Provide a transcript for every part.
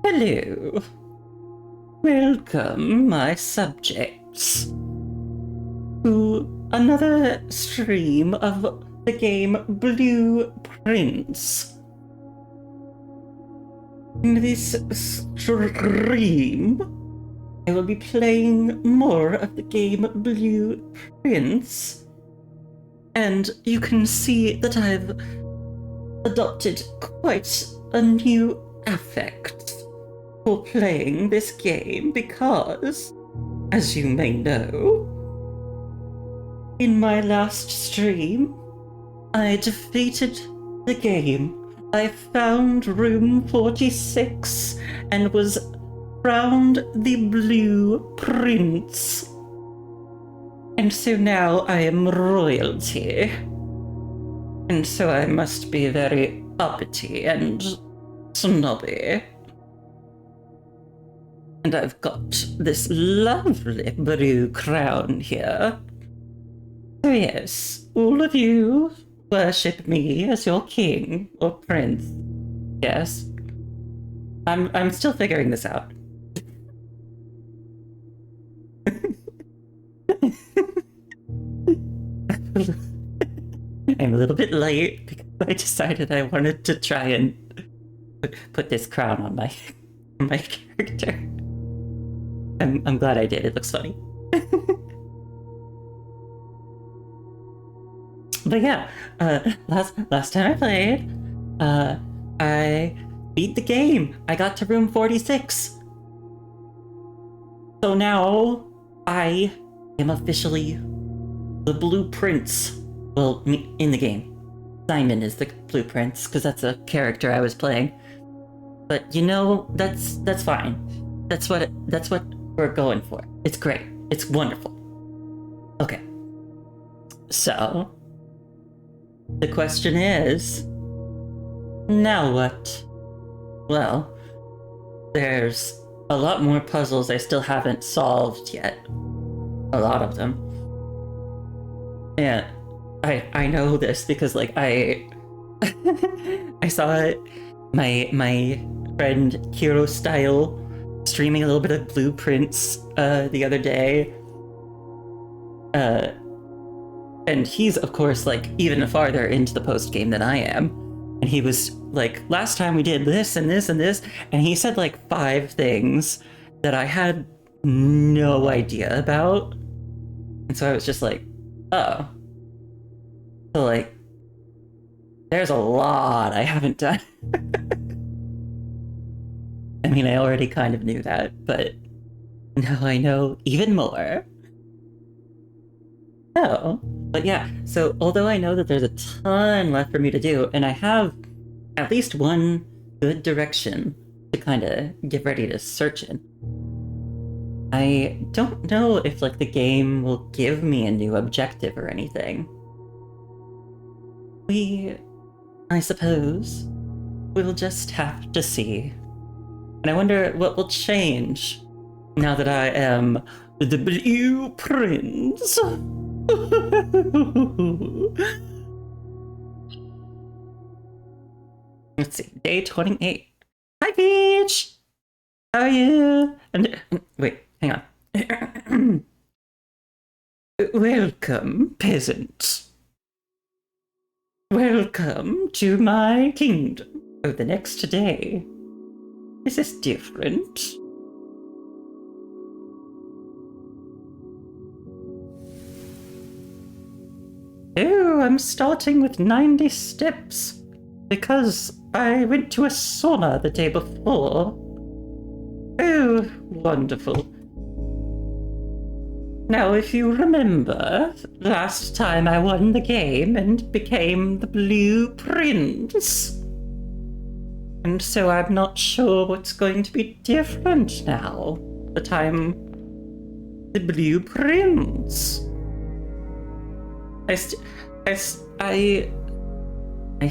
Hello. Welcome, my subjects, to another stream of the game Blueprints. In this stream, I will be playing more of the game Blueprints, and you can see that I've adopted quite a new affect for playing this game because, as you may know, in my last stream, I defeated the game. I found room 46 and was crowned the Blueprints. And so now I am royalty. And so I must be very uppity and snobby. And I've got this lovely blue crown here. So yes, all of you worship me as your king or prince. Yes. I'm still figuring this out. I'm a little bit late because I decided I wanted to try and put this crown on my character. I'm glad I did. It looks funny. But yeah, last time I played, I beat the game. I got to room 46. So now I am officially the Blueprints. Well, in the game. Simon is the Blueprints, because that's a character I was playing. But you know, that's fine. That's what we're going for. It's great. It's wonderful. Okay. So the question is, now what? Well, there's a lot more puzzles I still haven't solved yet. A lot of them. And I know this because like I saw my friend Hero Style streaming a little bit of Blueprints the other day. And he's, of course, like, even farther into the post-game than I am. And he was like, last time we did this and this and this, and he said, like, 5 things that I had no idea about. And so I was just like, oh. So, like, there's a lot I haven't done. I mean, I already kind of knew that, but now I know even more. Oh, but yeah, so although I know that there's a ton left for me to do, and I have at least one good direction to kind of get ready to search in, I don't know if like the game will give me a new objective or anything. I suppose, we'll just have to see. And I wonder what will change now that I am the Blueprints. Let's see, day 28. Hi, Mage! How are you? And wait, hang on. Welcome, peasants. Welcome to my kingdom. Oh, the next day. Is this different? Oh, I'm starting with 90 steps because I went to a sauna the day before. Oh, wonderful. Now, if you remember, last time I won the game and became the Blueprints. And so I'm not sure what's going to be different now that I'm the Blueprints. I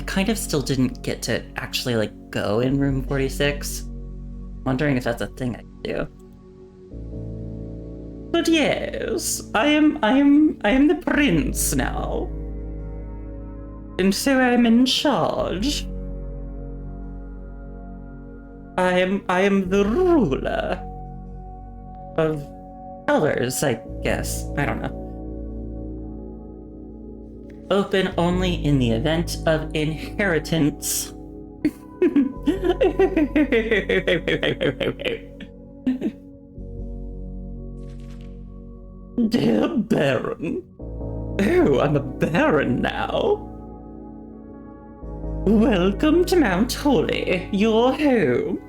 kind of still didn't get to actually like go in room 46. Wondering if that's a thing I can do. But yes, I am the prince now. And so I'm in charge. I am the ruler of colors, I guess. I don't know. Open only in the event of inheritance. Dear Baron. Oh, I'm a Baron now. Welcome to Mount Holy, your home.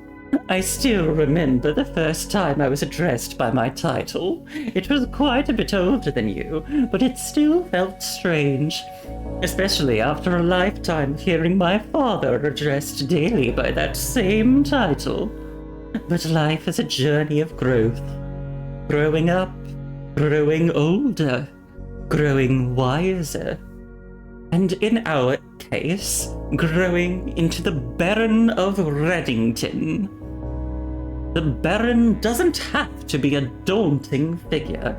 I still remember the first time I was addressed by my title. It was quite a bit older than you, but it still felt strange. Especially after a lifetime of hearing my father addressed daily by that same title. But life is a journey of growth. Growing up, growing older, growing wiser. And in our case, growing into the Baron of Reddington. The Baron doesn't have to be a daunting figure.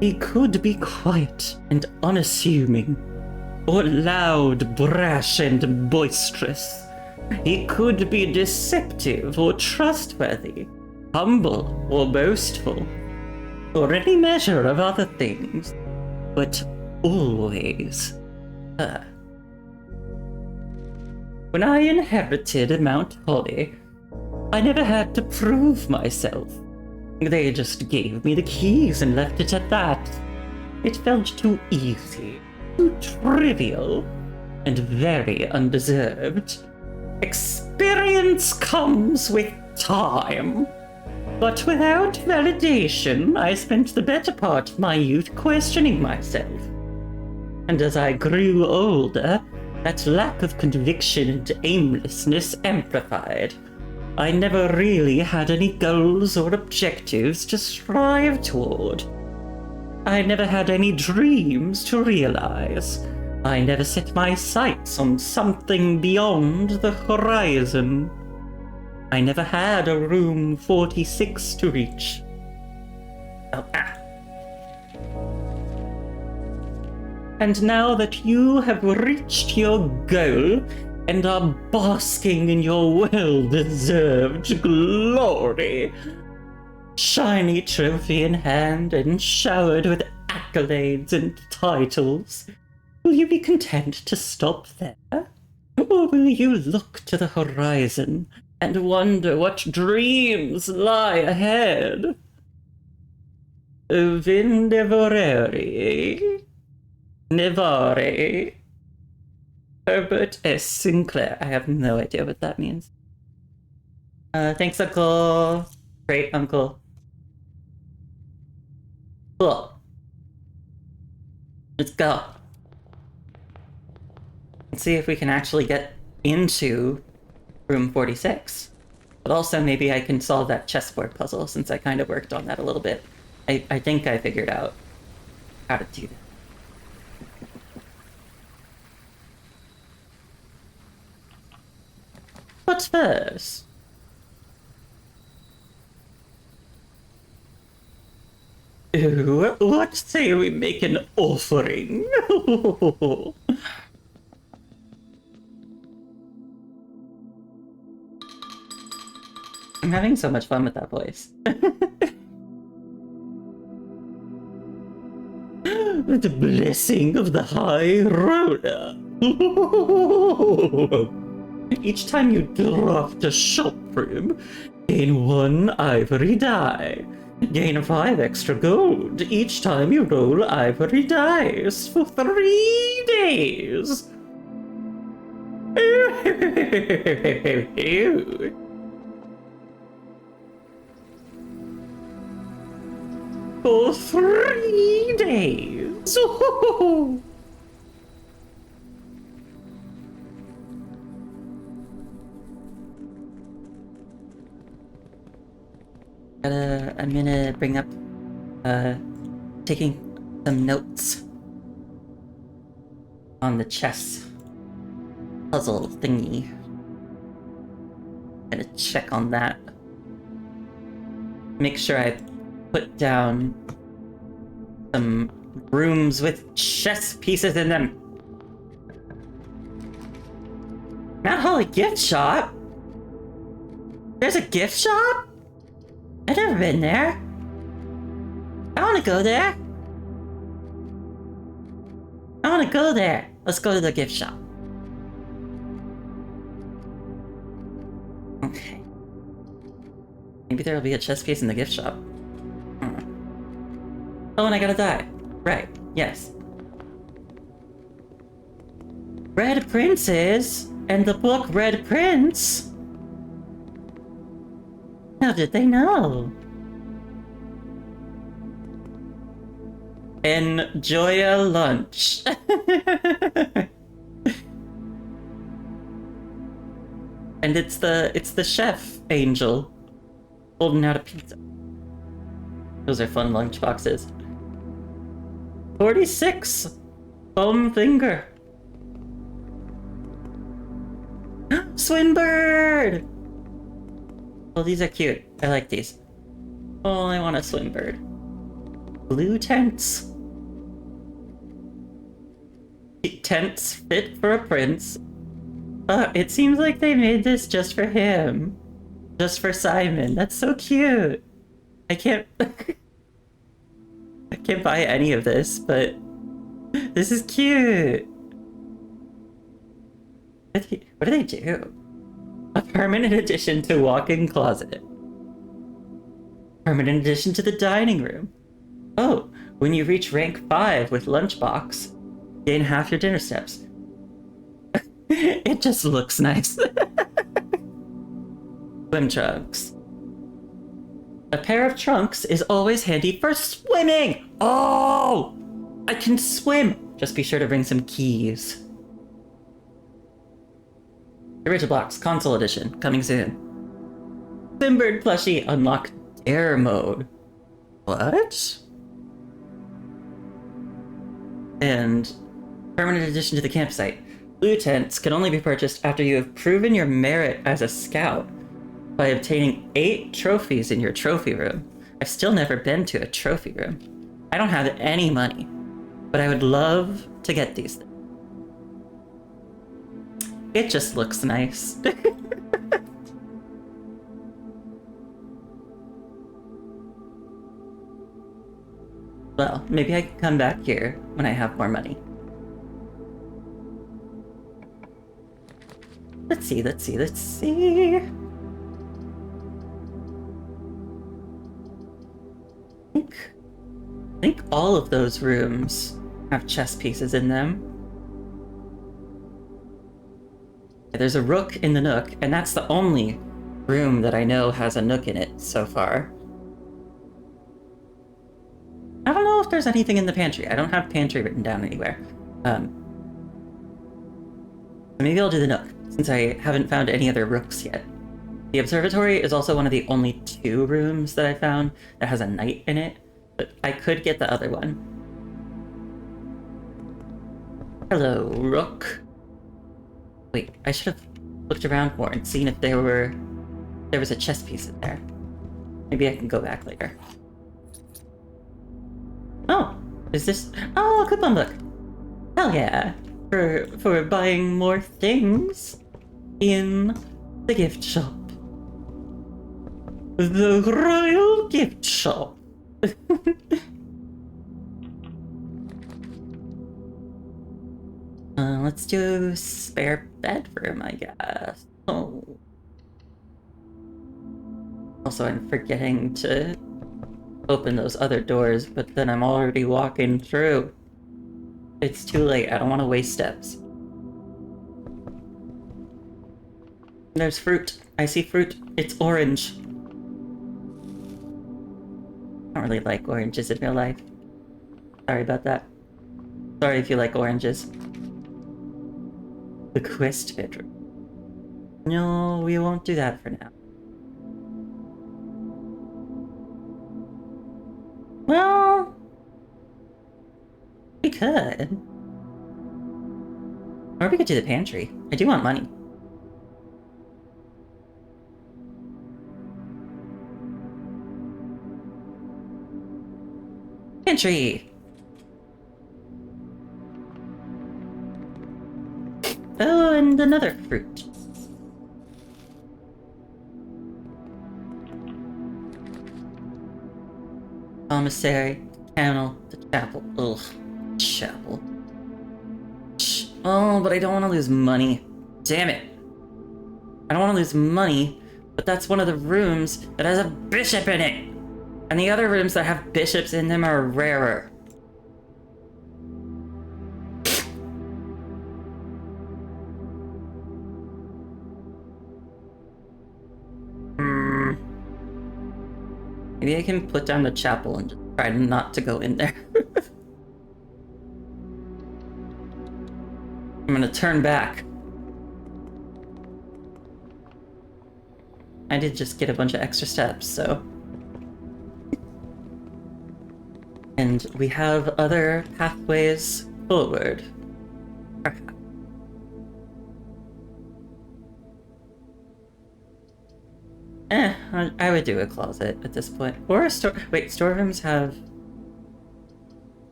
He could be quiet and unassuming, or loud, brash, and boisterous. He could be deceptive or trustworthy, humble or boastful, or any measure of other things, but always her. When I inherited Mount Holly, I never had to prove myself. They just gave me the keys and left it at that. It felt too easy, too trivial, and very undeserved. Experience comes with time. But without validation, I spent the better part of my youth questioning myself. And as I grew older, that lack of conviction and aimlessness amplified. I never really had any goals or objectives to strive toward. I never had any dreams to realize. I never set my sights on something beyond the horizon. I never had a room 46 to reach. And now that you have reached your goal and are basking in your well-deserved glory, shiny trophy in hand and showered with accolades and titles, will you be content to stop there? Or will you look to the horizon and wonder what dreams lie ahead? Vindevoreri, Nevare, Herbert S. Sinclair. I have no idea what that means. Thanks, Uncle. Great, Uncle. Cool. Let's go. Let's see if we can actually get into room 46. But also maybe I can solve that chessboard puzzle since I kind of worked on that a little bit. I think I figured out how to do that. But first... Ooh, what say we make an offering? I'm having so much fun with that voice. The blessing of the High Roller. Each time you draft a shop room, gain 1 ivory die. Gain 5 extra gold each time you roll ivory dice for 3 days. For 3 days. I'm gonna bring up, taking some notes on the chess puzzle thingy. Gonna check on that. Make sure I put down some rooms with chess pieces in them. Mount Holly gift shop? There's a gift shop? I've never been there. I want to go there. I want to go there. Let's go to the gift shop. Okay. Maybe there'll be a chess piece in the gift shop. Oh, and I gotta die. Right, yes. Red Princes and the book Red Prince? How did they know? Enjoy a lunch. And it's the chef angel holding out a pizza. Those are fun lunch boxes. 46 foam finger. Swinbird! Oh, these are cute. I like these. Oh, I want a swinbird. Blue tents. Tents fit for a prince. It seems like they made this just for him. Just for Simon. That's so cute. I can't... I can't buy any of this, but... This is cute. What do they do? A permanent addition to walk-in closet. Permanent addition to the dining room. Oh, when you reach rank 5 with lunchbox, gain half your dinner steps. It just looks nice. Swim trunks. A pair of trunks is always handy for swimming! Oh! I can swim! Just be sure to bring some keys. Original Blocks Console Edition, coming soon. Swinbird plushie, unlock Dare mode. What? And permanent addition to the campsite. Blue tents can only be purchased after you have proven your merit as a scout by obtaining 8 trophies in your trophy room. I've still never been to a trophy room. I don't have any money, but I would love to get these things. It just looks nice. Well, maybe I can come back here when I have more money. Let's see, let's see, let's see. I think all of those rooms have chess pieces in them. There's a rook in the nook, and that's the only room that I know has a nook in it so far. I don't know if there's anything in the pantry. I don't have pantry written down anywhere. Maybe I'll do the nook, since I haven't found any other rooks yet. The observatory is also one of the only 2 rooms that I found that has a knight in it, but I could get the other one. Hello, rook. Wait, I should have looked around more and seen if there was a chess piece in there. Maybe I can go back later. Oh, is this... Oh, a coupon book! Hell yeah! For buying more things in the gift shop. The Royal Gift Shop. Let's do spare bedroom, I guess. Oh. Also, I'm forgetting to open those other doors, but then I'm already walking through. It's too late. I don't want to waste steps. There's fruit. I see fruit. It's orange. I don't really like oranges in real life. Sorry about that. Sorry if you like oranges. The quest bedroom. No, we won't do that for now. Well, we could. Or we could do the pantry. I do want money. Pantry! Oh, and another fruit. Commissary, kennel, the chapel. Ugh, chapel. Oh, but I don't want to lose money. Damn it. I don't want to lose money, but that's one of the rooms that has a bishop in it. And the other rooms that have bishops in them are rarer. Maybe I can put down the chapel and just try not to go in there. I'm gonna turn back. I did just get a bunch of extra steps, so... And we have other pathways forward. I would do a closet at this point. Or a store... Wait, storerooms have...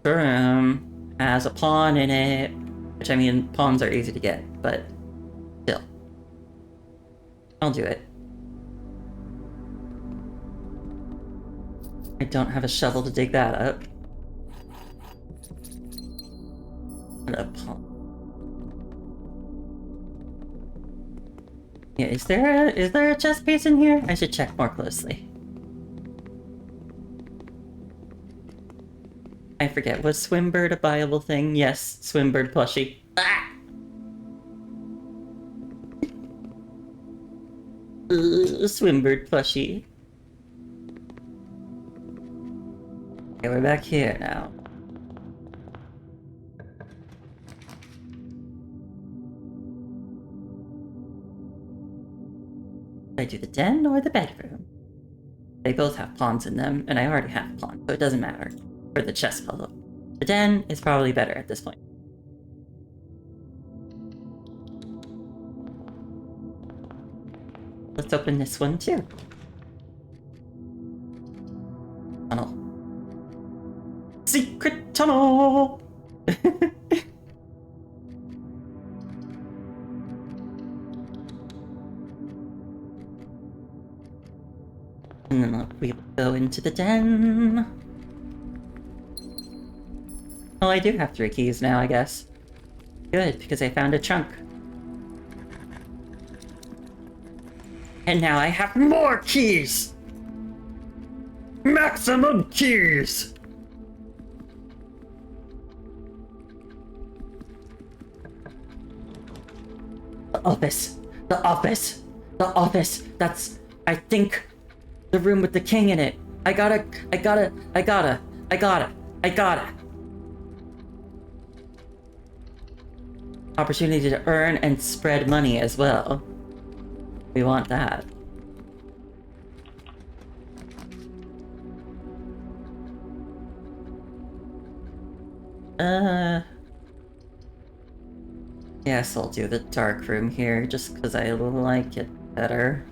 Storeroom has a pawn in it. Which, I mean, pawns are easy to get, but... Still. I'll do it. I don't have a shovel to dig that up. And a pawn. Yeah, is there a chest piece in here? I should check more closely. I forget, was Swimbird a buyable thing? Yes, Swimbird plushie. Ah! Swimbird plushie. Okay, we're back here now. Should I do the den or the bedroom? They both have pawns in them, and I already have a pawn, so it doesn't matter for the chest puzzle. The den is probably better at this point. Let's open this one too. Tunnel. Secret tunnel! And then we go into the den. Oh, I do have 3 keys now, I guess. Good, because I found a chunk. And now I have more keys! Maximum keys! The office. The office. The office. That's, I think, the room with the king in it. I gotta. Opportunity to earn and spread money as well. We want that. Yes, I'll do the dark room here, just because I like it better.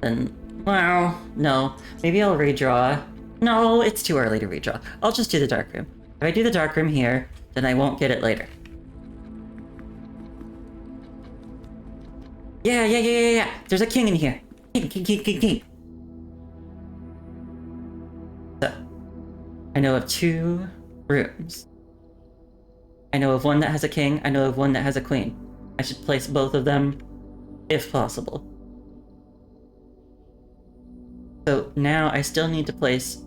Then, well, no. Maybe I'll redraw. No, it's too early to redraw. I'll just do the dark room. If I do the dark room here, then I won't get it later. Yeah. There's a king in here. King. So, I know of 2 rooms. I know of one that has a king, I know of one that has a queen. I should place both of them, if possible. So now I still need to place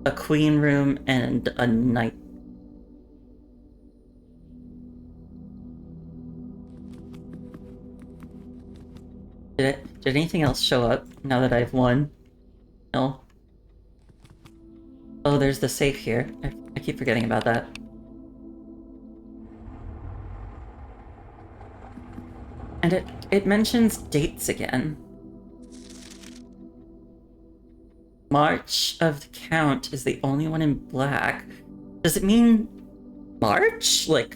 a queen room and a knight. Did anything else show up now that I've won? No? Oh, there's the safe here. I keep forgetting about that. And it mentions dates again. March of the Count is the only one in black. Does it mean March? Like,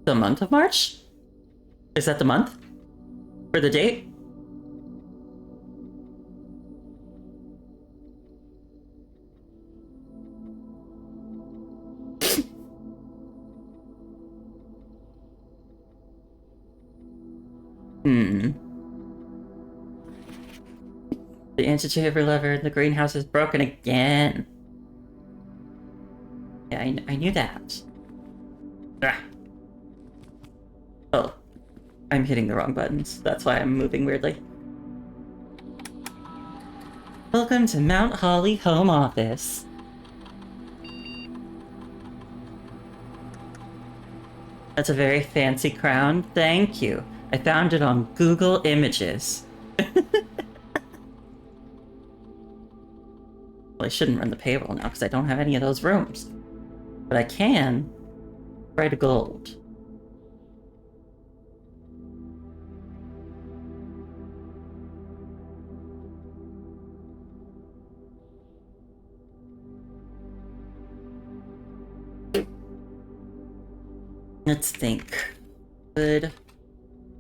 the month of March? Is that the month? For the date? Hmm. The anti-chamber lever in the greenhouse is broken again. Yeah, I knew that. Ah. Oh, I'm hitting the wrong buttons. That's why I'm moving weirdly. Welcome to Mount Holly Home Office. That's a very fancy crown. Thank you. I found it on Google Images. Well, I shouldn't run the payroll now because I don't have any of those rooms. But I can try to gold. Let's think. Could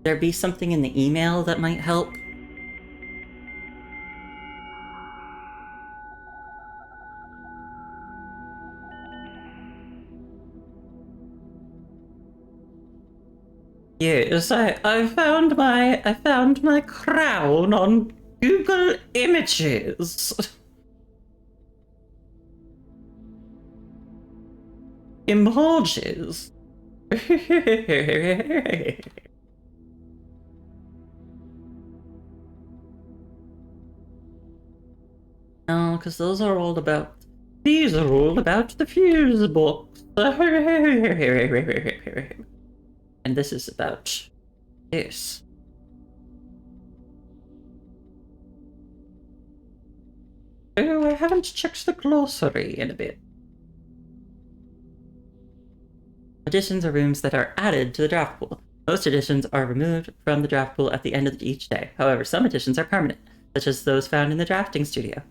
there be something in the email that might help? Yes, I found my crown on Google Images. Emojis. No, because those are all about. These are all about the fuse box. And this is about this. Oh, I haven't checked the glossary in a bit. Additions are rooms that are added to the draft pool. Most additions are removed from the draft pool at the end of each day. However, some additions are permanent, such as those found in the drafting studio.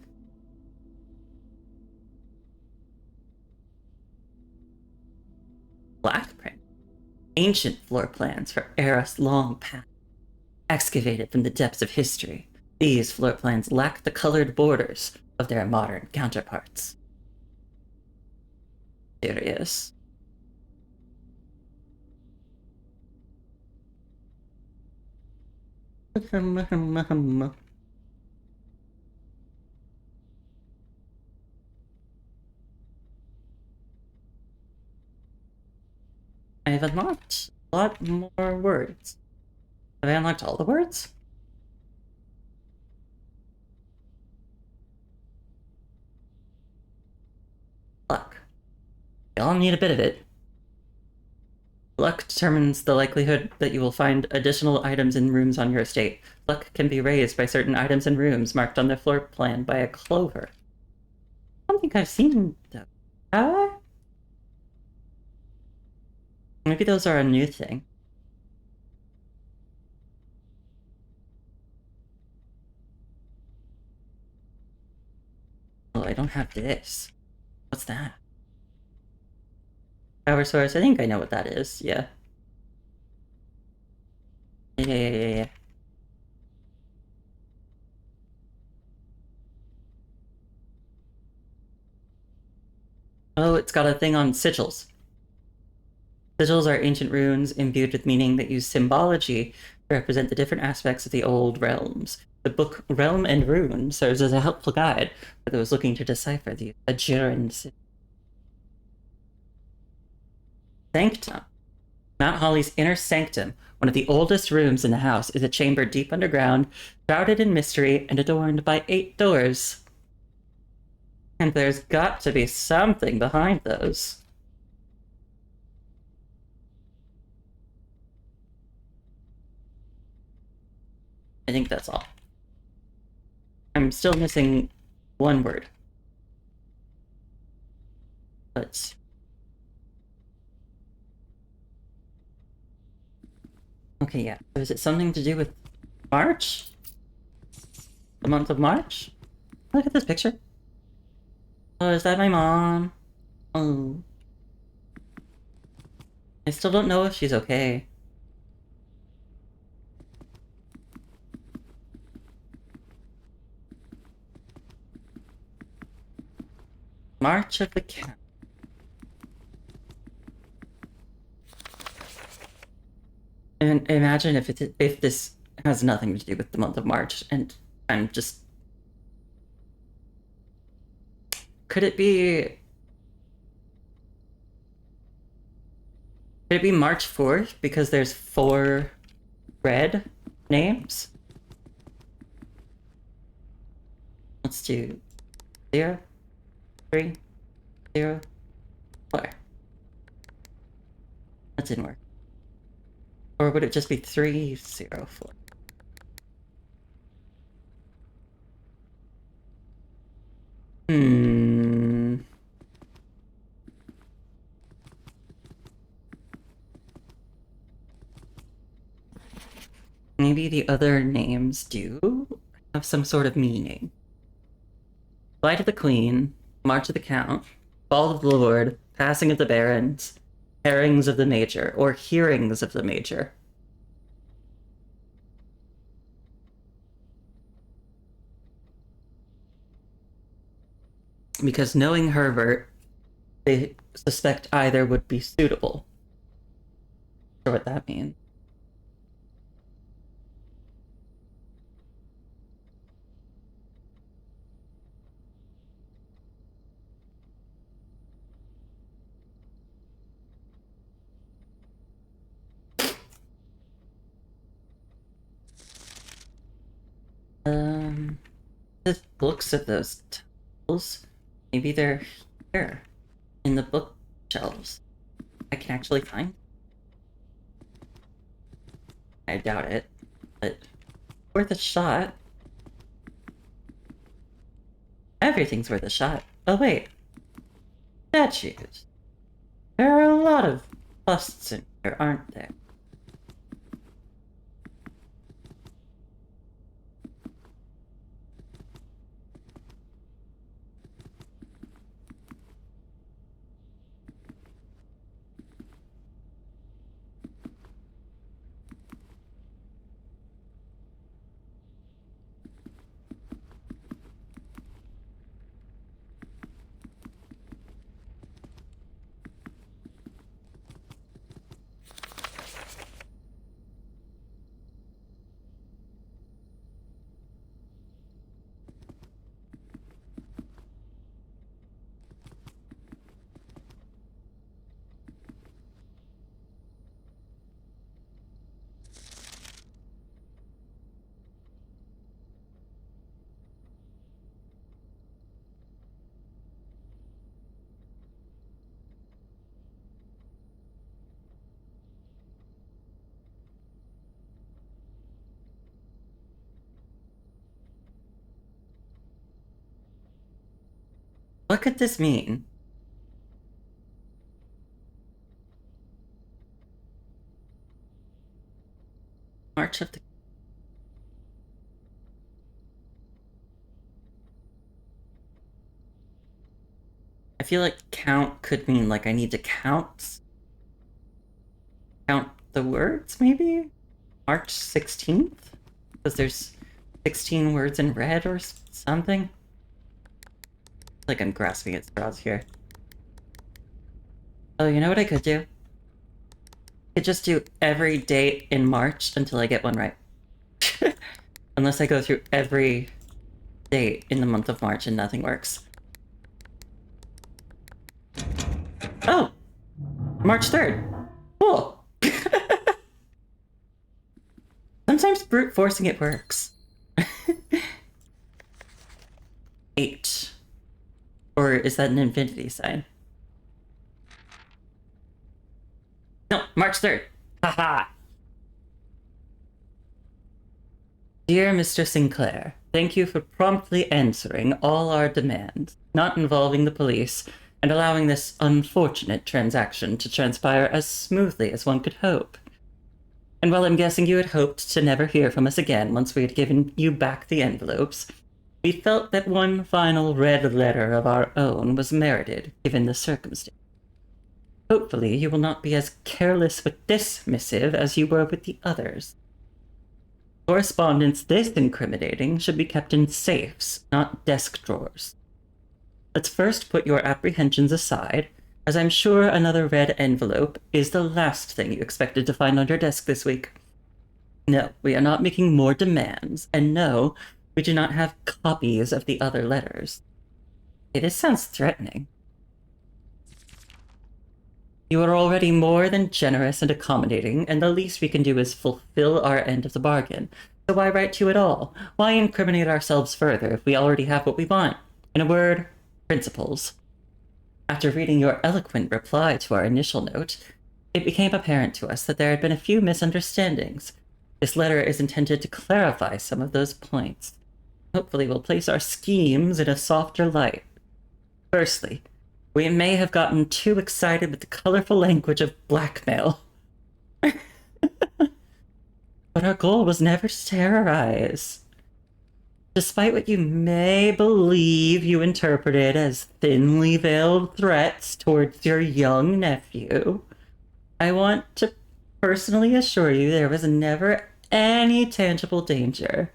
Black print. Ancient floor plans for eras long past, excavated from the depths of history. These floor plans lack the colored borders of their modern counterparts. Serious. I have unlocked a lot more words. Have I unlocked all the words? Luck. We all need a bit of it. Luck determines the likelihood that you will find additional items in rooms on your estate. Luck can be raised by certain items in rooms marked on the floor plan by a clover. I don't think I've seen those. Have I? Maybe those are a new thing. Oh, I don't have this. What's that? Power source. I think I know what that is. Yeah. Yeah. Oh, it's got a thing on sigils. Sigils are ancient runes imbued with meaning that use symbology to represent the different aspects of the old realms. The book Realm and Rune serves as a helpful guide for those looking to decipher the Ajiran Sanctum. Mount Holly's inner sanctum, one of the oldest rooms in the house, is a chamber deep underground, shrouded in mystery and adorned by 8 doors. And there's got to be something behind those. I think that's all. I'm still missing one word. But okay, yeah. So is it something to do with March? The month of March? Look at this picture. Oh, is that my mom? Oh. I still don't know if she's okay. March of the Cat. And imagine if this has nothing to do with the month of March, and I'm just... Could it be... Could it be March 4th because there's 4 red names? Let's do 0, 3, 0, 4. That didn't work. Or would it just be 3, 0, 4? Maybe the other names do have some sort of meaning. Flight of the Queen, March of the Count, Fall of the Lord, Passing of the Barons, Herrings of the Major, or Hearings of the Major. Because knowing Herbert, they suspect either would be suitable. Not sure what that means. The books of those titles, maybe they're here in the bookshelves. I can actually find. I doubt it, but worth a shot. Everything's worth a shot. Oh wait, statues. There are a lot of busts in here, aren't there? What could this mean? March of the... I feel like count could mean like I need to count the words, maybe? March 16th? Because there's 16 words in red or something? Like I'm grasping at straws here. Oh, you know what I could do? I could just do every date in March until I get one right. Unless I go through every date in the month of March and nothing works. Oh! March 3rd. Cool! Sometimes brute forcing it works. 8. Or is that an infinity sign? No, March 3rd. Haha! Dear Mr. Sinclair, thank you for promptly answering all our demands, not involving the police, and allowing this unfortunate transaction to transpire as smoothly as one could hope. And while I'm guessing you had hoped to never hear from us again once we had given you back the envelopes, we felt that one final red letter of our own was merited, given the circumstance. Hopefully you will not be as careless with this missive as you were with the others. Correspondence this incriminating should be kept in safes, not desk drawers. Let's first put your apprehensions aside, as I'm sure another red envelope is the last thing you expected to find on your desk this week. No, we are not making more demands, and no, we do not have copies of the other letters. Okay, this sounds threatening. You are already more than generous and accommodating, and the least we can do is fulfill our end of the bargain. So why write to you at all? Why incriminate ourselves further if we already have what we want? In a word, principles. After reading your eloquent reply to our initial note, it became apparent to us that there had been a few misunderstandings. This letter is intended to clarify some of those points. Hopefully we'll place our schemes in a softer light. Firstly, we may have gotten too excited with the colorful language of blackmail. But our goal was never to terrorize. Despite what you may believe you interpreted as thinly veiled threats towards your young nephew, I want to personally assure you there was never any tangible danger.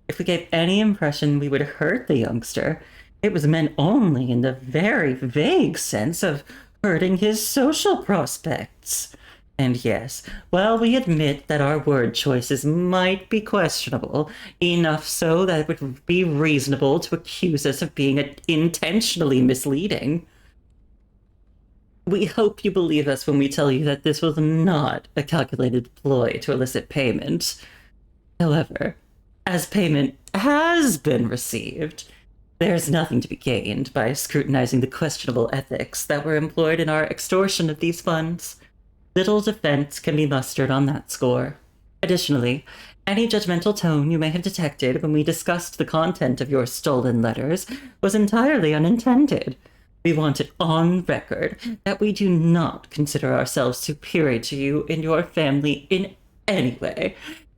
If we gave any impression we would hurt the youngster, it was meant only in the very vague sense of hurting his social prospects. And yes, while we admit that our word choices might be questionable, enough so that it would be reasonable to accuse us of being intentionally misleading, we hope you believe us when we tell you that this was not a calculated ploy to elicit payment. However, as payment has been received, there's nothing to be gained by scrutinizing the questionable ethics that were employed in our extortion of these funds. Little defense can be mustered on that score. Additionally, any judgmental tone you may have detected when we discussed the content of your stolen letters was entirely unintended. We want it on record that we do not consider ourselves superior to you and your family in any way,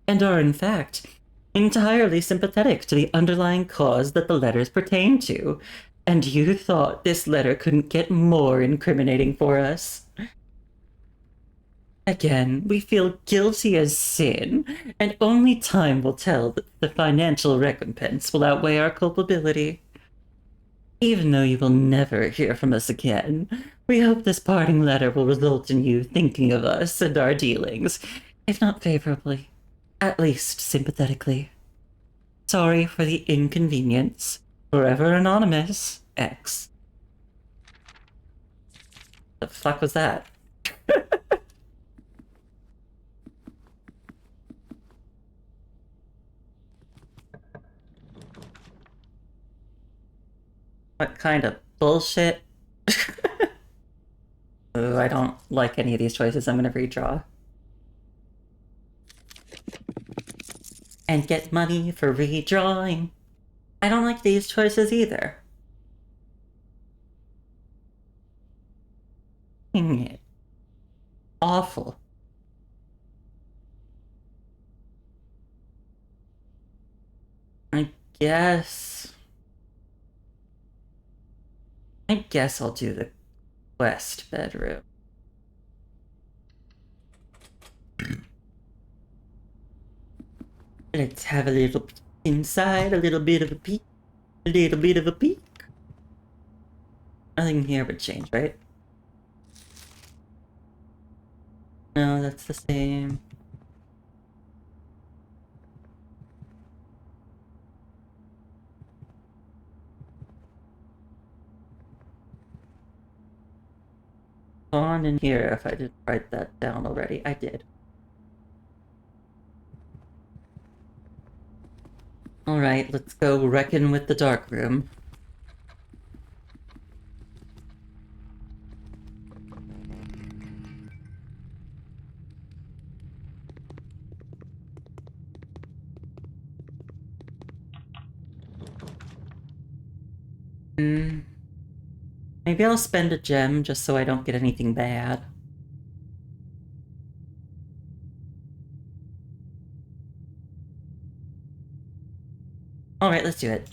and are in fact entirely sympathetic to the underlying cause that the letters pertain to. And you thought this letter couldn't get more incriminating for us? Again, we feel guilty as sin, and only time will tell that the financial recompense will outweigh our culpability. Even though you will never hear from us again, we hope this parting letter will result in you thinking of us and our dealings, if not favorably, at least sympathetically. Sorry for the inconvenience. Forever anonymous, X. The fuck was that? What kind of bullshit? Ooh, I don't like any of these choices. I'm gonna redraw. And get money for redrawing. I don't like these choices either. Dang it. Awful. I guess... I guess I'll do the west bedroom. Let's have a little peek inside, a little bit of a peek. A little bit of a peek. Nothing here would change, right? No, that's the same. On in here if I didn't write that down already. I did. Alright, let's go reckon with the dark room. Maybe I'll spend a gem just so I don't get anything bad. Alright, let's do it.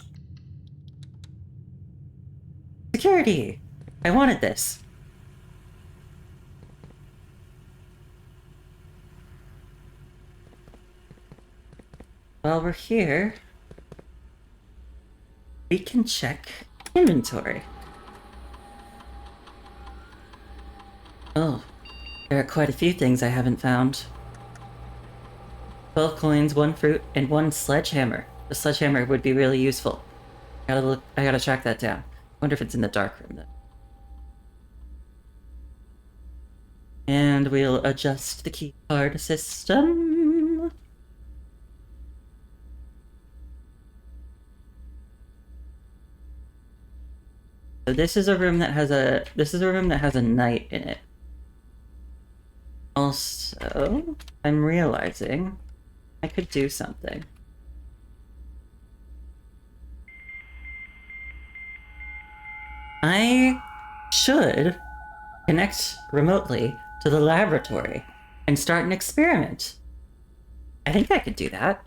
Security! I wanted this. While we're here, we can check inventory. Oh, there are quite a few things I haven't found. 12 coins, 1 fruit, and 1 sledgehammer. The sledgehammer would be really useful. I gotta track that down. I wonder if it's in the dark room then. And we'll adjust the key card system. So this is a room that has a knight in it. Also, I'm realizing I could do something. I should connect remotely to the laboratory and start an experiment. I think I could do that.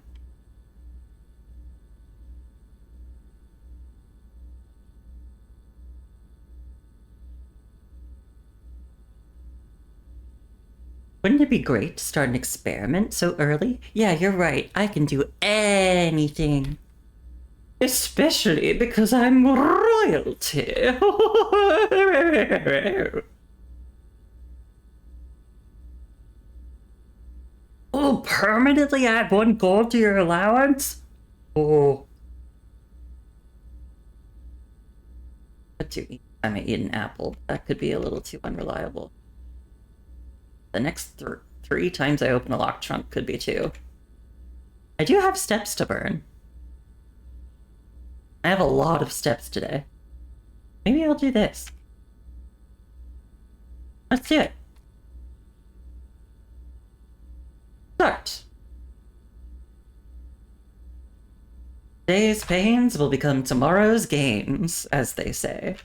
Wouldn't it be great to start an experiment so early? Yeah, you're right. I can do anything. Especially because I'm royalty. Oh, permanently add 1 gold to your allowance? Oh. But to eat, I may eat an apple. That could be a little too unreliable. The next 3 times I open a locked trunk could be too. I do have steps to burn. I have a lot of steps today. Maybe I'll do this. Let's do it. Start. Today's pains will become tomorrow's gains, as they say.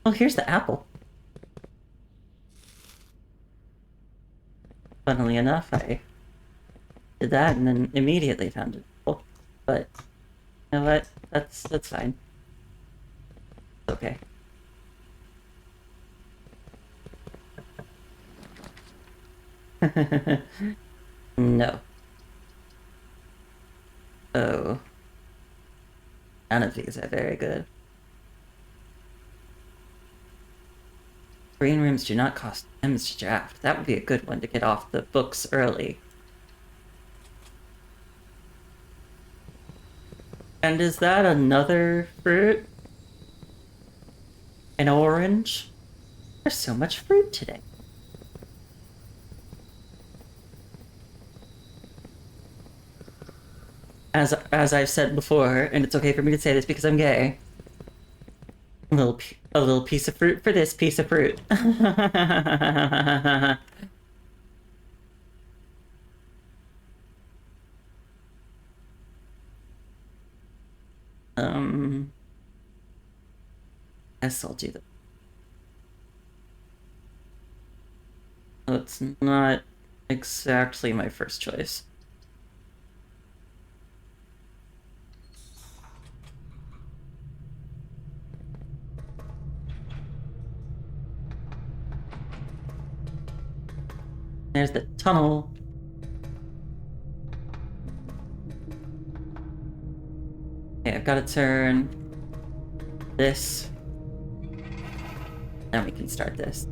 Oh, here's the apple. Funnily enough, I did that and then immediately found it. But you know what? That's fine. It's okay. No. Oh. None of these are very good. Green rooms do not cost gems to draft. That would be a good one to get off the books early. And is that another fruit? An orange? There's so much fruit today. As I've said before, and it's okay for me to say this because I'm gay, a little piece of fruit for this piece of fruit. Guess I'll do that. It's not exactly my first choice. There's the tunnel. Okay, I've got to turn this. Then we can start this.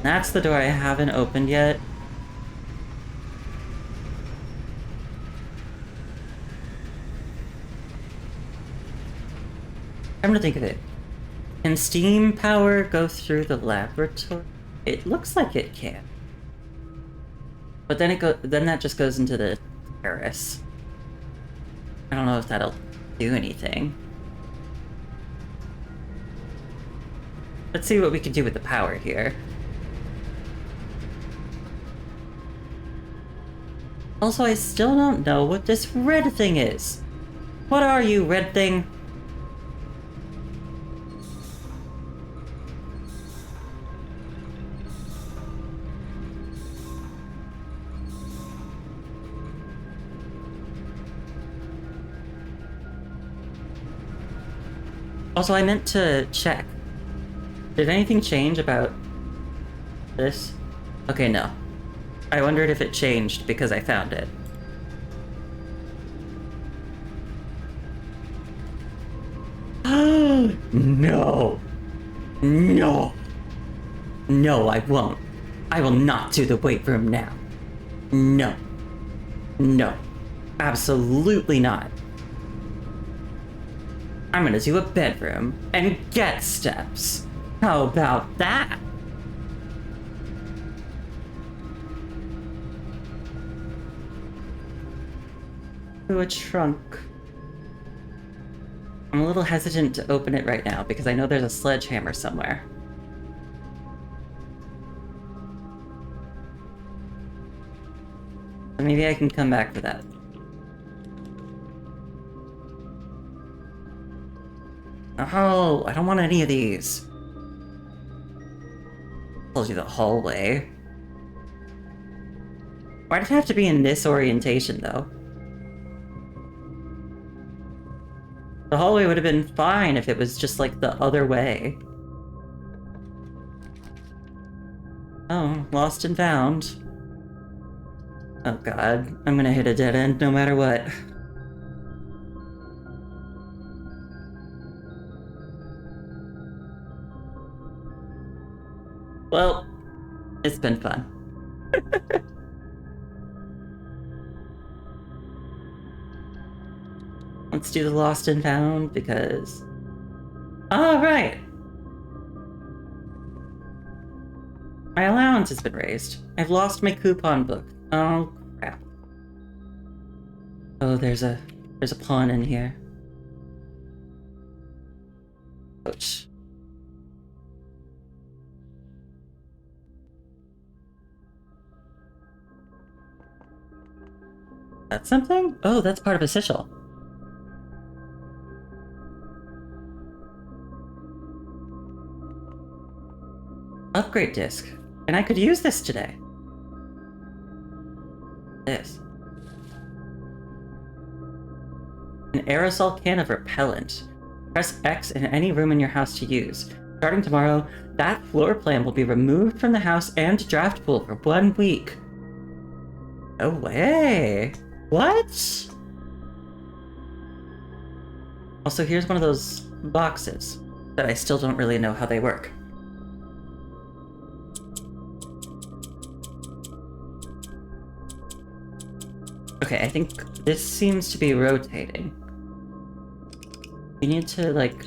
That's the door I haven't opened yet. I'm gonna think of it. Can steam power go through the laboratory? It looks like it can. But then then that just goes into the terrace. I don't know if that'll do anything. Let's see what we can do with the power here. Also, I still don't know what this red thing is. What are you, red thing? Also, I meant to check. Did anything change about this? Okay, no. I wondered if it changed because I found it. No! No! No, I won't. I will not do the weight room now. No. No. Absolutely not. I'm gonna do a bedroom and get steps. How about that? To a trunk. I'm a little hesitant to open it right now because I know there's a sledgehammer somewhere. So maybe I can come back for that. Oh, I don't want any of these. Told you the hallway. Why'd it have to be in this orientation, though? The hallway would have been fine if it was just, like, the other way. Oh, lost and found. Oh god, I'm gonna hit a dead end no matter what. Well, it's been fun. Let's do the lost and found because... Alright! My allowance has been raised. I've lost my coupon book. Oh, crap. Oh, there's a pawn in here. Ouch. That's something? Oh, that's part of a sigil. Upgrade disc. And I could use this today. This. An aerosol can of repellent. Press X in any room in your house to use. Starting tomorrow, that floor plan will be removed from the house and draft pool for 1 week. No way! What? Also, here's one of those boxes that I still don't really know how they work. Okay, I think this seems to be rotating. We need to, like...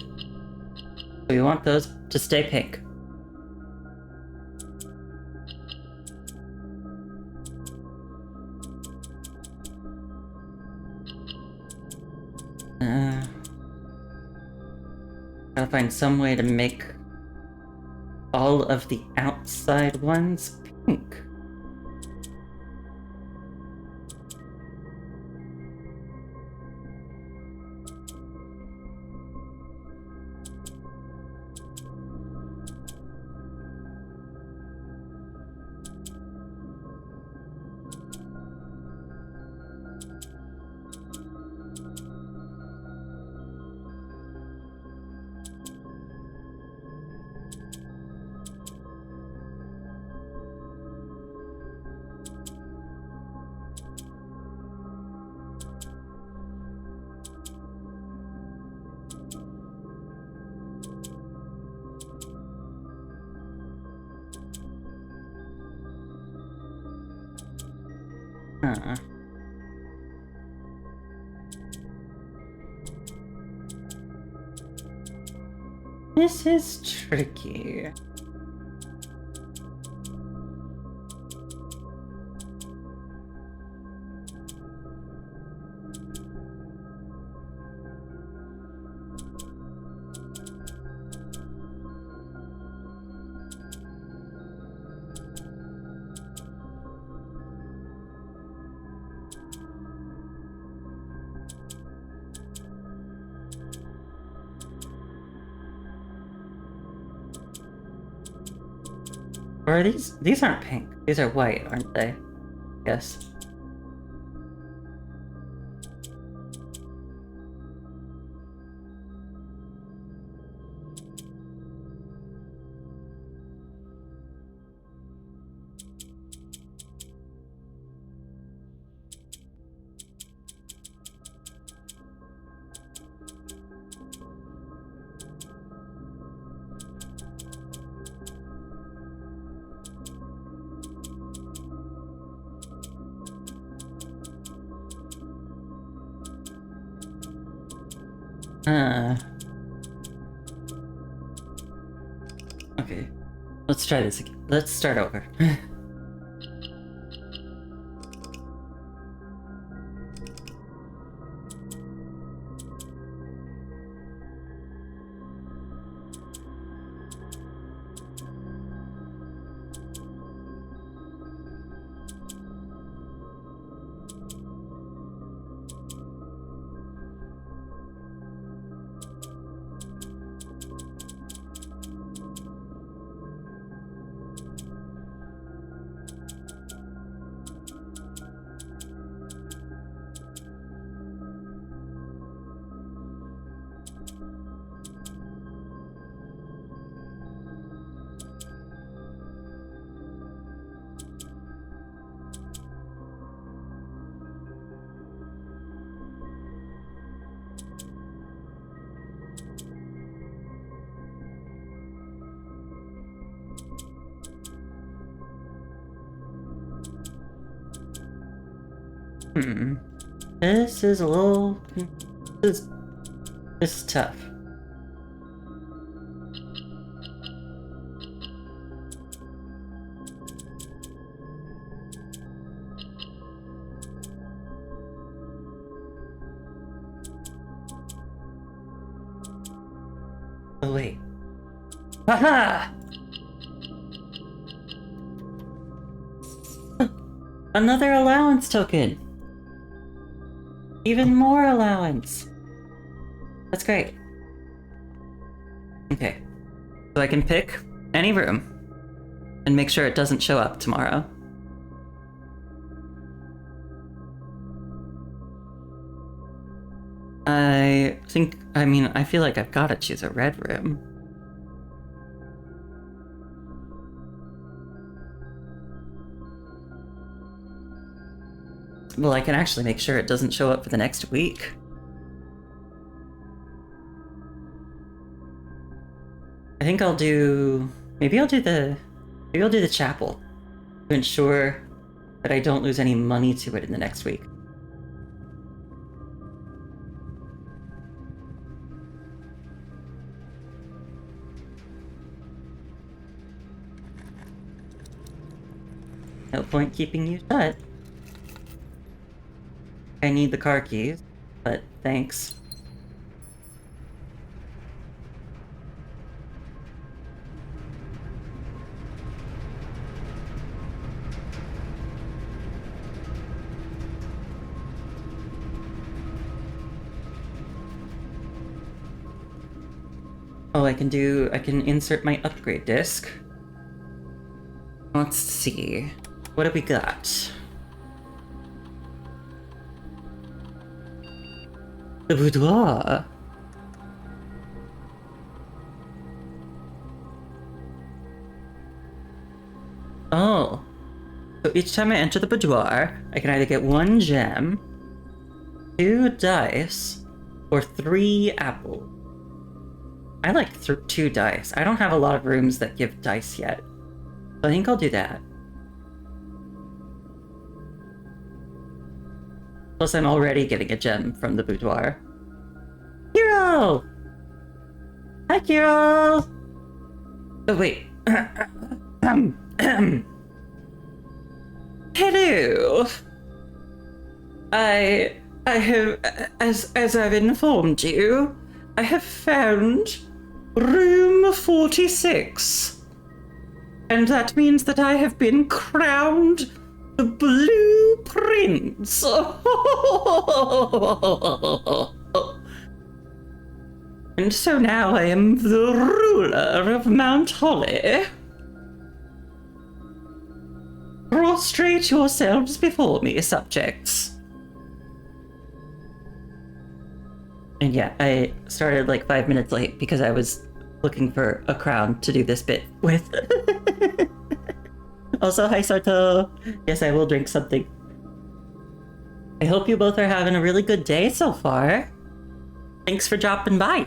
We want those to stay pink. Gotta find some way to make all of the outside ones pink. Huh. This is tricky. Or are these aren't pink. These are white, aren't they? Yes. Okay. Let's try this again. Let's start over. This is a little... This is tough. Oh, wait. Haha! Another allowance token! Even more allowance! That's great. Okay. So I can pick any room and make sure it doesn't show up tomorrow. I feel like I've gotta choose a red room. Well, I can actually make sure it doesn't show up for the next week. I think I'll do... Maybe I'll do the chapel to ensure that I don't lose any money to it in the next week. No point keeping you shut. I need the car keys, but thanks. Oh, I can insert my upgrade disc. Let's see. What have we got? The boudoir. Oh. So each time I enter the boudoir, I can either get 1 gem, 2 dice, or 3 apples. I like 2 dice. I don't have a lot of rooms that give dice yet. So I think I'll do that. Plus, I'm already getting a gem from the boudoir. Kiro! Hi, Kiro! Oh, wait. Hello! I have, as I've informed you, I have found room 46. And that means that I have been crowned the Blue Prince. And so now I am the ruler of Mount Holly. Prostrate yourselves before me, subjects. And yeah, I started like 5 minutes late because I was looking for a crown to do this bit with. Also, hi Sarto. Yes, I will drink something. I hope you both are having a really good day so far. Thanks for dropping by.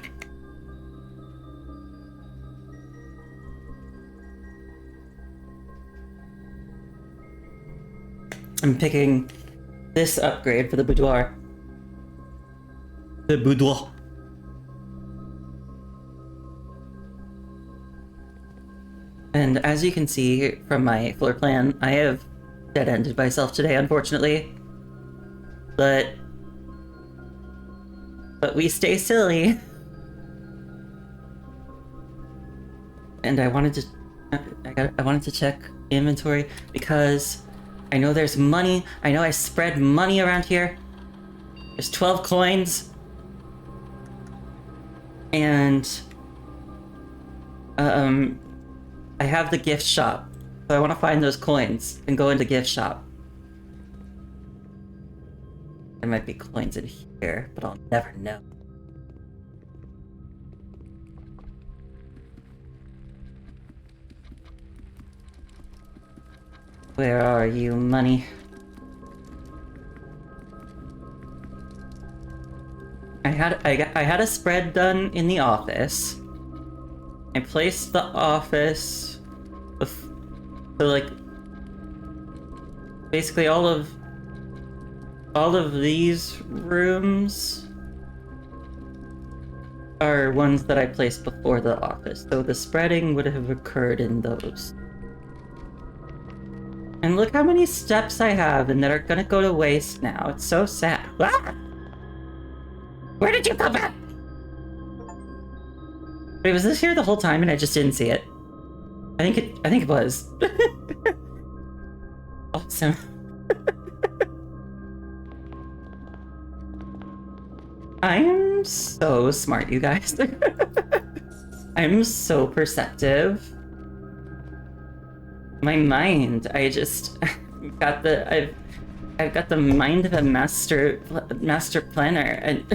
I'm picking this upgrade for the boudoir. The boudoir. And as you can see from my floor plan, I have dead-ended myself today, unfortunately. But we stay silly. And I wanted to check inventory because I know there's money. I know I spread money around here. There's 12 coins. And I have the gift shop. So I want to find those coins and go into gift shop. There might be coins in here, but I'll never know. Where are you, money? I had a spread done in the office. I placed the office so like basically all of these rooms are ones that I placed before the office. So the spreading would have occurred in those. And look how many steps I have and that are gonna go to waste now. It's so sad. Ah! Where did you come from? Wait, was this here the whole time and I just didn't see it? I think it was. Awesome. I'm so smart, you guys. I'm so perceptive. My mind, I've got the mind of a master planner, and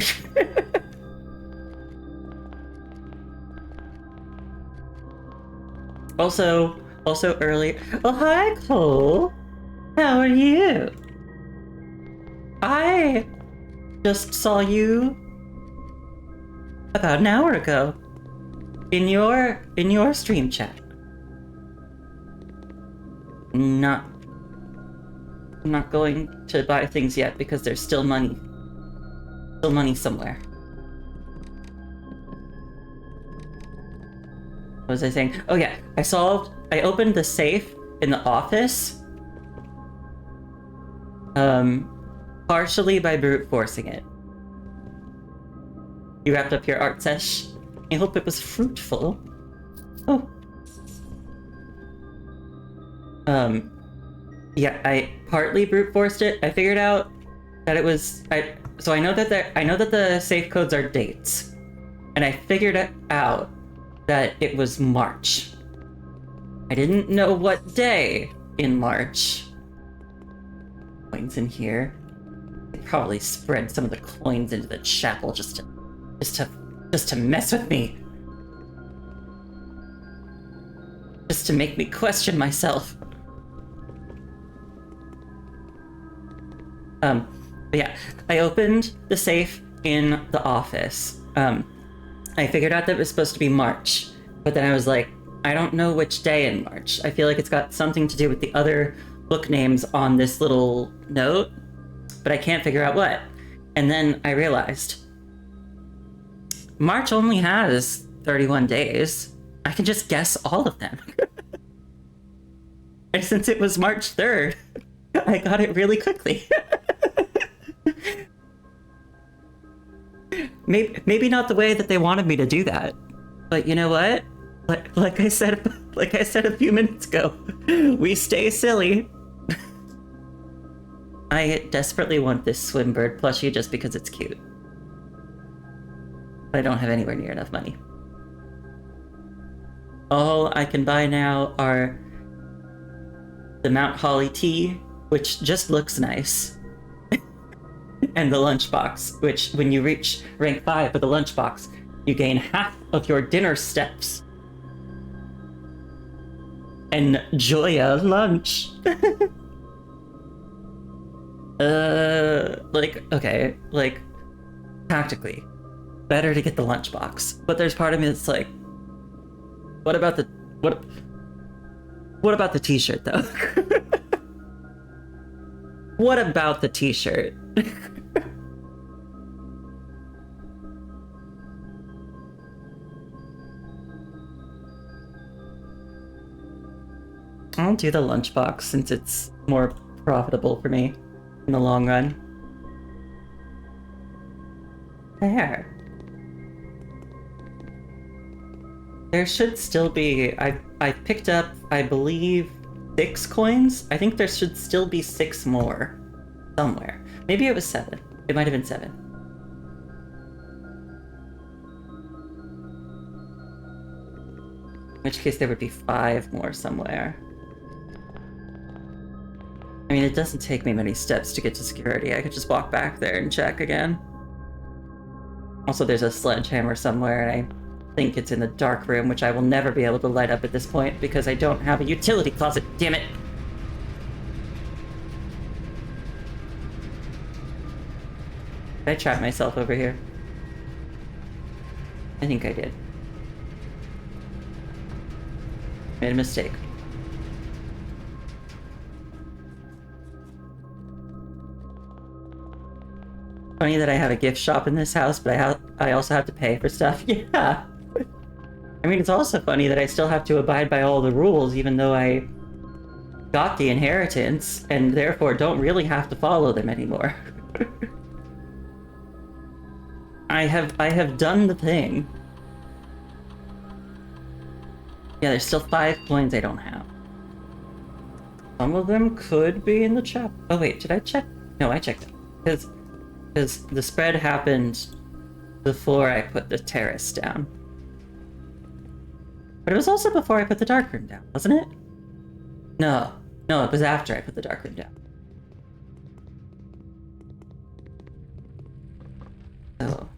also early. Oh, hi, Cole. How are you? I just saw you about an hour ago in your stream chat. I'm not going to buy things yet because there's still money. Still money somewhere. What was I saying? Oh yeah, I opened the safe in the office. Partially by brute forcing it. You wrapped up your art sesh. I hope it was fruitful. Oh. Yeah, I partly brute forced it. I figured out that it was so I know that the safe codes are dates. And I figured out that it was March. I didn't know what day in March. Coins in here. They probably spread some of the coins into the chapel just to mess with me. Just to make me question myself. But yeah, I opened the safe in the office. I figured out that it was supposed to be March, but then I was like, I don't know which day in March. I feel like it's got something to do with the other book names on this little note, but I can't figure out what. And then I realized March only has 31 days. I can just guess all of them. And since it was March 3rd, I got it really quickly. Maybe not the way that they wanted me to do that, but you know what? Like I said a few minutes ago, we stay silly. I desperately want this Swimbird plushie just because it's cute. But I don't have anywhere near enough money. All I can buy now are the Mount Holly tea, which just looks nice. And the lunchbox, which when you reach rank 5 with the lunchbox, you gain half of your dinner steps. Enjoy a lunch. Tactically, better to get the lunchbox. But there's part of me that's like, what about the t-shirt though? What about the t-shirt? I'll do the lunchbox since it's more profitable for me in the long run. There. There should still be... I picked up, I believe, 6 coins? I think there should still be 6 more. Somewhere. Maybe it was 7. It might have been 7. In which case there would be 5 more somewhere. I mean, it doesn't take me many steps to get to security. I could just walk back there and check again. Also, there's a sledgehammer somewhere, and I think it's in the dark room, which I will never be able to light up at this point because I don't have a utility closet. Damn it! Did I trap myself over here? I think I did. Made a mistake. Funny that I have a gift shop in this house, but I also have to pay for stuff. Yeah. I mean, it's also funny that I still have to abide by all the rules, even though I got the inheritance, and therefore don't really have to follow them anymore. I have done the thing. Yeah, there's still 5 coins I don't have. Some of them could be in the chap. Oh wait, did I check? No, I checked it. Because the spread happened before I put the terrace down. But it was also before I put the darkroom down, wasn't it? No, it was after I put the darkroom down. So...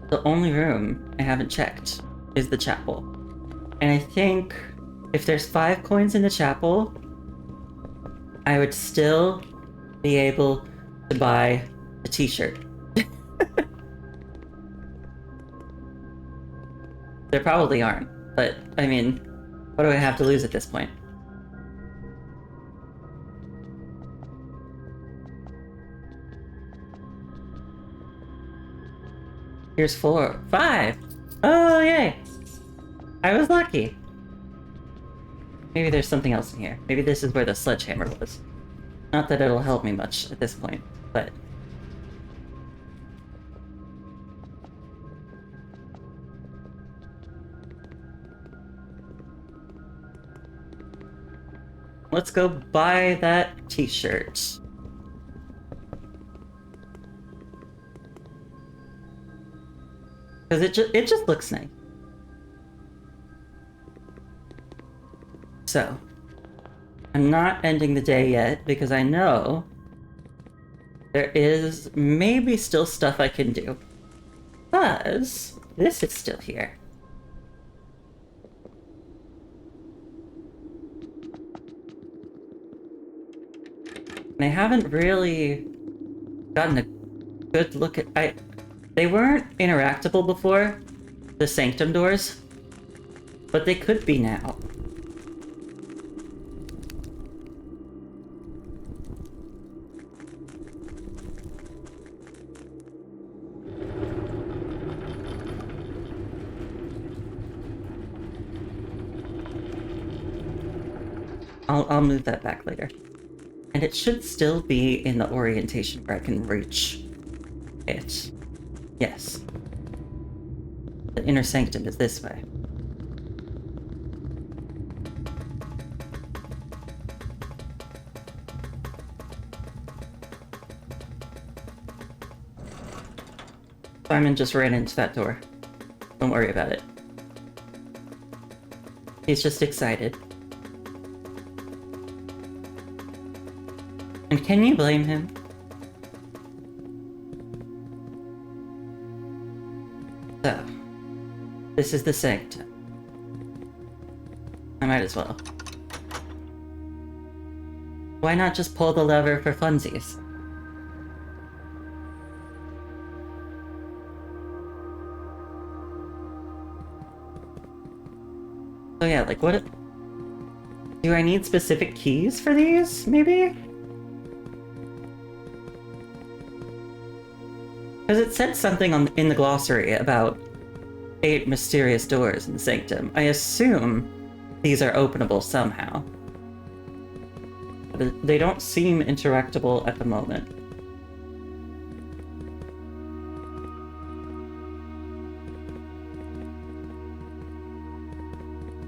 the only room I haven't checked is the chapel. And I think if there's 5 coins in the chapel, I would still be able to buy a t-shirt. There probably aren't, but I mean, what do I have to lose at this point? Here's 4. 5! Oh, yay! I was lucky. Maybe there's something else in here. Maybe this is where the sledgehammer was. Not that it'll help me much at this point, but... let's go buy that t-shirt. Because it just looks nice. So, I'm not ending the day yet because I know there is maybe still stuff I can do. Because this is still here. And I haven't really gotten a good look at... they weren't interactable before, the sanctum doors, but they could be now. I'll move that back later. And it should still be in the orientation where I can reach it. Yes. The inner sanctum is this way. Simon just ran into that door. Don't worry about it. He's just excited. And can you blame him? So, this is the sanctum. I might as well. Why not just pull the lever for funsies? So yeah, like what... do I need specific keys for these, maybe? Because it said something in the glossary about 8 mysterious doors in the sanctum. I assume these are openable somehow. But they don't seem interactable at the moment.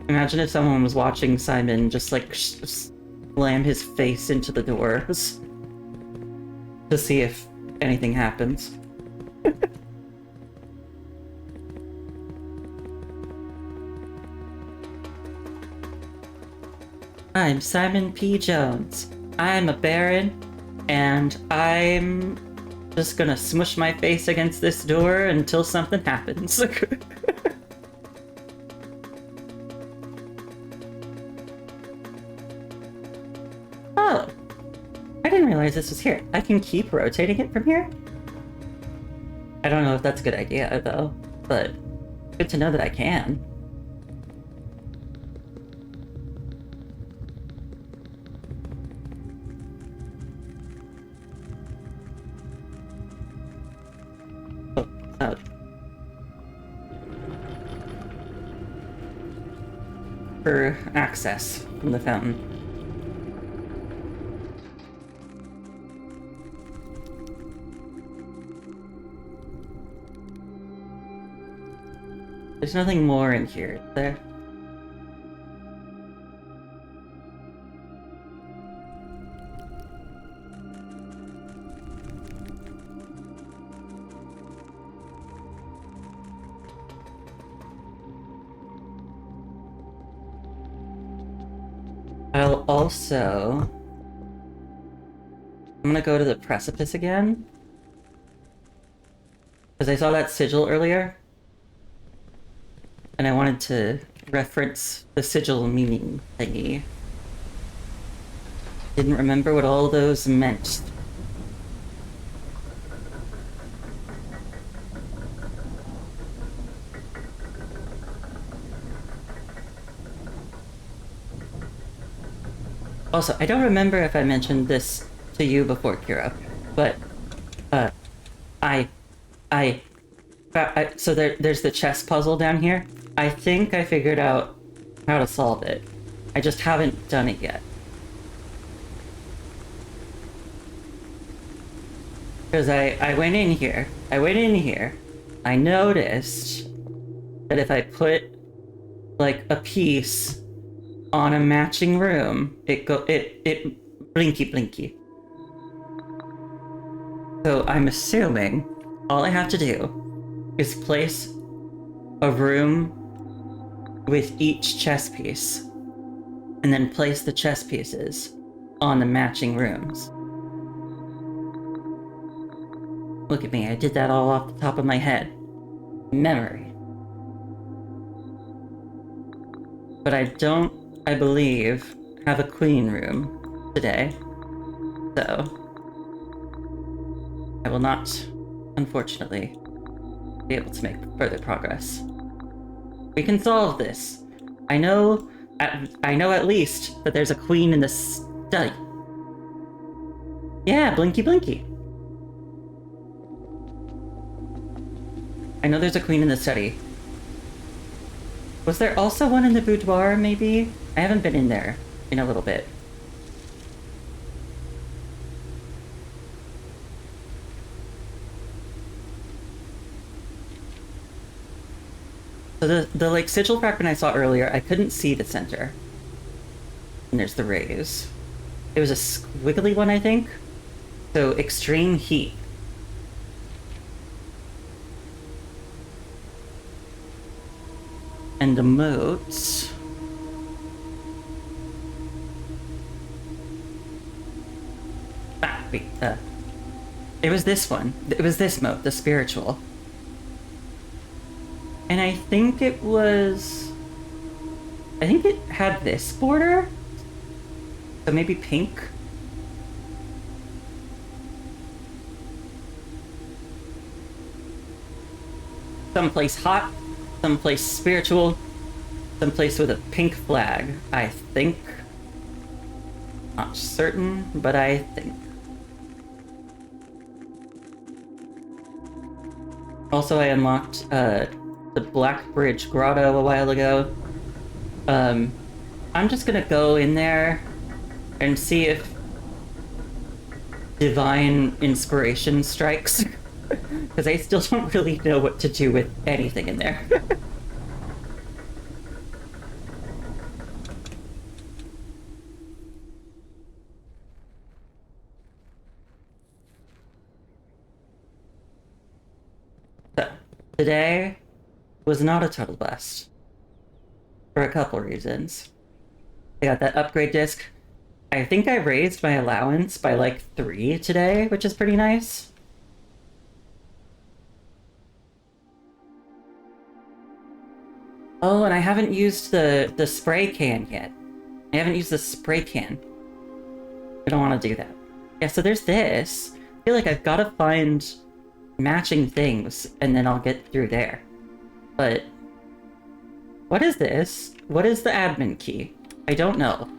Imagine if someone was watching Simon just like slam his face into the doors to see if anything happens. I'm Simon P. Jones. I'm a baron, and I'm just gonna smush my face against this door until something happens. Oh, I didn't realize this was here. I can keep rotating it from here? I don't know if that's a good idea, though, but good to know that I can. Oh, out. For access from the fountain. There's nothing more in here, is there? I'll also... I'm gonna go to the precipice again. Because I saw that sigil earlier. And I wanted to reference the sigil meaning thingy. Didn't remember what all those meant. Also, I don't remember if I mentioned this to you before, Kira, but so there's the chess puzzle down here. I think I figured out how to solve it. I just haven't done it yet. Because I went in here, I noticed that if I put like a piece on a matching room, it blinky blinky. So I'm assuming all I have to do is place a room with each chess piece, and then place the chess pieces on the matching rooms. Look at me, I did that all off the top of my head. Memory. But I don't, I believe, have a queen room today. So I will not, unfortunately, be able to make further progress. We can solve this. I know at least that there's a queen in the study. Yeah, blinky blinky. I know there's a queen in the study. Was there also one in the boudoir, maybe? I haven't been in there in a little bit. So the like sigil fragment I saw earlier, I couldn't see the center. And there's the rays. It was a squiggly one, I think. So extreme heat. And the moats. Wait, it was this one. It was this moat, the spiritual. And I think it had this border? So maybe pink? Someplace hot, someplace spiritual, someplace with a pink flag, I think. Not certain, but I think. Also, I unlocked the Black Bridge Grotto a while ago. I'm just gonna go in there and see if divine inspiration strikes. Because I still don't really know what to do with anything in there. So, today was not a total bust. For a couple reasons. I got that upgrade disc. I think I raised my allowance by like 3 today, which is pretty nice. Oh, and I haven't used the spray can yet. I haven't used the spray can. I don't want to do that. Yeah, so there's this. I feel like I've got to find matching things, and then I'll get through there. But what is this? What is the admin key? I don't know.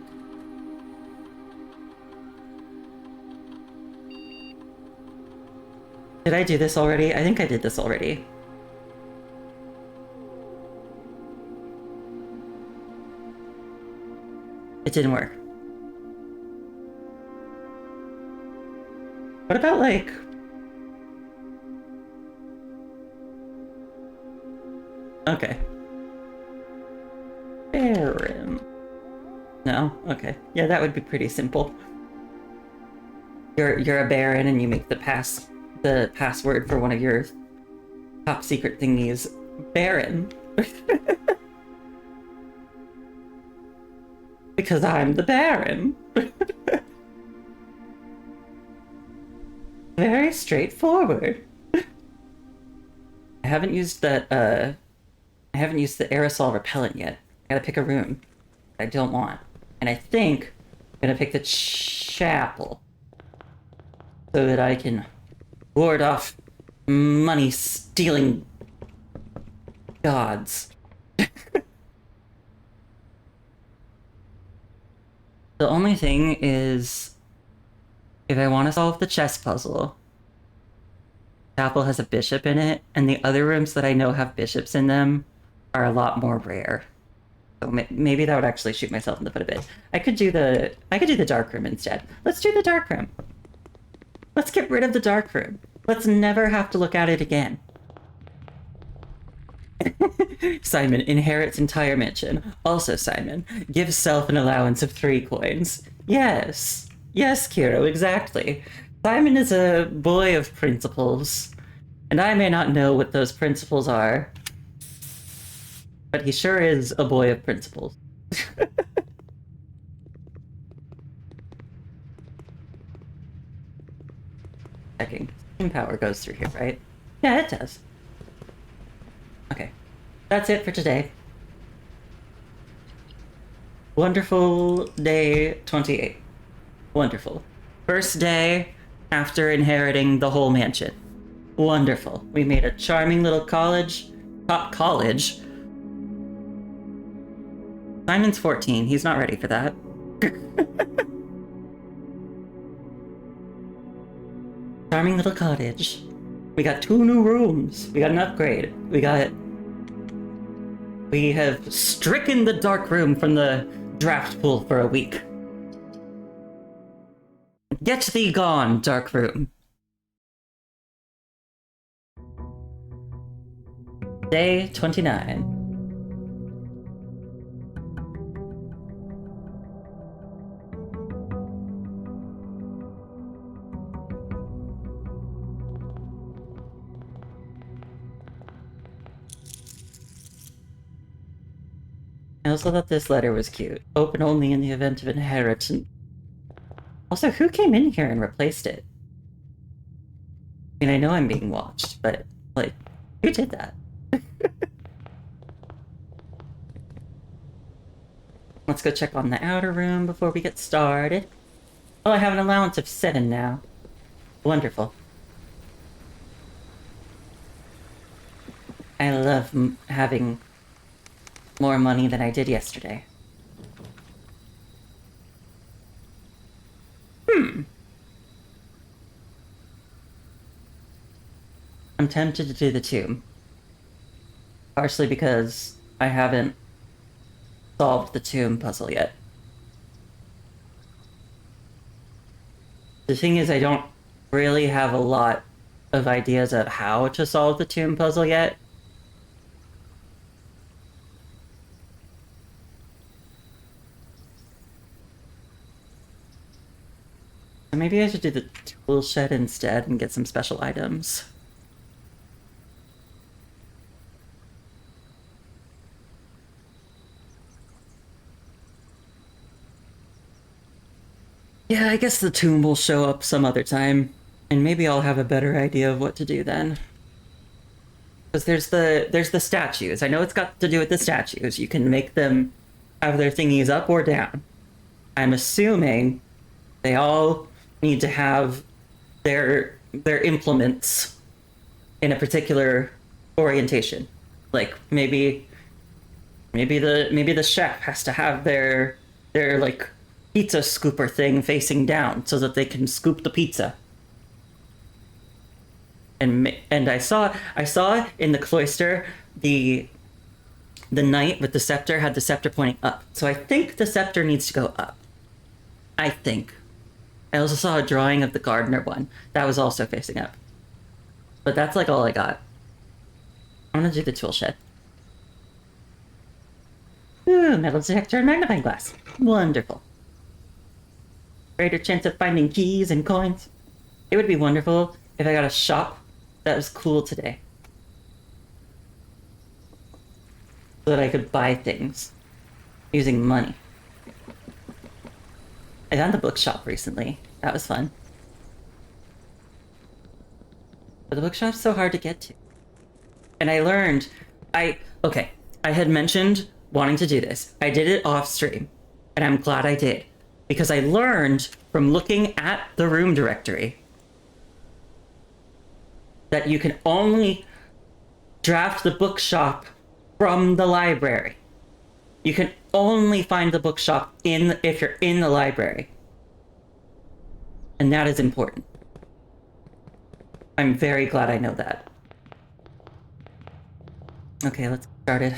Did I do this already? I think I did this already. It didn't work. What about, like... Okay. Baron. No? Okay. Yeah, that would be pretty simple. You're a baron and you make the password for one of your top secret thingies Baron. Because I'm the Baron. Very straightforward. I haven't used that, I haven't used the aerosol repellent yet. I gotta pick a room I don't want. And I think I'm gonna pick the chapel. So that I can ward off money-stealing gods. The only thing is, if I want to solve the chess puzzle, chapel has a bishop in it, and the other rooms that I know have bishops in them are a lot more rare. So maybe that would actually shoot myself in the foot a bit. I could do the dark room instead. Let's do the dark room. Let's get rid of the dark room. Let's never have to look at it again. Simon inherits entire mansion. Also, Simon, give self an allowance of 3 coins. Yes. Yes, Kiro, exactly. Simon is a boy of principles. And I may not know what those principles are, but he sure is a boy of principles. Checking. Steam power goes through here, right? Yeah, it does. Okay. That's it for today. Wonderful day 28. Wonderful. First day after inheriting the whole mansion. Wonderful. We made a charming little college. College? Simon's 14. He's not ready for that. Charming little cottage. We got 2 new rooms. We got an upgrade. We have stricken the dark room from the draft pool for a week. Get thee gone, dark room. Day 29. I also thought this letter was cute. Open only in the event of inheritance. Also, who came in here and replaced it? I mean, I know I'm being watched, but, like, who did that? Let's go check on the outer room before we get started. Oh, I have an allowance of 7 now. Wonderful. I love having more money than I did yesterday. I'm I'm tempted to do the tomb. Partially because I haven't solved the tomb puzzle yet. The thing is, I don't really have a lot of ideas of how to solve the tomb puzzle yet. So maybe I should do the tool shed instead and get some special items. Yeah, I guess the tomb will show up some other time, and maybe I'll have a better idea of what to do then. Because there's the statues. I know it's got to do with the statues. You can make them have their thingies up or down. I'm assuming they all need to have their implements in a particular orientation. Like maybe the chef has to have their like pizza scooper thing facing down so that they can scoop the pizza. And I saw in the cloister the knight with the scepter had the scepter pointing up. So I think the scepter needs to go up. I think. I also saw a drawing of the gardener one. That was also facing up. But that's like all I got. I'm gonna do the tool shed. Ooh, metal detector and magnifying glass. Wonderful. Greater chance of finding keys and coins. It would be wonderful if I got a shop that was cool today. So that I could buy things using money. I found the bookshop recently. That was fun. But the bookshop's so hard to get to. And I learned, I had mentioned wanting to do this. I did it off stream, and I'm glad I did. Because I learned from looking at the room directory that you can only draft the bookshop from the library. You can only find the bookshop if you're in the library. And that is important. I'm very glad I know that. Okay, let's get started.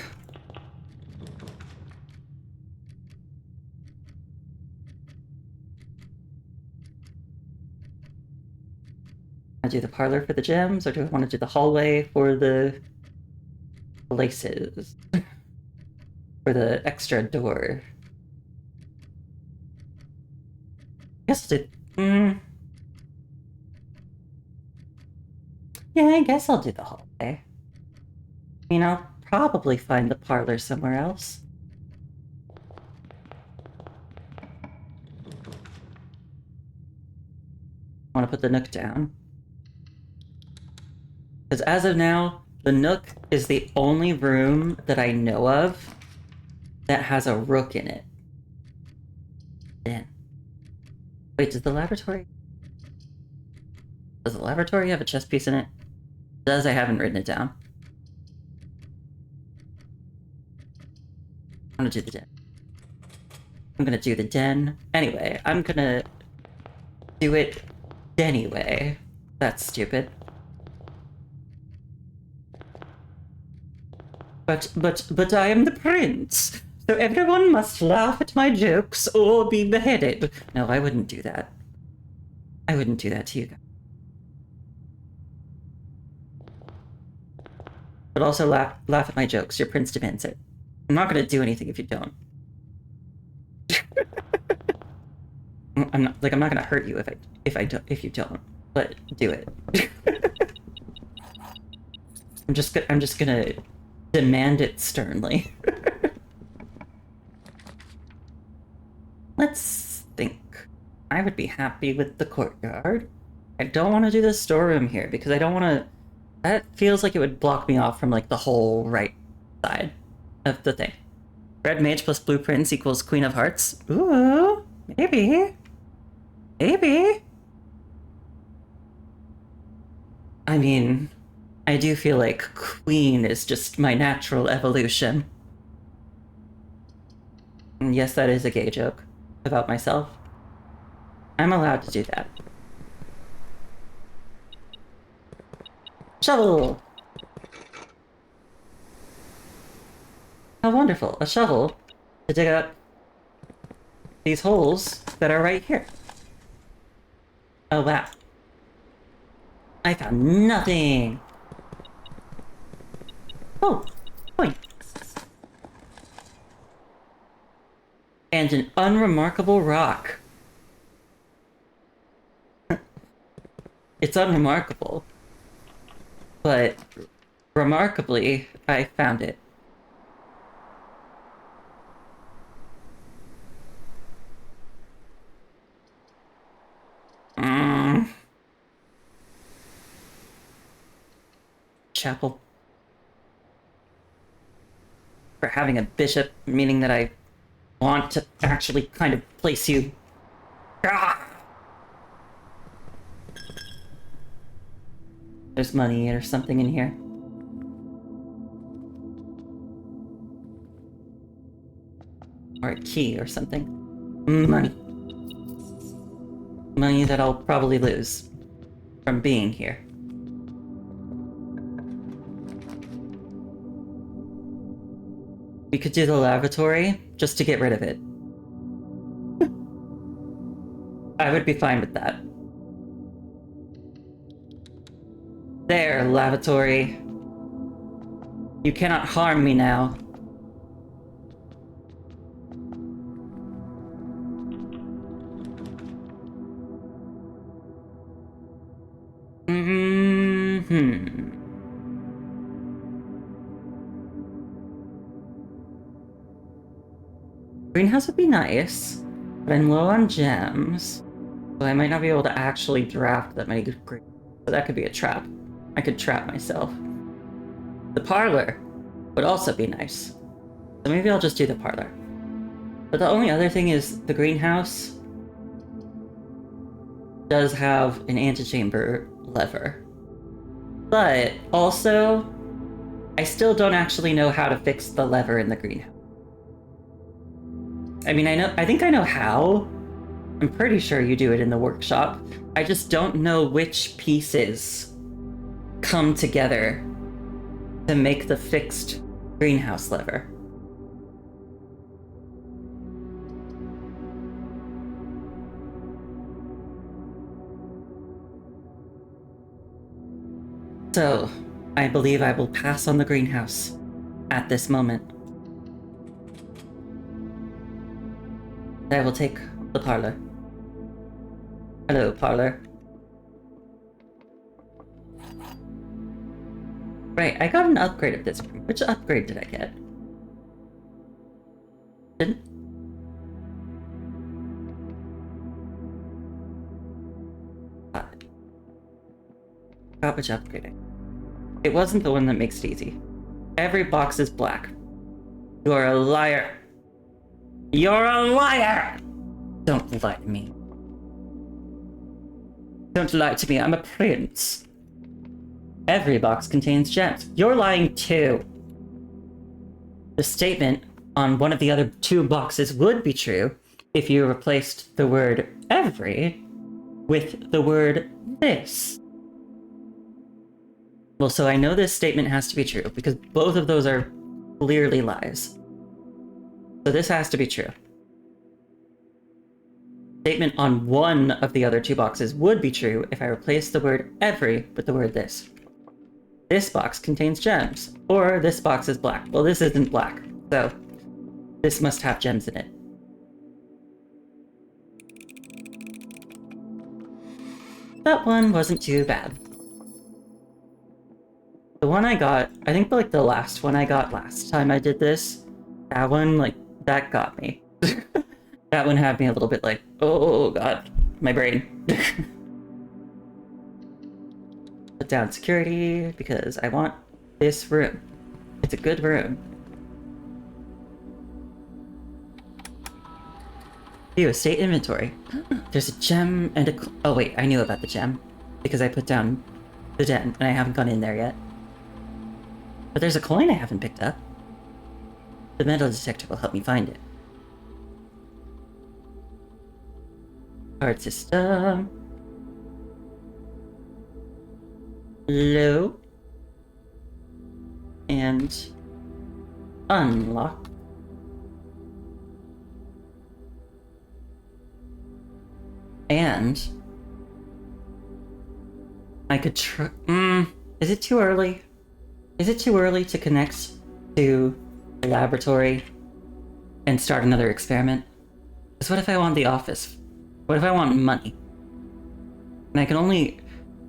I do the parlor for the gems, or do I want to do the hallway for the laces? For the extra door? I guess I'll do... Yeah, I guess I'll do the hallway. I mean, I'll probably find the parlor somewhere else. I want to put the nook down. Because as of now, the nook is the only room that I know of that has a rook in it. Then. Wait, does the laboratory have a chess piece in it? It does. I haven't written it down. I'm gonna do the den. I'm gonna do the den. Anyway, I'm gonna do it anyway. That's stupid. But I am the prince, so everyone must laugh at my jokes or be beheaded. No, I wouldn't do that. I wouldn't do that to you guys. But also laugh at my jokes. Your prince demands it. I'm not gonna do anything if you don't. I'm not gonna hurt you if you don't. But do it. I'm just gonna demand it sternly. Let's think. I would be happy with the courtyard. I don't want to do the storeroom here because I don't want to... That feels like it would block me off from like the whole right side of the thing. Red mage plus blue prince equals queen of hearts. Ooh, maybe. Maybe. I mean... I do feel like queen is just my natural evolution. And yes, that is a gay joke about myself. I'm allowed to do that. Shovel! How wonderful. A shovel to dig up these holes that are right here. Oh, wow. I found nothing! Oh! Point. And an unremarkable rock. It's unremarkable. But remarkably, I found it. Chapel. For having a bishop, meaning that I want to actually kind of place you. Ah! There's money or something in here. Or a key or something. Money. Money that I'll probably lose from being here. We could do the lavatory just to get rid of it. I would be fine with that. There, lavatory. You cannot harm me now. Greenhouse would be nice, but I'm low on gems, so I might not be able to actually draft that many good green. So that could be a trap. I could trap myself. The parlor would also be nice, so maybe I'll just do the parlor. But the only other thing is the greenhouse does have an antechamber lever. But also, I still don't actually know how to fix the lever in the greenhouse. I mean, I think I know how. I'm pretty sure you do it in the workshop. I just don't know which pieces come together to make the fixed greenhouse lever. So, I believe I will pass on the greenhouse at this moment. I will take the parlor. Hello, parlor. Right, I got an upgrade of this room. Which upgrade did I get? Didn't? Got which upgrade? It wasn't the one that makes it easy. Every box is black. You are a liar. You're a liar! Don't lie to me. Don't lie to me, I'm a prince. Every box contains gems. You're lying too. The statement on one of the other two boxes would be true if you replaced the word every with the word this. Well, so I know this statement has to be true because both of those are clearly lies. So this has to be true. Statement on one of the other two boxes would be true if I replaced the word every with the word this. This box contains gems, or this box is black. Well, this isn't black, so this must have gems in it. That one wasn't too bad. The one I got, I think like the last one I got last time I did this, that one, like, that got me. That one had me a little bit like, oh god, my brain. Put down security, because I want this room. It's a good room. View estate inventory. There's a gem and a... Oh wait, I knew about the gem, because I put down the den, and I haven't gone in there yet. But there's a coin I haven't picked up. The metal detector will help me find it. Card system. Hello? And unlock. And I could try. Is it too early? Is it too early to connect to the laboratory and start another experiment? Because what if I want the office? What if I want money? And I can only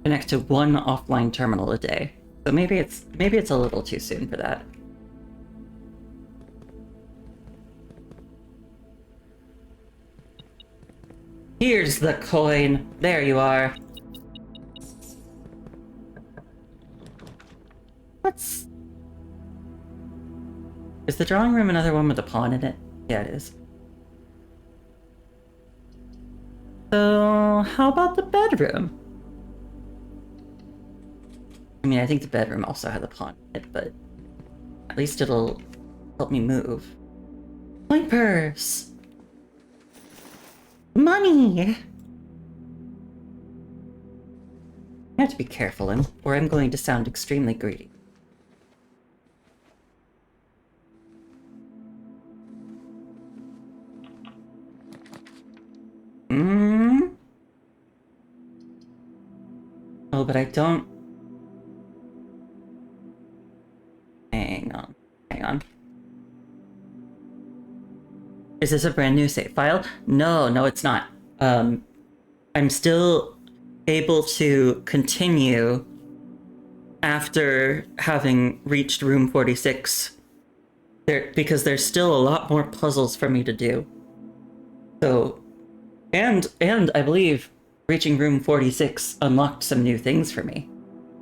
connect to one offline terminal a day. So maybe it's a little too soon for that. Here's the coin. There you are. What's... Is the drawing room another one with a pawn in it? Yeah, it is. So, how about the bedroom? I mean, I think the bedroom also has a pawn in it, but at least it'll help me move. My purse! Money! I have to be careful, or I'm going to sound extremely greedy. Oh, but I don't... Hang on. Is this a brand new save file? No, it's not. I'm still able to continue after having reached room 46. Because there's still a lot more puzzles for me to do. So, and I believe reaching room 46 unlocked some new things for me.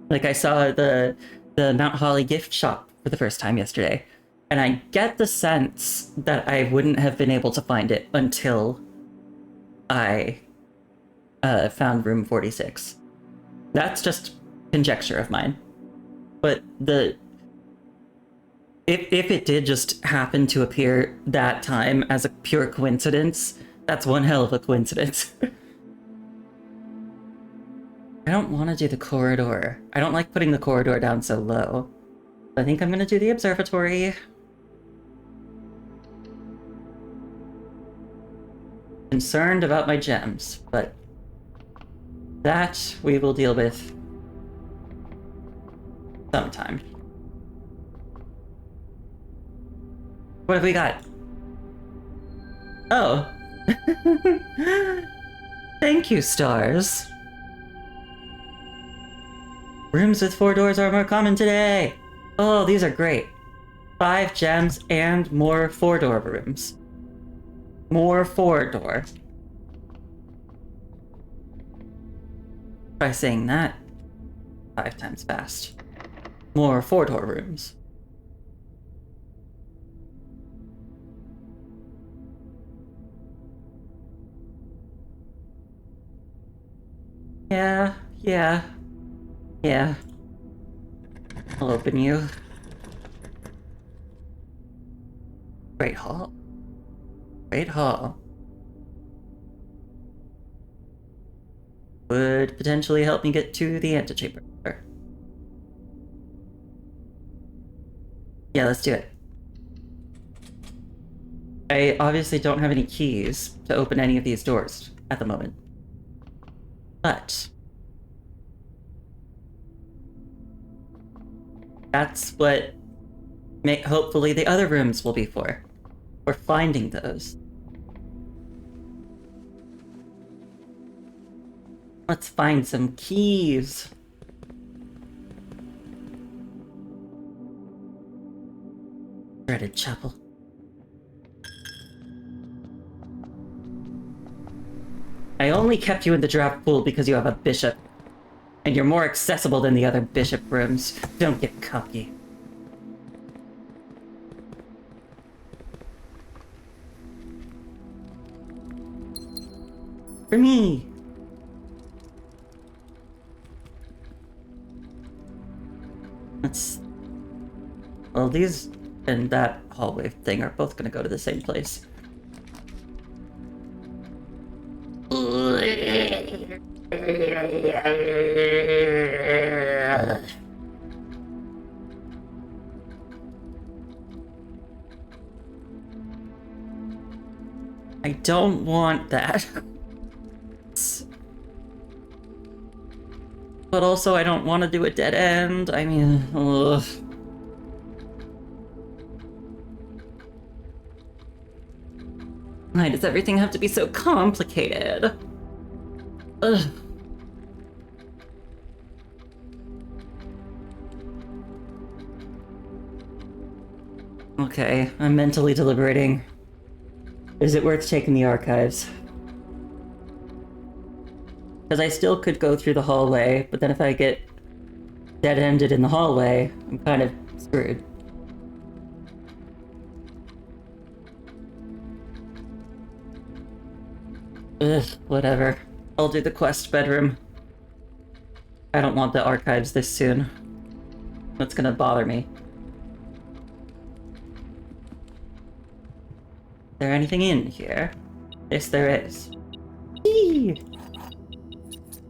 Like I saw the Mount Holly gift shop for the first time yesterday, and I get the sense that I wouldn't have been able to find it until I found room 46. That's just conjecture of mine. But if it did just happen to appear that time as a pure coincidence, that's one hell of a coincidence. I don't want to do the corridor. I don't like putting the corridor down so low. I think I'm gonna do the observatory. Concerned about my gems, but that we will deal with sometime. What have we got? Oh. Thank you, stars. Rooms with 4 doors are more common today. Oh, these are great. 5 gems and more 4-door rooms. More 4-door. Try saying that 5 times fast. More 4-door rooms. Yeah. I'll open you. Great hall. Would potentially help me get to the antechamber. Yeah, let's do it. I obviously don't have any keys to open any of these doors at the moment. But that's what hopefully the other rooms will be for. We're finding those. Let's find some keys. Dreaded chapel. I only kept you in the draft pool because you have a bishop. And you're more accessible than the other bishop rooms. Don't get cocky. For me! Well, these and that hallway thing are both gonna go to the same place. I don't want that. But also, I don't want to do a dead end. I mean, ugh. Why does everything have to be so complicated? Ugh. Okay, I'm mentally deliberating. Is it worth taking the archives? Because I still could go through the hallway, but then if I get dead-ended in the hallway, I'm kind of screwed. Ugh, whatever. I'll do the quest bedroom. I don't want the archives this soon. That's gonna bother me. Is there anything in here? Yes, there is. Eee!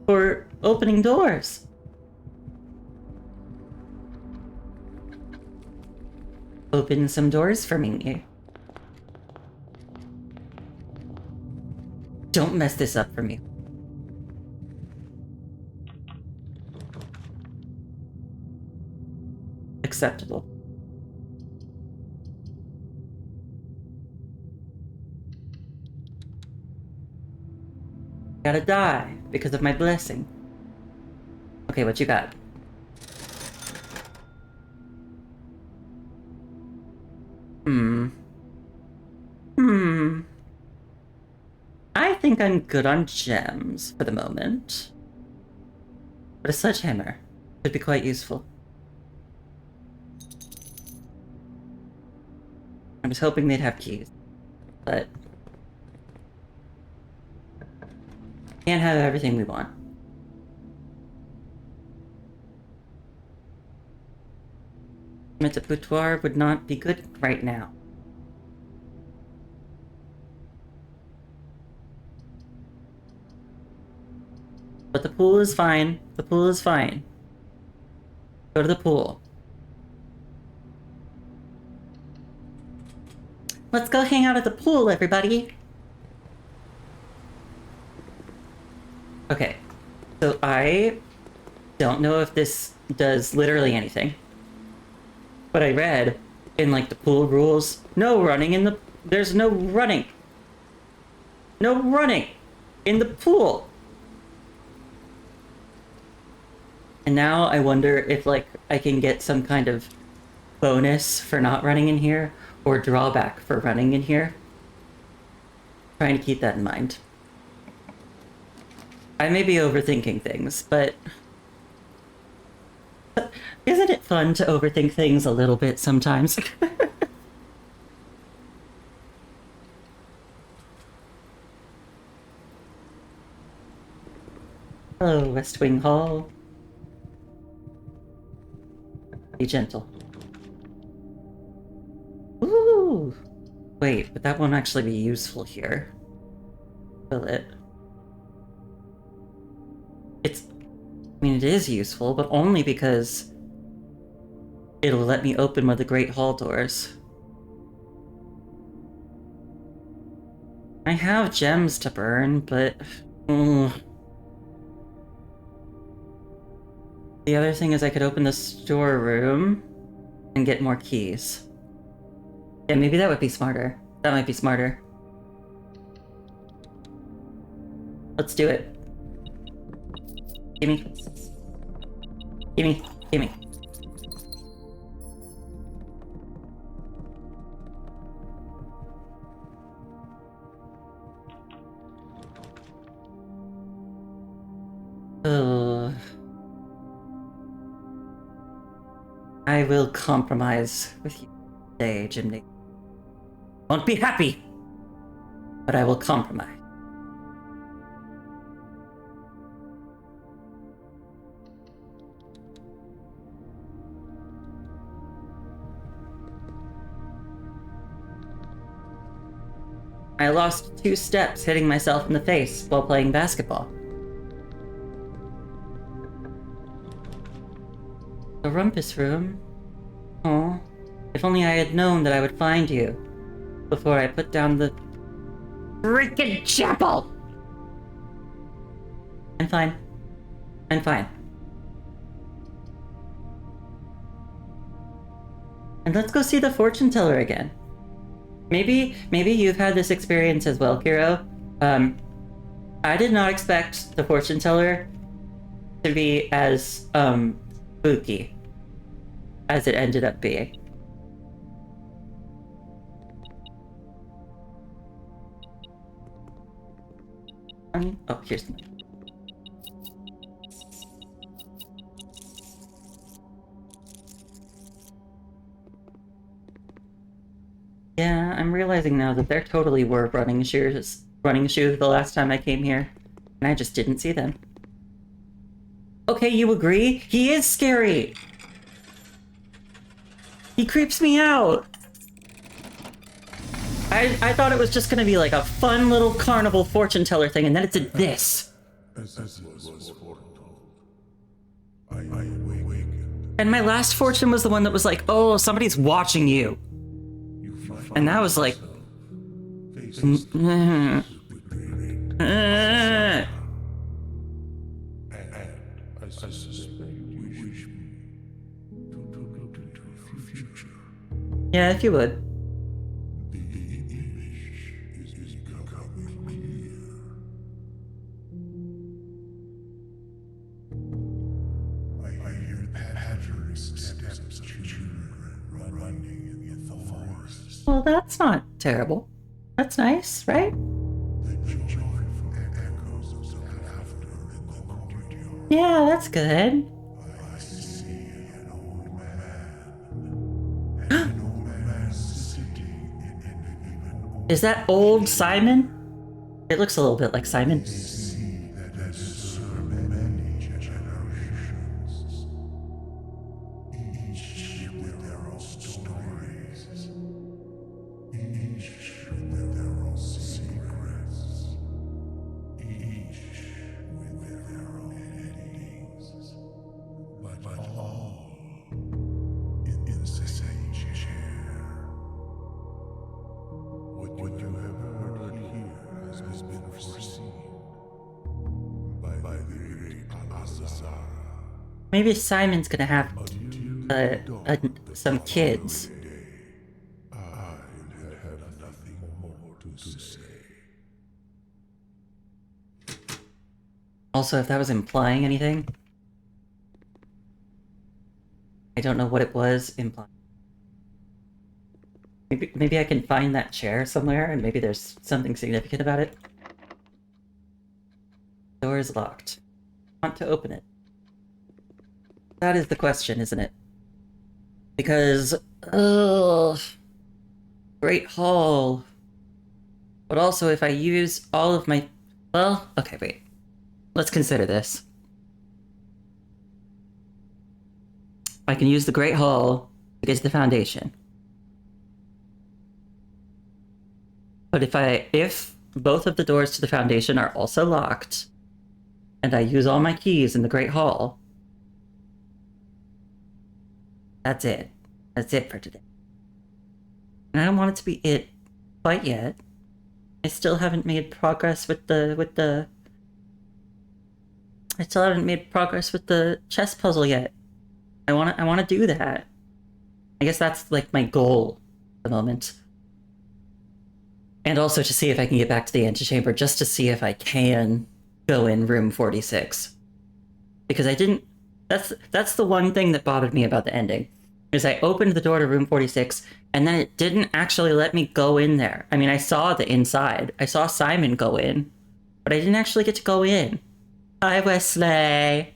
For opening doors. Open some doors for me. Don't mess this up for me. Acceptable. Gotta die because of my blessing. Okay, what you got? I think I'm good on gems for the moment. But a sledgehammer could be quite useful. I was hoping they'd have keys, but can't have everything we want. A boudoir would not be good right now. But the pool is fine. The pool is fine. Go to the pool. Let's go hang out at the pool, everybody. Okay. So I don't know if this does literally anything. But I read in like the pool rules, no running in the... There's no running. No running in the pool. And now I wonder if like I can get some kind of bonus for not running in here or drawback for running in here. Trying to keep that in mind. I may be overthinking things, but isn't it fun to overthink things a little bit sometimes? Hello, West Wing Hall. Be gentle. Ooh! Wait, but that won't actually be useful here. Will it? I mean, it is useful, but only because it'll let me open one of the Great Hall doors. I have gems to burn, but... The other thing is I could open the storeroom and get more keys. Yeah, maybe that would be smarter. That might be smarter. Let's do it. Gimme. Gimme. Gimme. I will compromise with you today, Jimmy. Won't be happy, but I will compromise. I lost 2 steps hitting myself in the face while playing basketball. The rumpus room? Oh, if only I had known that I would find you before I put down the freaking chapel! I'm fine. I'm fine. And let's go see the fortune teller again. Maybe you've had this experience as well, Kiro. I did not expect the fortune teller to be as, spooky as it ended up being. Oh, here's the... Yeah, I'm realizing now that there totally were running shoes the last time I came here, and I just didn't see them. Okay, you agree? He is scary! He creeps me out! I thought it was just gonna be like a fun little carnival fortune teller thing, and then it did this. As was foretold, I awakened. And my last fortune was the one that was like, oh, somebody's watching you. And that was like... And I suspect you wish me to future. Yeah, if you would. The image is becoming clear. I hear patterns, steps of children running in the forest. Well, that's not terrible. That's nice, right? The joyful echoes of laughter in the courtyard. Yeah, that's good. I see an old man. An old man sitting in an Is that old Simon? It looks a little bit like Simon. see that has served many generations. Each with their own stories. Each with their own secrets. Each with their own endings. But all in the same chair. What you have heard here has been foreseen by the great Asasara. Maybe Simon's gonna have some kids. I have nothing more to say. Also, if that was implying anything, I don't know what it was implying. Maybe I can find that chair somewhere, and maybe there's something significant about it. Door is locked. Want to open it? That is the question, isn't it? Because, ugh, Great Hall. But also, if I use all of my... Well, okay, wait. Let's consider this. I can use the Great Hall to get to the Foundation. But if both of the doors to the Foundation are also locked, and I use all my keys in the Great Hall, that's it. That's it for today. And I don't want it to be it quite yet. I still haven't made progress with the I still haven't made progress with the chess puzzle yet. I wanna do that. I guess that's like my goal at the moment. And also to see if I can get back to the antechamber, just to see if I can go in room 46. Because I didn't... That's the one thing that bothered me about the ending. Is I opened the door to room 46, and then it didn't actually let me go in there. I mean, I saw the inside. I saw Simon go in, but I didn't actually get to go in. Hi, Wesley.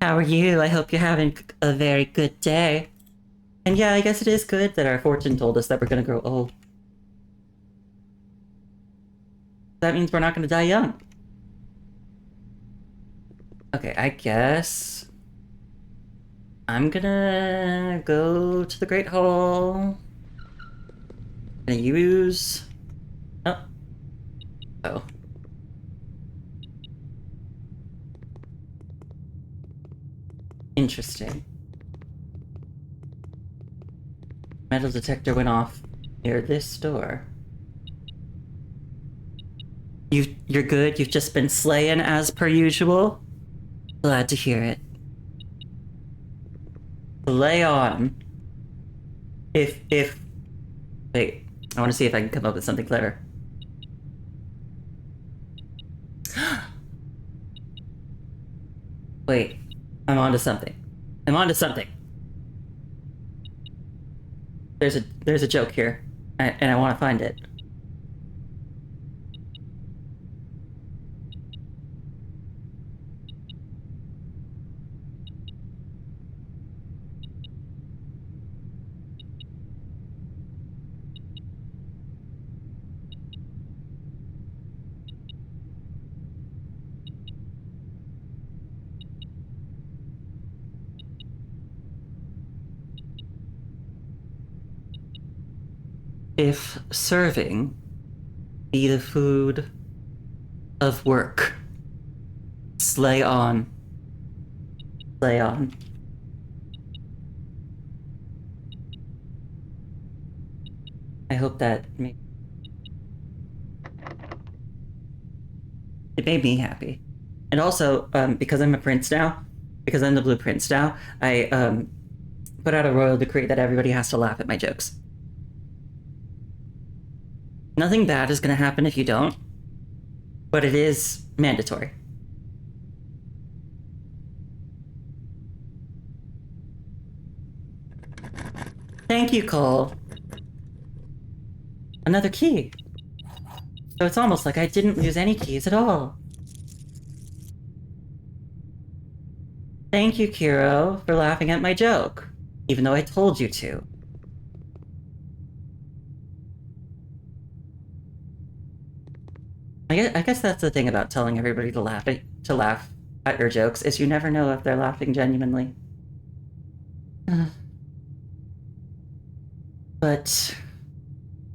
How are you? I hope you're having a very good day. And yeah, I guess it is good that our fortune told us that we're gonna grow old. That means we're not gonna die young. Okay, I guess... I'm gonna go to the Great Hall. Gonna use... Oh. Interesting. Metal detector went off near this door. You're good? You've just been slaying as per usual? Glad to hear it. Lay on. If... Wait, I want to see if I can come up with something clever. Wait, I'm onto something. I'm onto something. There's a joke here, and I want to find it. If serving be the food of work, slay on. Slay on. I hope that it made me happy. And also, because I'm a prince now, because I'm the Blue Prince now, I put out a royal decree that everybody has to laugh at my jokes. Nothing bad is going to happen if you don't, but it is mandatory. Thank you, Cole. Another key. So it's almost like I didn't lose any keys at all. Thank you, Kiro, for laughing at my joke, even though I told you to. I guess that's the thing about telling everybody to laugh at your jokes, is you never know if they're laughing genuinely. But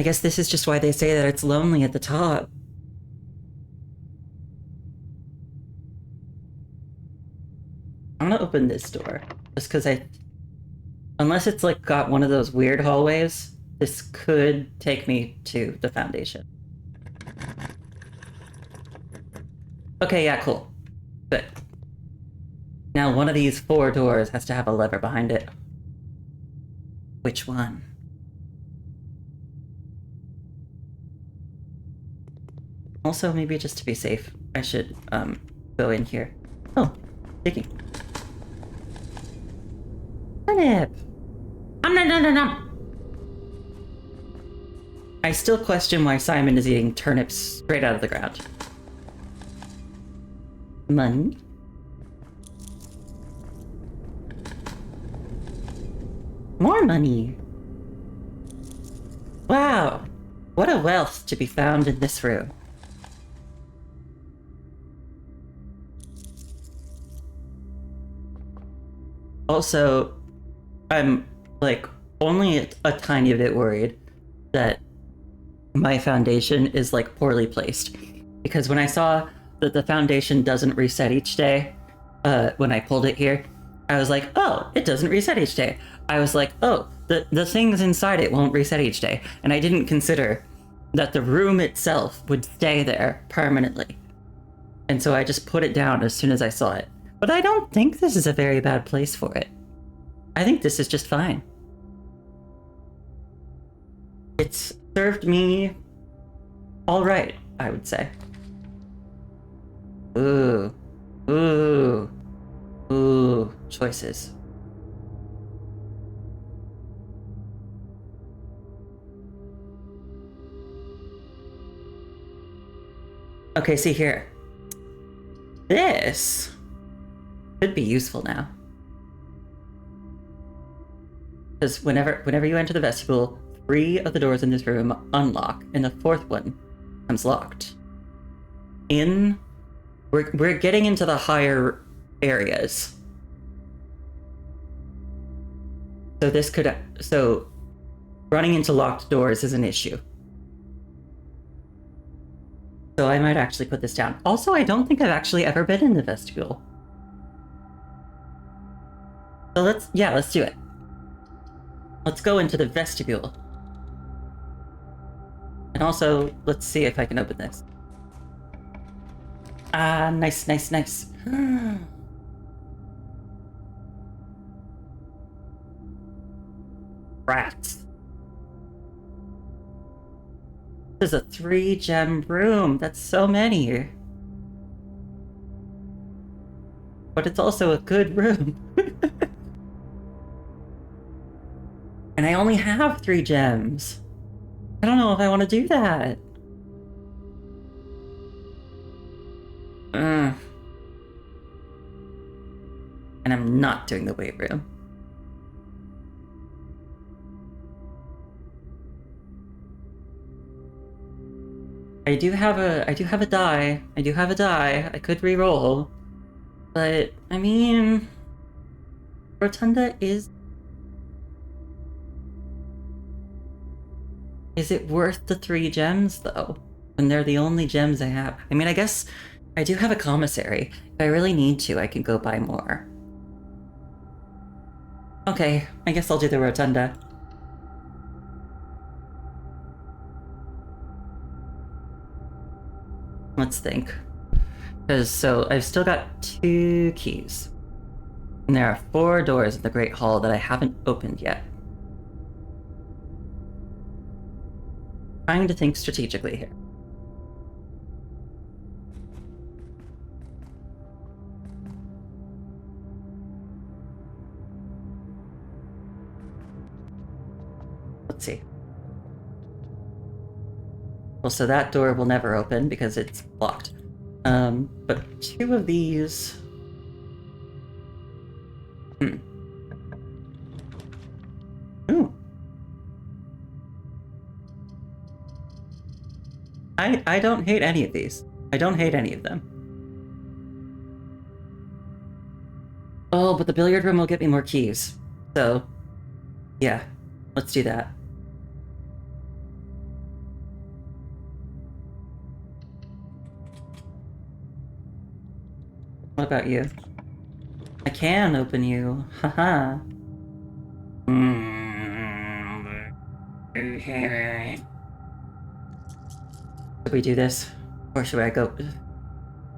I guess this is just why they say that it's lonely at the top. I'm gonna open this door, just because unless it's like got one of those weird hallways, this could take me to the Foundation. Okay, yeah, cool. Good. Now one of these 4 doors has to have a lever behind it. Which one? Also, maybe just to be safe, I should, go in here. Oh, digging. Turnip! Nom. I still question why Simon is eating turnips straight out of the ground. Money? More money! Wow! What a wealth to be found in this room. Also, I'm, like, only a tiny bit worried that my foundation is, like, poorly placed. Because when I saw that the foundation doesn't reset each day, when I pulled it here, I was like, oh, it doesn't reset each day. I was like, oh, the things inside it won't reset each day. And I didn't consider that the room itself would stay there permanently. And so I just put it down as soon as I saw it. But I don't think this is a very bad place for it. I think this is just fine. It's served me all right, I would say. Ooh. Choices. Okay, see here. This could be useful now. Because whenever you enter the vestibule, 3 of the doors in this room unlock, and the 4th one comes locked. We're getting into the higher areas. So running into locked doors is an issue. So I might actually put this down. Also, I don't think I've actually ever been in the vestibule. So let's do it. Let's go into the vestibule. And also, let's see if I can open this. Ah, nice, nice, nice. Rats. This is a 3-gem room. That's so many. But it's also a good room. And I only have 3 gems. I don't know if I want to do that. And I'm not doing the weight room. I do have a die. I do have a die. I could re-roll. But, I mean... Rotunda is... Is it worth the 3 gems, though? When they're the only gems I have? I mean, I guess I do have a commissary. If I really need to, I can go buy more. Okay, I guess I'll do the Rotunda. Let's think. Because, so, I've still got 2 keys. And there are 4 doors in the Great Hall that I haven't opened yet. Trying to think strategically here. Let's see. Well, so that door will never open because it's blocked. But 2 of these... Ooh. I don't hate any of these. I don't hate any of them. Oh, but the billiard room will get me more keys. So, yeah, let's do that. What about you? I can open you. Haha. Should we do this? Or should I go?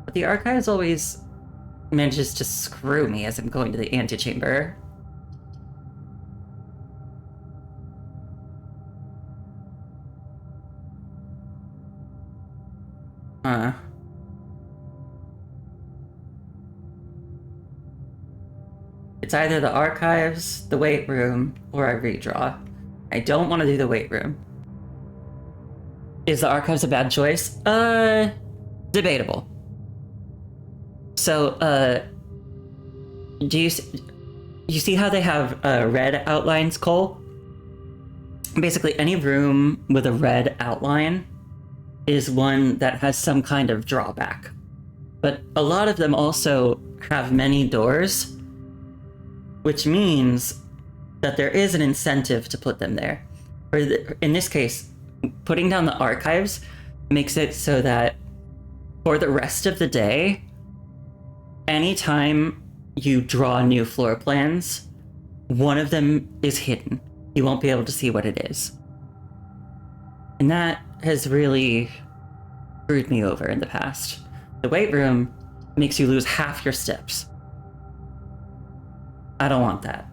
But the archives always manages to screw me as I'm going to the antechamber. It's either the archives, the weight room, or I redraw. I don't want to do the weight room. Is the archives a bad choice? Debatable. So, do you see how they have red outlines, Cole? Basically, any room with a red outline is one that has some kind of drawback. But a lot of them also have many doors, which means that there is an incentive to put them there. Or in this case, putting down the archives makes it so that for the rest of the day, anytime you draw new floor plans, one of them is hidden. You won't be able to see what it is. And that has really screwed me over in the past. The weight room makes you lose half your steps. I don't want that.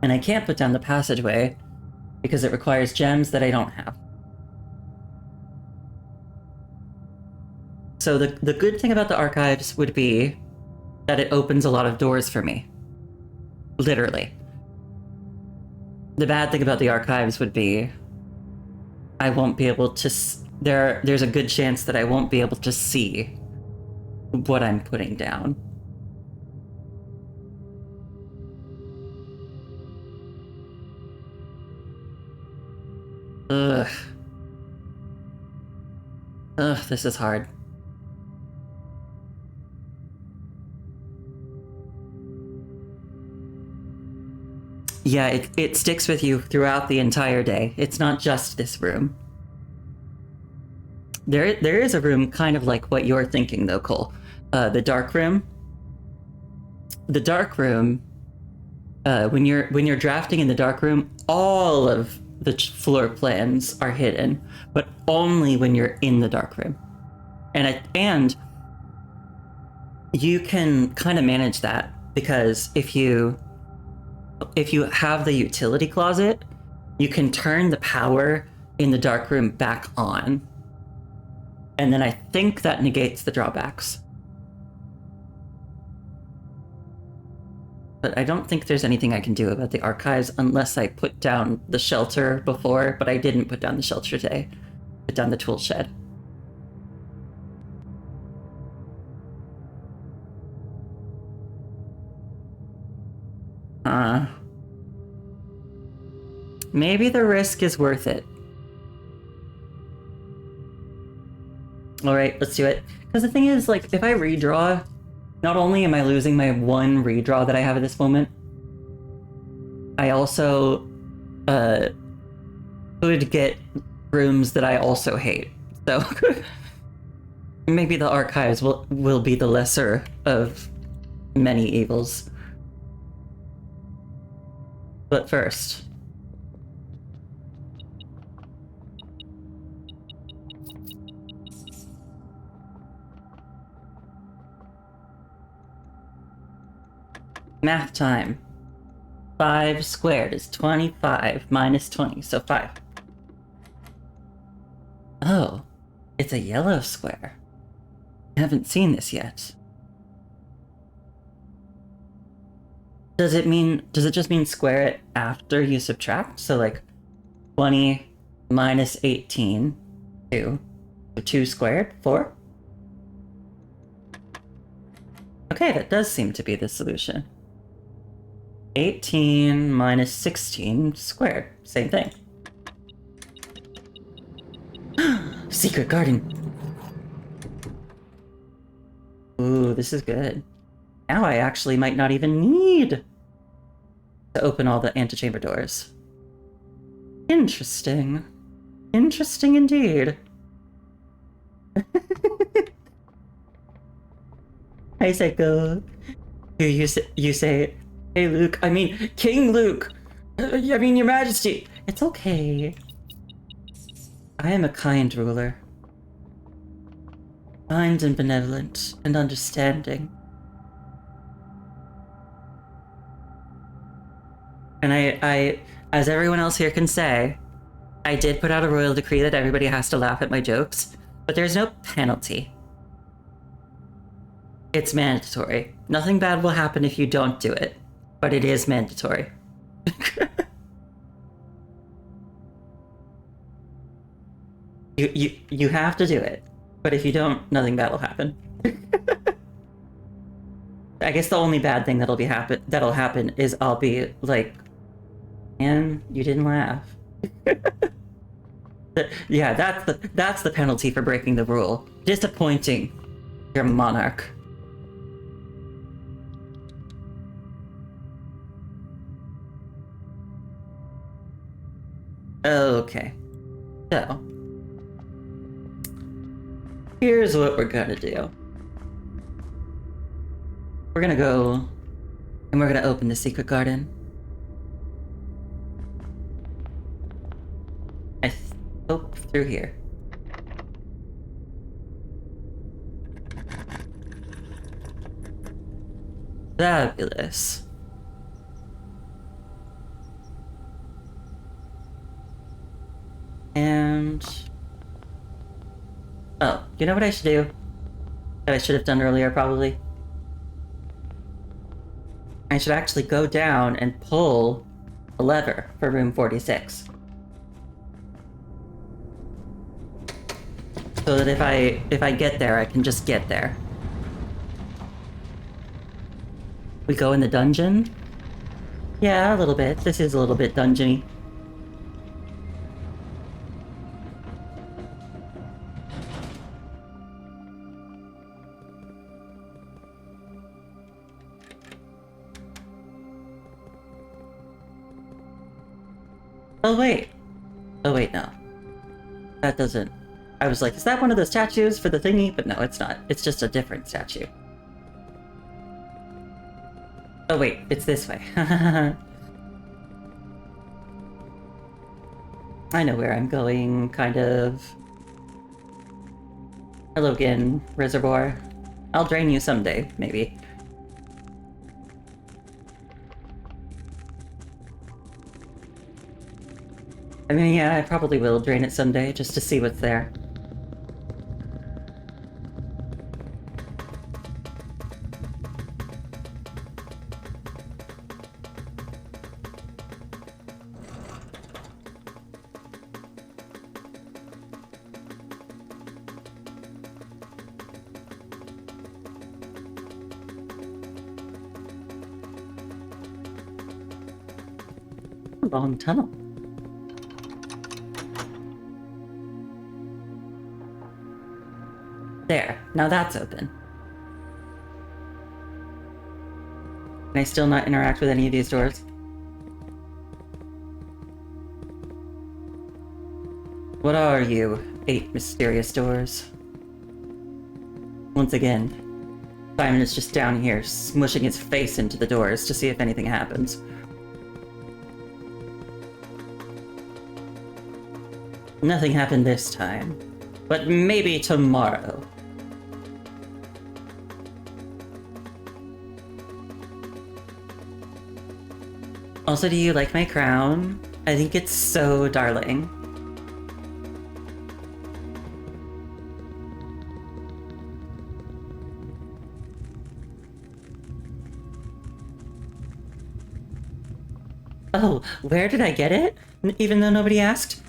And I can't put down the passageway because it requires gems that I don't have. So the good thing about the archives would be that it opens a lot of doors for me. Literally. The bad thing about the archives would be I won't be able to... There's a good chance that I won't be able to see what I'm putting down. Ugh. Ugh, this is hard. Yeah, it sticks with you throughout the entire day. It's not just this room. There is a room kind of like what you're thinking, though, Cole. The dark room. The dark room. When you're drafting in the dark room, all of the floor plans are hidden, but only when you're in the dark room. And you can kind of manage that, because if you have the utility closet, you can turn the power in the dark room back on. And then I think that negates the drawbacks. But I don't think there's anything I can do about the archives unless I put down the shelter before, but I didn't put down the shelter today. Put down the tool shed. Maybe the risk is worth it. Alright, let's do it. Because the thing is, like, if I redraw, not only am I losing my one redraw that I have at this moment, I also could get rooms that I also hate. So maybe the archives will be the lesser of many evils. But first, math time. 5 squared is 25 minus 20, so 5. Oh, it's a yellow square. I haven't seen this yet. Does it just mean square it after you subtract? So like 20 minus 18, 2. So 2 squared, 4? Okay, that does seem to be the solution. 18 minus 16 squared, same thing. Secret garden. Ooh, this is good. Now I actually might not even need to open all the antechamber doors. Interesting. Interesting indeed. Hi, Psycho. You say, hey, Luke. I mean, King Luke. I mean, Your Majesty. It's okay. I am a kind ruler. Kind and benevolent and understanding. And I, as everyone else here can say, I did put out a royal decree that everybody has to laugh at my jokes, but there's no penalty. It's mandatory. Nothing bad will happen if you don't do it, but it is mandatory. You have to do it, but if you don't, nothing bad will happen. I guess the only bad thing that'll happen is I'll be like, man, you didn't laugh. Yeah, that's the penalty for breaking the rule. Disappointing your monarch. Okay, so here's what we're gonna do. We're gonna go and we're gonna open the secret garden. I hope through here. Fabulous. And oh, you know what I should do? That I should have done earlier, probably. I should actually go down and pull a lever for room 46. So that if I get there, I can just get there. We go in the dungeon? Yeah, a little bit. This is a little bit dungeony. Oh wait. Oh wait, no. That doesn't... I was like, is that one of the statues for the thingy? But no, it's not. It's just a different statue. Oh wait, it's this way. I know where I'm going, kind of. Logan Reservoir. I'll drain you someday, maybe. I mean, yeah, I probably will drain it someday, just to see what's there. Long tunnel. There, now that's open. Can I still not interact with any of these doors? What are you, 8 mysterious doors? Once again, Simon is just down here, smushing his face into the doors to see if anything happens. Nothing happened this time, but maybe tomorrow. Also, do you like my crown? I think it's so darling. Oh, where did I get it? Even though nobody asked?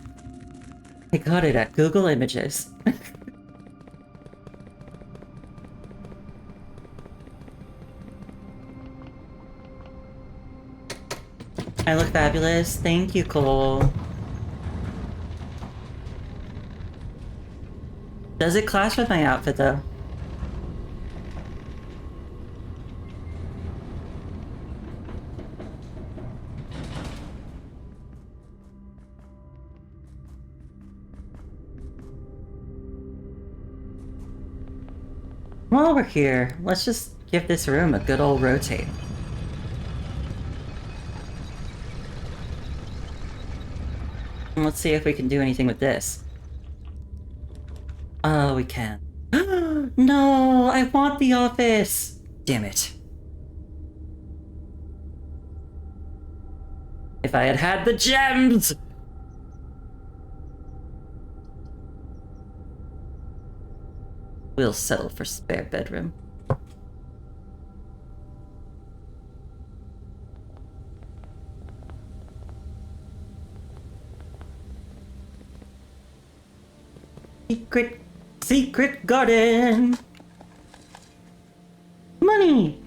I got it at Google Images. I look fabulous. Thank you, Cole. Does it clash with my outfit, though? While we're here, let's just give this room a good old rotate. And let's see if we can do anything with this. Oh, we can. No, I want the office! Damn it. If I had had the gems! We'll settle for spare bedroom. Secret garden! Money!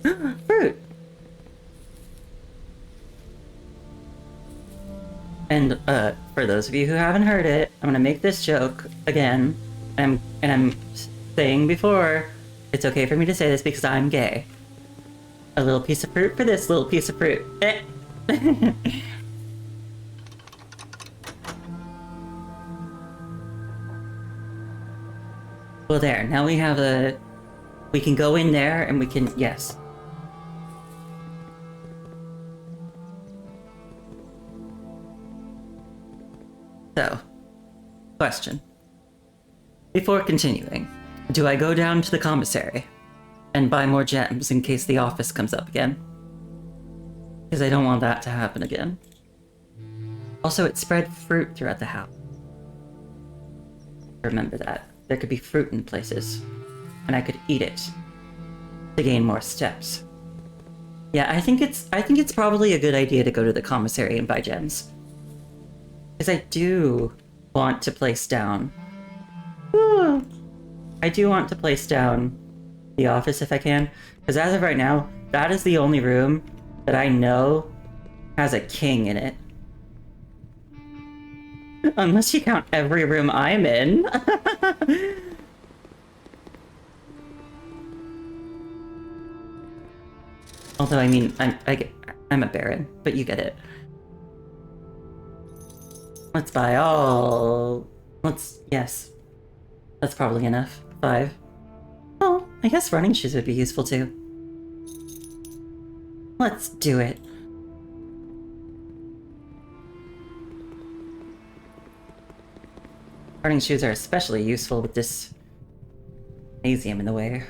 Fruit! And, for those of you who haven't heard it, I'm gonna make this joke again. And I'm saying before, it's okay for me to say this because I'm gay. A little piece of fruit for this little piece of fruit. Well, there. Now we have a... We can go in there and we can... Yes. So, question. Before continuing, do I go down to the commissary and buy more gems in case the office comes up again? Because I don't want that to happen again. Also, it spread fruit throughout the house. Remember that. There could be fruit in places, and I could eat it to gain more steps. Yeah, I think it's probably a good idea to go to the commissary and buy gems. Because I do want to place down... I do want to place down the office if I can. Because as of right now, that is the only room that I know has a king in it. Unless you count every room I'm in. Although, I mean, I'm a baron, but you get it. Let's buy all... Yes. That's probably enough. 5. Oh, I guess running shoes would be useful too. Let's do it. Running shoes are especially useful with this gymnasium in the way.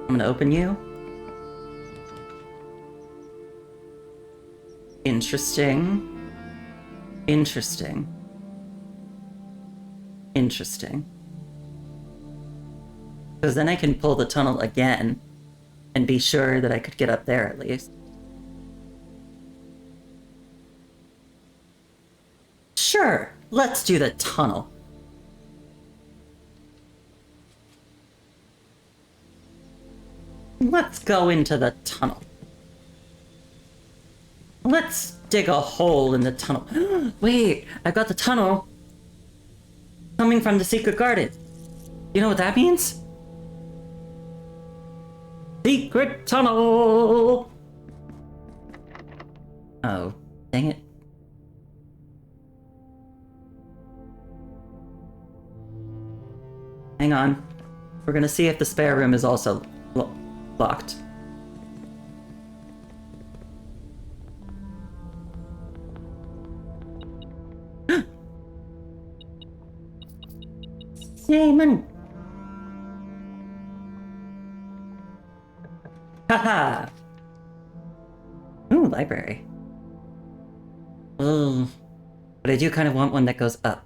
I'm gonna open you. Interesting. Interesting. Interesting. Because then I can pull the tunnel again and be sure that I could get up there at least. Sure, let's do the tunnel. Let's go into the tunnel. Let's dig a hole in the tunnel. Wait, I got the tunnel coming from the secret garden. You know what that means? Secret tunnel! Oh, dang it. Hang on. We're gonna see if the spare room is also locked. Damon! Haha! Ooh, library. Oh, but I do kind of want one that goes up.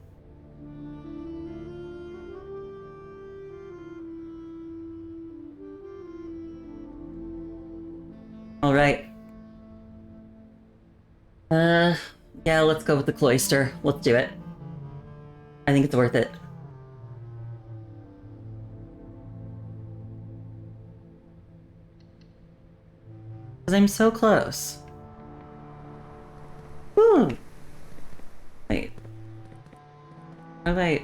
Alright. Yeah, let's go with the cloister. Let's do it. I think it's worth it. Because I'm so close. Woo! Wait. Oh, wait.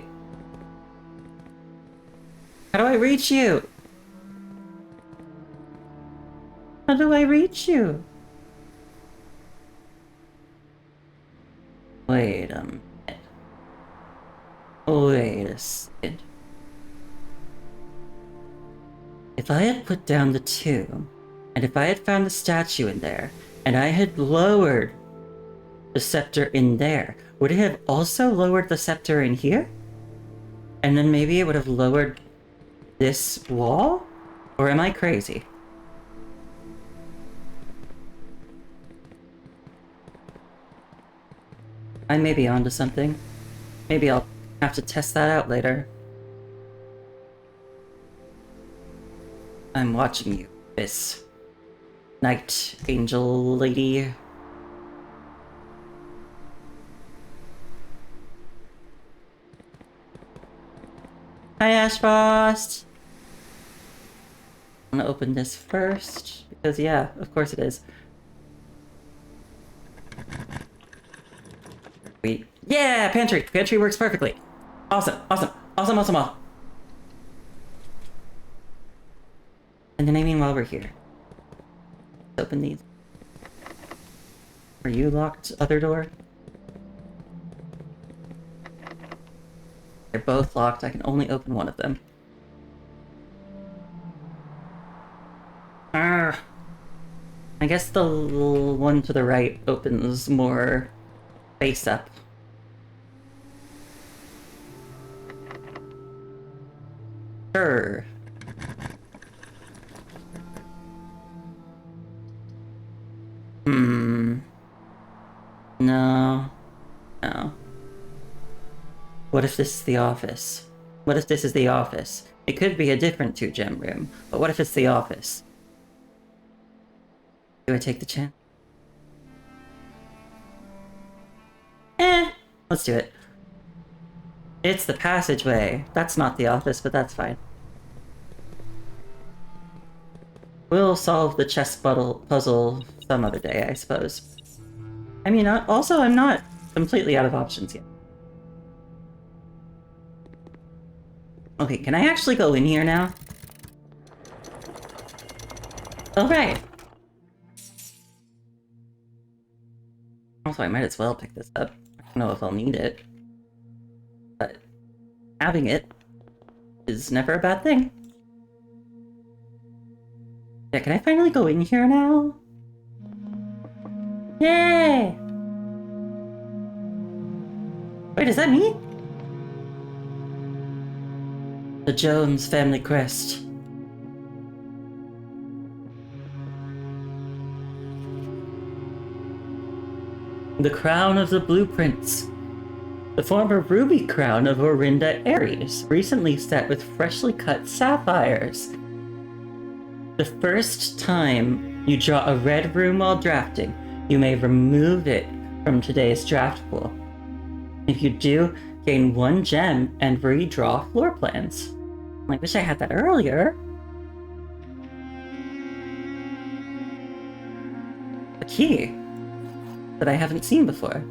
How do I reach you? How do I reach you? Wait a minute. Wait a second. If I had put down the tomb, and if I had found the statue in there, and I had lowered the scepter in there, would it have also lowered the scepter in here? And then maybe it would have lowered this wall? Or am I crazy? I may be onto something. Maybe I'll have to test that out later. I'm watching you, Miss Night Angel Lady. Hi, Ashfrost! I'm gonna open this first, because yeah, of course it is. Wait. Yeah, pantry! Pantry works perfectly! Awesome, awesome, awesome, awesome, awesome. And then I mean while we're here. Let's open these. Are you locked, other door? They're both locked, I can only open one of them. I guess the one to the right opens more face up. Sure. No. No. What if this is the office? What if this is the office? It could be a different 2-gem room, but what if it's the office? Do I take the chance? Let's do it. It's the passageway. That's not the office, but that's fine. We'll solve the chess puzzle some other day, I suppose. I mean, also, I'm not completely out of options yet. Okay, can I actually go in here now? Okay. Also, I might as well pick this up. I don't know if I'll need it. But having it is never a bad thing. Yeah, can I finally go in here now? Yay! Wait, is that me? The Jones family crest. The crown of the blueprints. The former ruby crown of Orinda Ares, recently set with freshly cut sapphires. The first time you draw a red rune while drafting, you may remove it from today's draft pool. If you do, gain 1 gem and redraw floor plans. I wish I had that earlier. A key that I haven't seen before.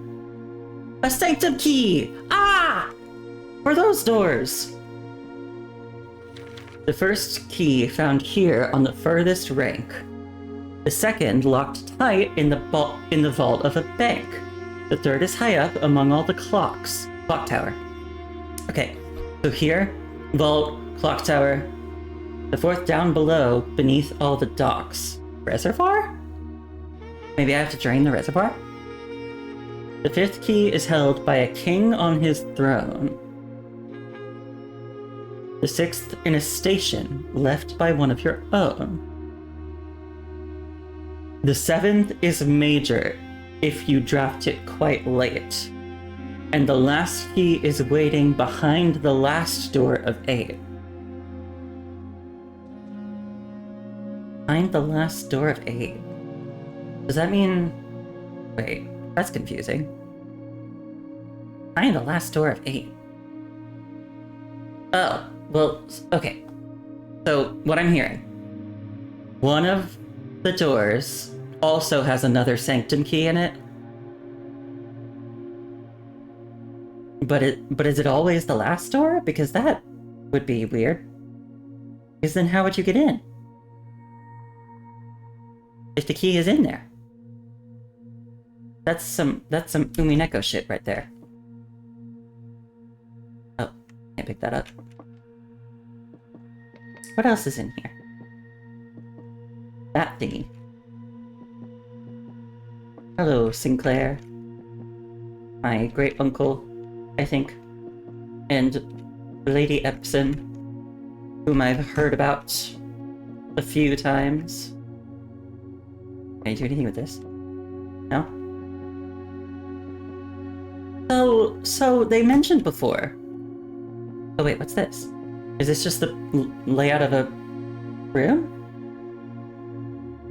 A sanctum key! Ah! For those doors! The first key found here on the furthest rank. The second locked tight in the vault of a bank. The third is high up among all the clocks. Clock tower. Okay, so here, vault, clock tower. The fourth down below, beneath all the docks. Reservoir? Maybe I have to drain the reservoir? The fifth key is held by a king on his throne. The sixth in a station left by one of your own. The seventh is major if you draft it quite late. And the last key is waiting behind the last door of 8. Behind the last door of 8? Does that mean... Wait, that's confusing. Behind the last door of 8. Oh, well, okay. So, what I'm hearing. One of the doors also has another sanctum key in it. But is it always the last door? Because that would be weird. Because then how would you get in? If the key is in there. That's some Umineko shit right there. Oh, can't pick that up. What else is in here? That thingy. Hello, Sinclair. My great uncle, I think. And Lady Epson, whom I've heard about a few times. Can I do anything with this? No? So they mentioned before. Oh wait, what's this? Is this just the layout of a room?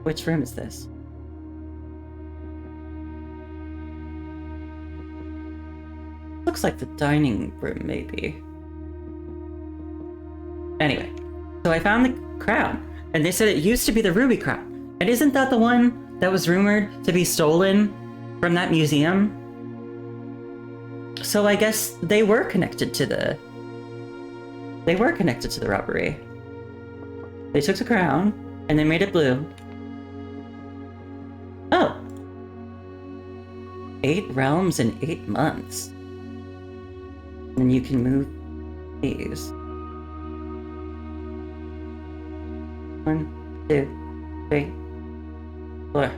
Which room is this? Looks like the dining room, maybe. Anyway, so I found the crown, and they said it used to be the ruby crown. And isn't that the one that was rumored to be stolen from that museum? So I guess they were connected to the... They were connected to the robbery. They took the crown, and they made it blue. Oh! 8 realms in 8 months. And you can move these. 1, 2, 3, 4,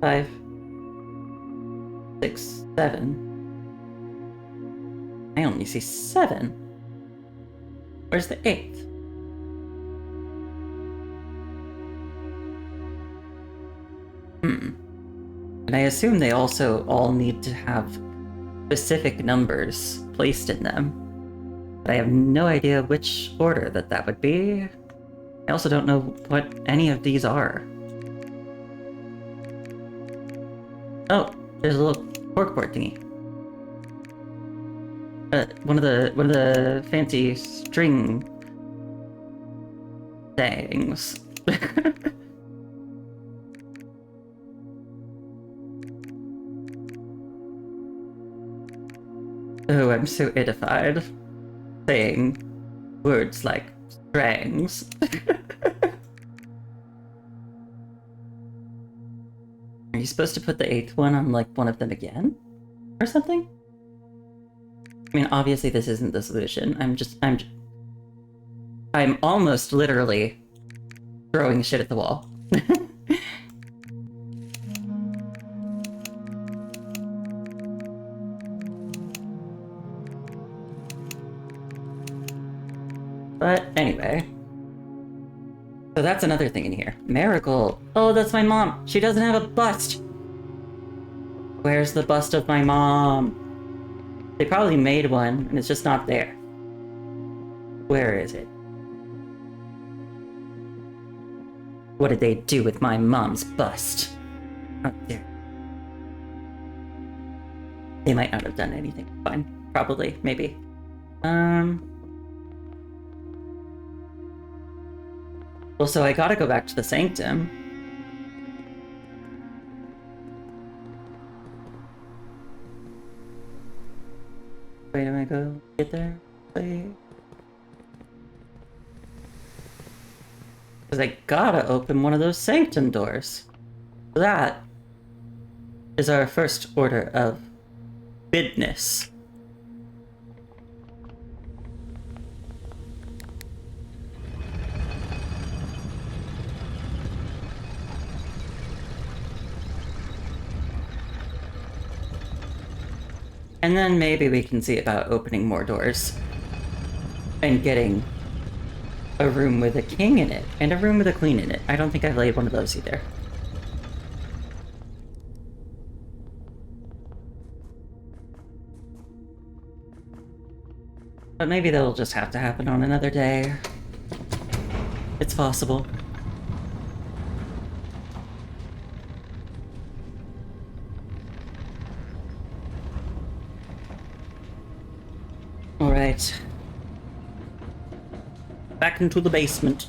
5, 6, 7. I only see 7. Where's the 8th? And I assume they also all need to have specific numbers placed in them. But I have no idea which order that would be. I also don't know what any of these are. Oh, there's a little corkboard thingy. One of the fancy string things. Oh, I'm so edified. Saying words like strangs. Are you supposed to put the 8th one on, like, one of them again? Or something? I mean, obviously this isn't the solution. I'm almost literally throwing shit at the wall. But anyway. So that's another thing in here. Marigold. Oh, that's my mom. She doesn't have a bust. Where's the bust of my mom? They probably made one, and it's just not there. Where is it? What did they do with my mom's bust? Not there. They might not have done anything. Fine. Probably. Maybe. Well, so I gotta go back to the sanctum. Wait, am I go get there? Wait. Because I gotta open one of those sanctum doors. That is our first order of business. And then maybe we can see about opening more doors and getting a room with a king in it and a room with a queen in it. I don't think I've laid one of those either. But maybe that'll just have to happen on another day. It's possible. Alright. Back into the basement.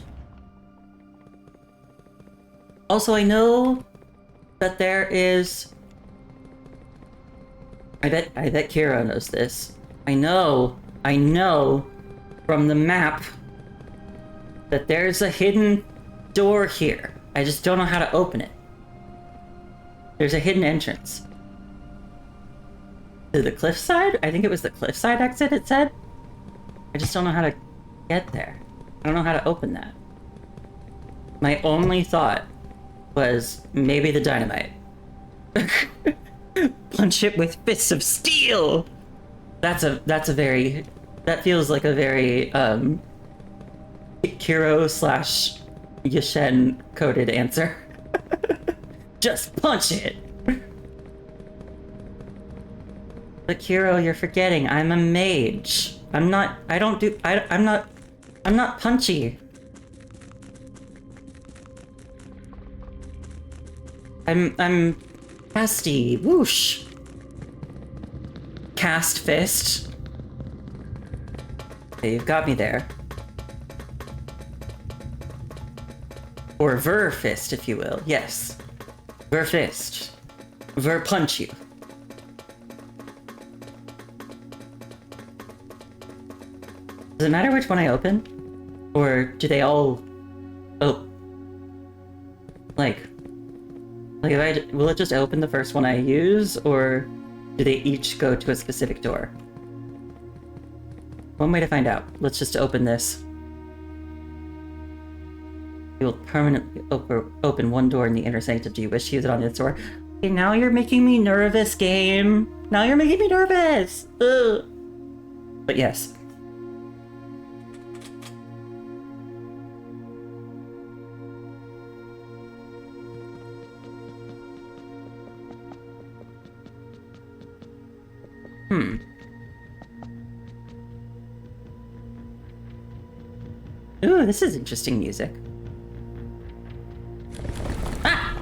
Also, I know that there is... I bet Kira knows this. I know from the map that there's a hidden door here. I just don't know how to open it. There's a hidden entrance. To the cliffside? I think it was the cliffside exit, it said? I just don't know how to get there. I don't know how to open that. My only thought was maybe the dynamite. Punch it with fists of steel! That feels like a very, Kiro / Yashen coded answer. Just punch it! But Kiro, you're forgetting, I'm a mage. I'm not punchy. I'm casty. Whoosh. Cast fist. Okay, you've got me there. Or ver fist, if you will. Yes. Ver fist. Ver punch you. Does it matter which one I open? Or do they all... Oh. Will it just open the first one I use, or do they each go to a specific door? One way to find out. Let's just open this. You will permanently open one door in the inner sanctum. Do you wish to use it on this door? Okay, now you're making me nervous, game. Now you're making me nervous. Ugh. But yes. Ooh, this is interesting music. Ah!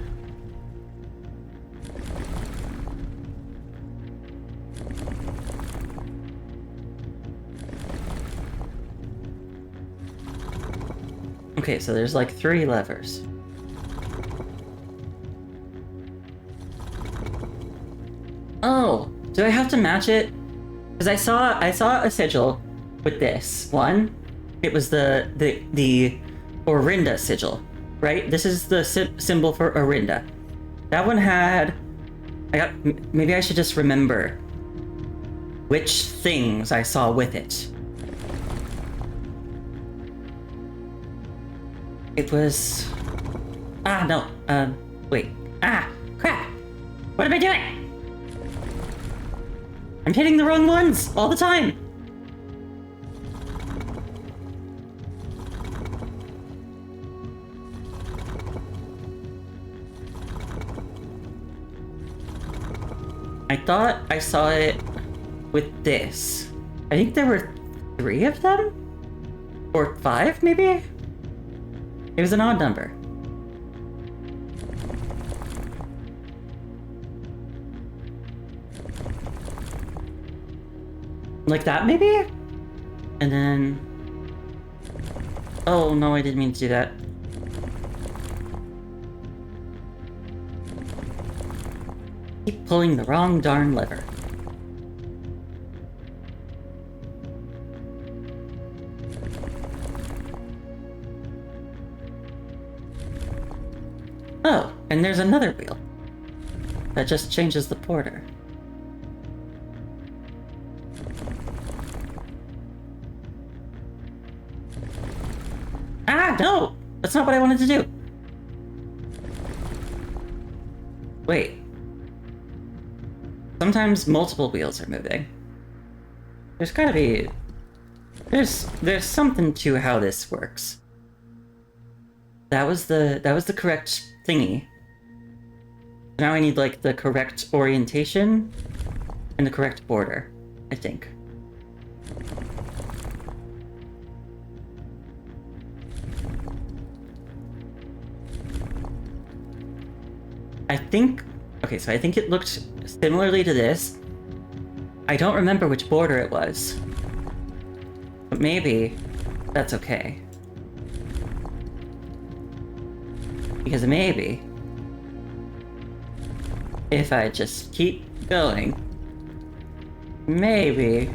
Okay, so there's like 3 levers. Oh, do I have to match it? Because I saw a sigil with this one. It was the Orinda sigil, right? This is the symbol for Orinda. That one had... maybe I should just remember which things I saw with it. It was... Ah, no. Wait. Ah, crap! What am I doing? I'm hitting the wrong ones all the time! I thought I saw it with this. I think there were 3 of them? Or 5, maybe? It was an odd number. Like that, maybe? And then... Oh, no, I didn't mean to do that. Keep pulling the wrong darn lever. Oh, and there's another wheel. That just changes the porter. Ah, no! That's not what I wanted to do! Wait. Sometimes multiple wheels are moving. There's gotta be... There's something to how this works. That was the correct thingy. Now I need, like, the correct orientation and the correct border, I think. I think... Okay, so I think it looked similarly to this. I don't remember which border it was. But maybe that's okay. Because maybe if I just keep going, maybe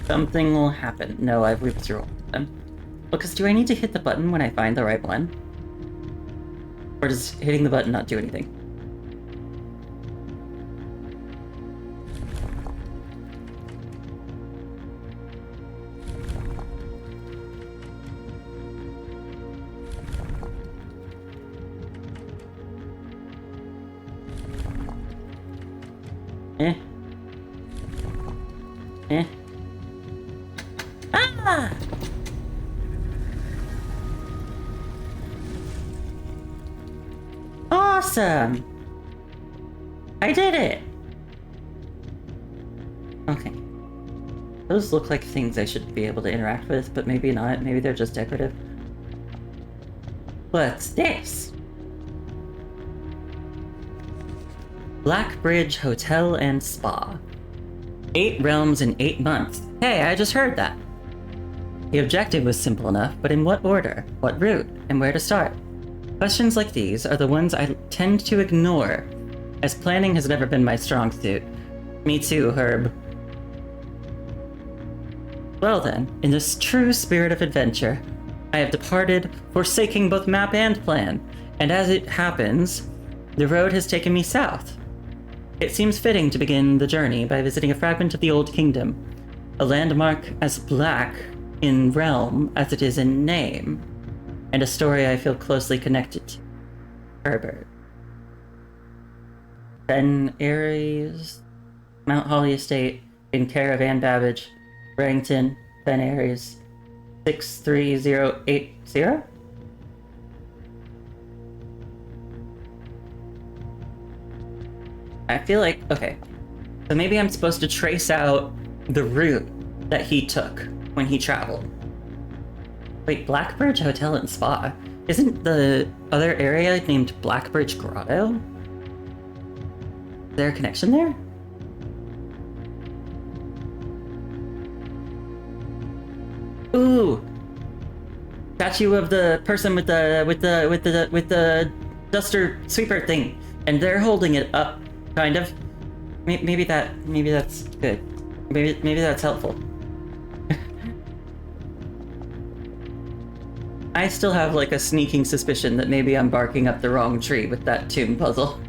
something will happen. No, I've looped through all of them. Because do I need to hit the button when I find the right one? Or does hitting the button not do anything? Eh. Eh. Ah! Awesome! I did it! Okay. Those look like things I should be able to interact with, but maybe not. Maybe they're just decorative. What's this? Blackbridge Hotel and Spa. 8 realms in 8 months. Hey, I just heard that. The objective was simple enough, but in what order, what route, and where to start? Questions like these are the ones I tend to ignore, as planning has never been my strong suit. Me too, Herb. Well then, in this true spirit of adventure, I have departed, forsaking both map and plan, and as it happens, the road has taken me south. It seems fitting to begin the journey by visiting a fragment of the Old Kingdom, a landmark as black in realm as it is in name, and a story I feel closely connected to. Herbert. Ben Aries, Mount Holly Estate, in care of Ann Babbage, Barrington, Ben Aries, 63080? I feel like, okay, so maybe I'm supposed to trace out the route that he took when he traveled. Wait, Blackbridge Hotel and Spa? Isn't the other area named Blackbridge Grotto? Is there a connection there? Ooh! Statue of the person with the duster sweeper thing, and they're holding it up. Kind of. Maybe that's good. Maybe that's helpful. I still have like a sneaking suspicion that maybe I'm barking up the wrong tree with that tomb puzzle.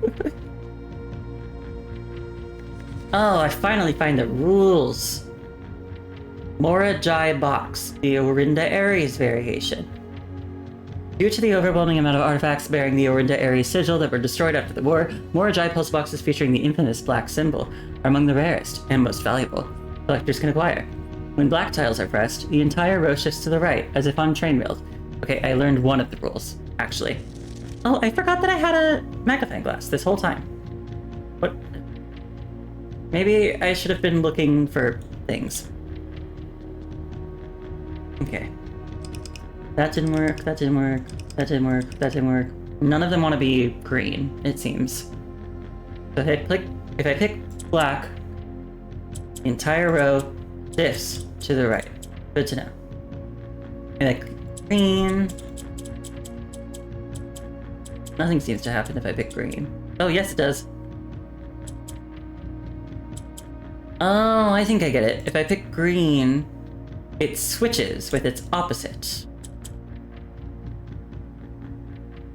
Oh, I finally find the rules. Mora Jai Box, the Orinda Aries variation. Due to the overwhelming amount of artifacts bearing the Orinda Aries sigil that were destroyed after the war, Morajai pulse boxes featuring the infamous black symbol are among the rarest and most valuable collectors can acquire. When black tiles are pressed, the entire row shifts to the right, as if on train wheels. Okay, I learned one of the rules, actually. Oh, I forgot that I had a magnifying glass this whole time. What? Maybe I should have been looking for things. Okay. That didn't work, that didn't work, that didn't work, that didn't work. None of them want to be green, it seems. So if I pick black, the entire row shifts to the right. Good to know. And I click green. Nothing seems to happen if I pick green. Oh, yes it does. Oh, I think I get it. If I pick green, it switches with its opposite.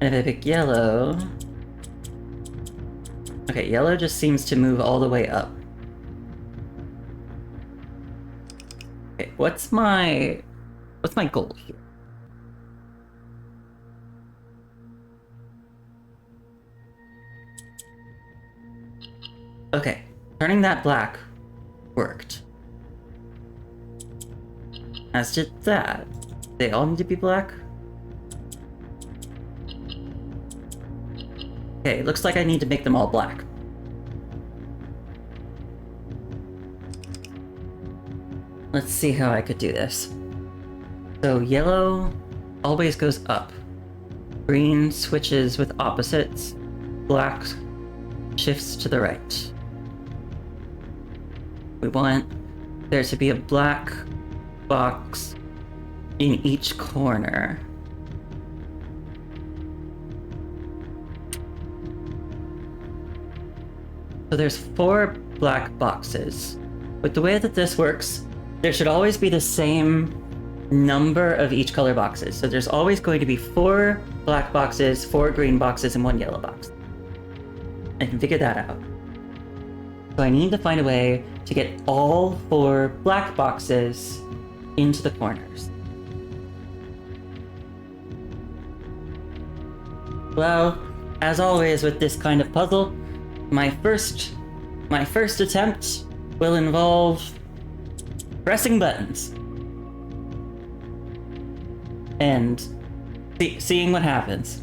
And if I pick yellow... Okay, yellow just seems to move all the way up. Okay, what's my goal here? Okay, turning that black worked. As did that. They all need to be black? Okay, looks like I need to make them all black. Let's see how I could do this. So yellow always goes up. Green switches with opposites. Black shifts to the right. We want there to be a black box in each corner. So there's 4 black boxes. With the way that this works, there should always be the same number of each color boxes. So there's always going to be 4 black boxes, 4 green boxes, and 1 yellow box. I can figure that out. So I need to find a way to get all 4 black boxes into the corners. Well, as always with this kind of puzzle, my first attempt will involve pressing buttons and seeing what happens.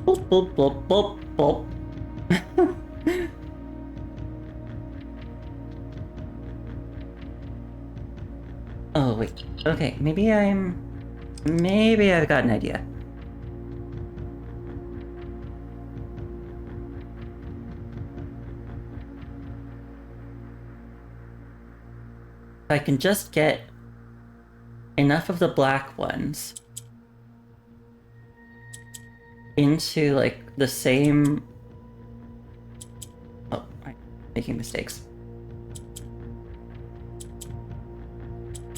Boop, boop, boop, boop, boop. Oh, wait. Okay, maybe I've got an idea. If I can just get enough of the black ones into, like, the same... Oh, I'm making mistakes.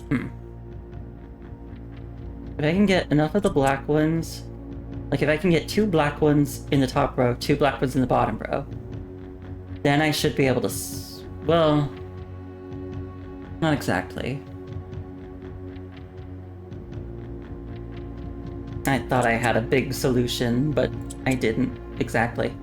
If I can get enough of the black ones... Like, if I can get 2 black ones in the top row, 2 black ones in the bottom row, then I should be able to well... Not exactly. I thought I had a big solution, but I didn't exactly.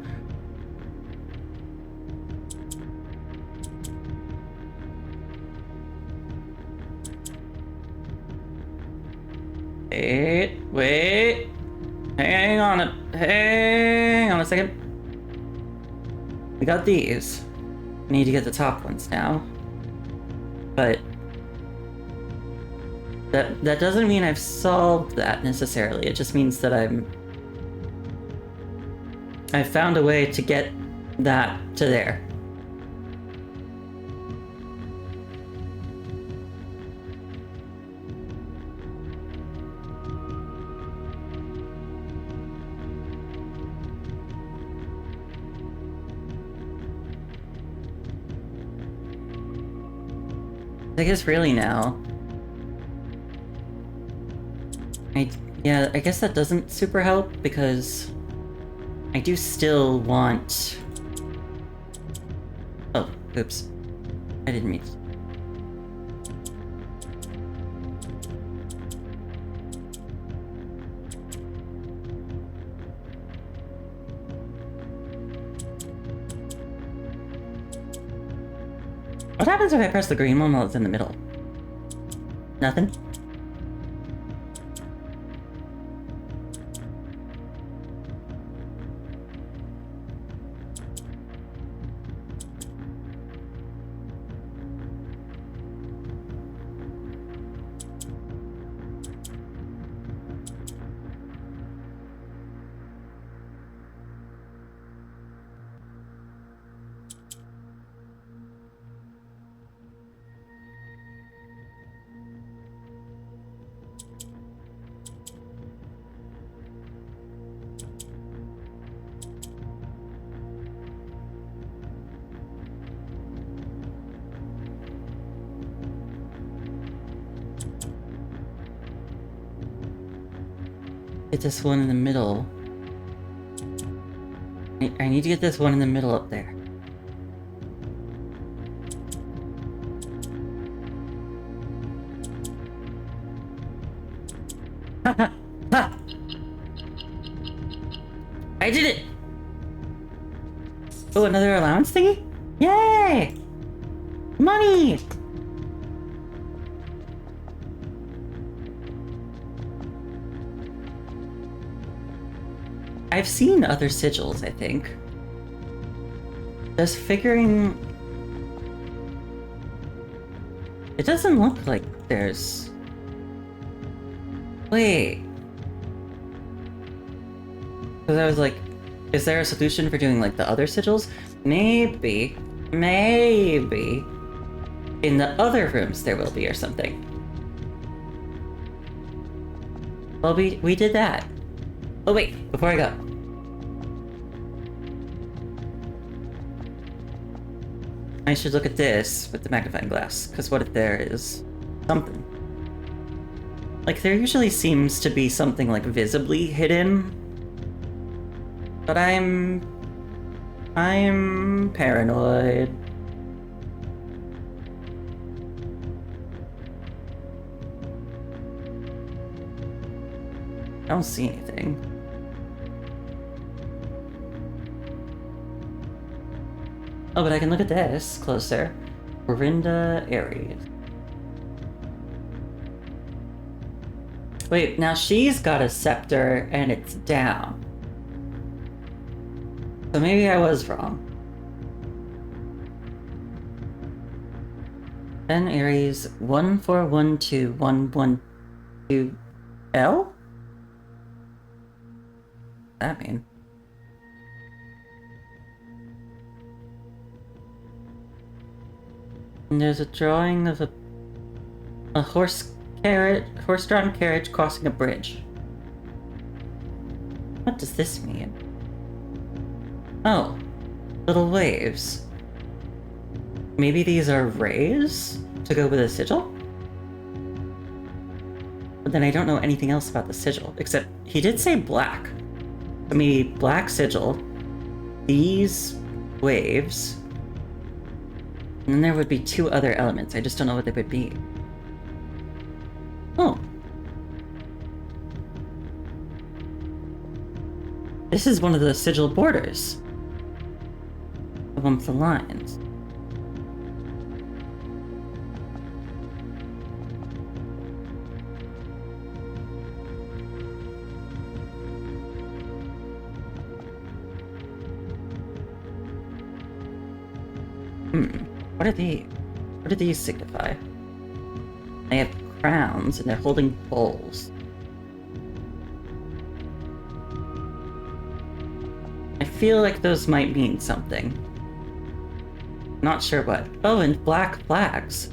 Wait. Hang on a second. We got these. We need to get the top ones now. But that doesn't mean I've solved that necessarily. It just means that I've found a way to get that to there. I guess really now. Yeah, I guess that doesn't super help because I do still want... Oh, oops. I didn't mean to. happens if I press the green one while it's in the middle? Nothing? Get this one in the middle. I need to get this one in the middle up there. Ha ha! I did it! Oh, another allowance thingy? Yay! Money! I've seen other sigils, I think. Just figuring... It doesn't look like there's... Wait. Because I was like, is there a solution for doing like the other sigils? Maybe. Maybe. In the other rooms there will be or something. Well, we did that. Oh wait, before I go. I should look at this with the magnifying glass, because what if there is something? Like, there usually seems to be something, like, visibly hidden. But I'm paranoid. I don't see anything. Oh, but I can look at this closer. Corinda Aries. Wait, now she's got a scepter and it's down. So maybe I was wrong. Then Aries 1412112L? That mean? And there's a drawing of a horse-drawn carriage crossing a bridge. What does this mean? Oh, little waves. Maybe these are rays to go with a sigil? But then I don't know anything else about the sigil, except he did say black. I mean, black sigil, these waves, and then there would be two other elements. I just don't know what they would be. Oh. This is one of the sigil borders. Of one of the lines. What are these? What do these signify? They have crowns and they're holding bowls. I feel like those might mean something. Not sure what. Oh, and black flags.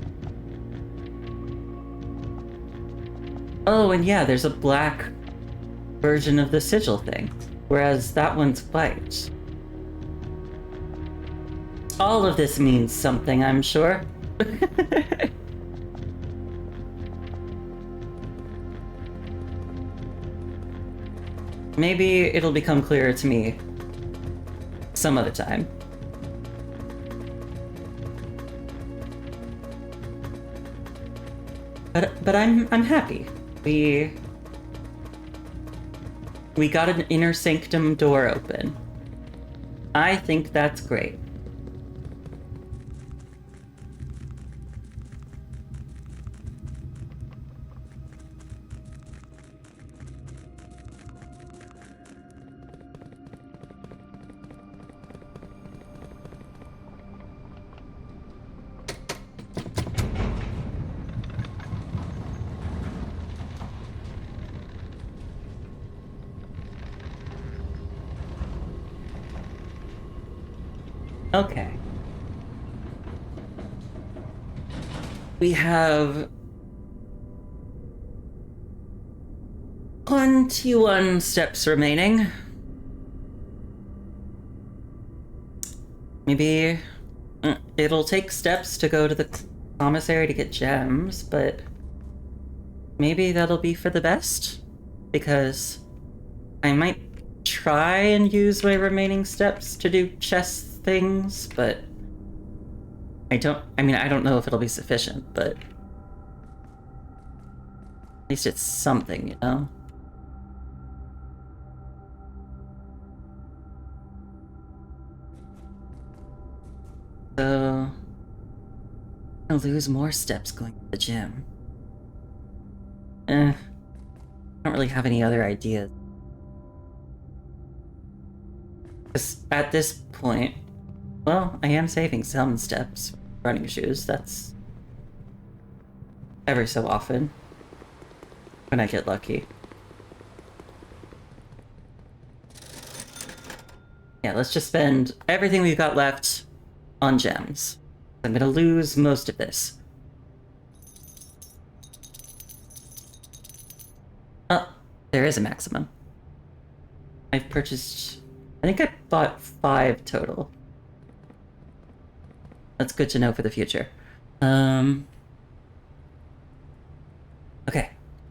Oh, and yeah, there's a black version of the sigil thing, whereas that one's white. All of this means something, I'm sure. Maybe it'll become clearer to me some other time. But I'm happy. We got an inner sanctum door open. I think that's great. Okay. We have 21 steps remaining. Maybe it'll take steps to go to the commissary to get gems, but maybe that'll be for the best, because I might try and use my remaining steps to do chest things, but I don't know if it'll be sufficient, but at least it's something, you know? So I'll lose more steps going to the gym. I don't really have any other ideas. 'Cause at this point, well, I am saving some steps. Running shoes, that's every so often when I get lucky. Yeah, let's just spend everything we've got left on gems. I'm gonna lose most of this. Oh, there is a maximum. I've purchased... I think I bought 5 total. That's good to know for the future.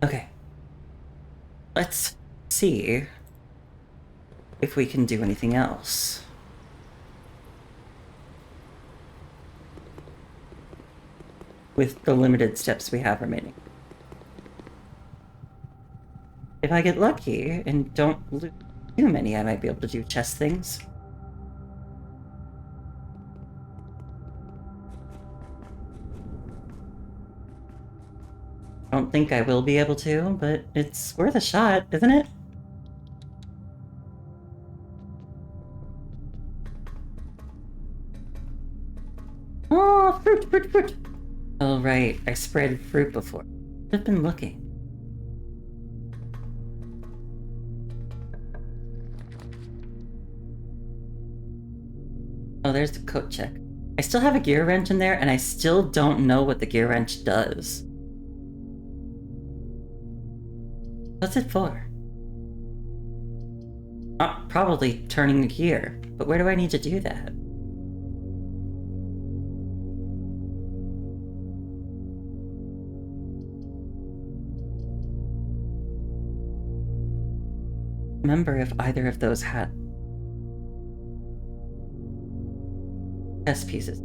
Okay. Let's see if we can do anything else. With the limited steps we have remaining. If I get lucky and don't lose too many, I might be able to do chest things. I don't think I will be able to, but it's worth a shot, isn't it? Oh, fruit! Oh, right, I spread fruit before. I've been looking. Oh, there's the coat check. I still have a gear wrench in there, and I still don't know what the gear wrench does. What's it for? Probably turning a gear, but where do I need to do that? Remember if either of those had chess pieces.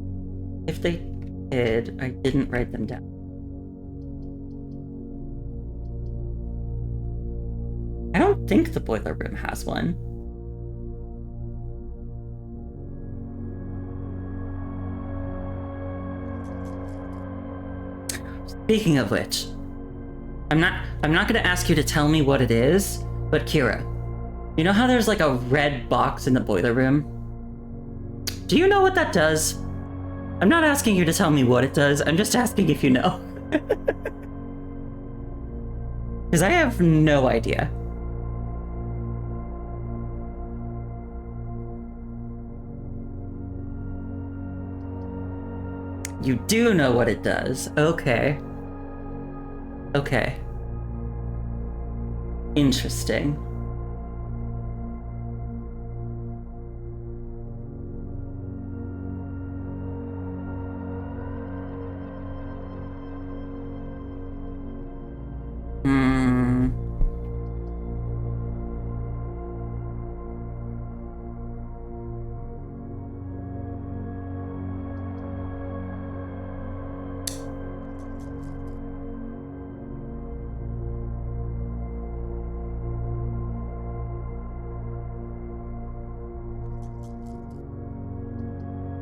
If they did, I didn't write them down. I don't think the boiler room has one. Speaking of which, I'm not gonna ask you to tell me what it is, but Kira, you know how there's like a red box in the boiler room? Do you know what that does? I'm not asking you to tell me what it does, I'm just asking if you know. Because I have no idea. You do know what it does. Okay. Okay. Interesting.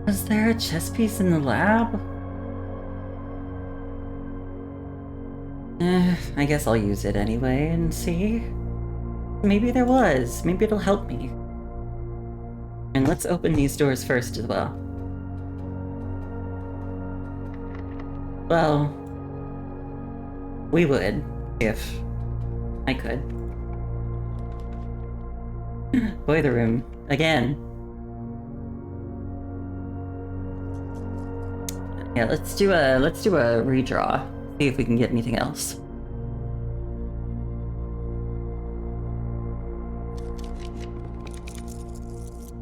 Was there a chess piece in the lab? I guess I'll use it anyway and see. Maybe there was. Maybe it'll help me. And let's open these doors first as well. Well, we would, if I could. Boiler room, again. Yeah, let's do a redraw. See if we can get anything else.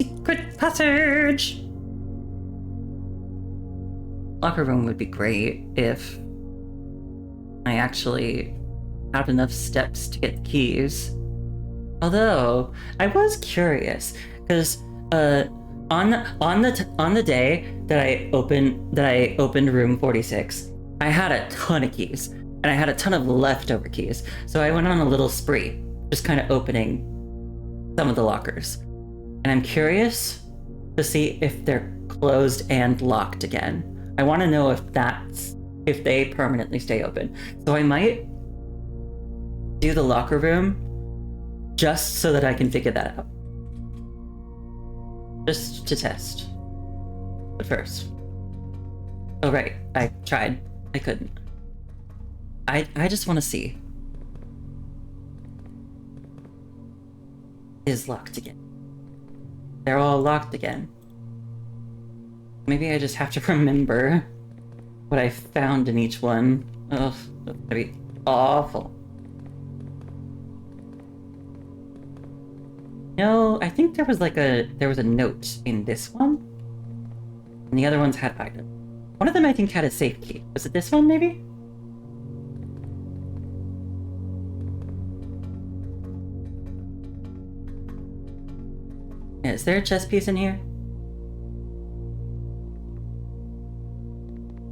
Secret passage! Locker room would be great if I actually had enough steps to get the keys. Although I was curious, because on the day that I opened room 46, I had a ton of keys, and I had a ton of leftover keys. So I went on a little spree, just kind of opening some of the lockers. And I'm curious to see if they're closed and locked again. I want to know if they permanently stay open. So I might do the locker room just so that I can figure that out. Just to test. But first. Oh right, I tried. I couldn't. I just want to see. Is locked again. They're all locked again. Maybe I just have to remember what I found in each one. Ugh, that's gonna be awful. No, I think there was a note in this one, and the other ones had items. One of them I think had a safe key. Was it this one maybe? Yeah, is there a chess piece in here?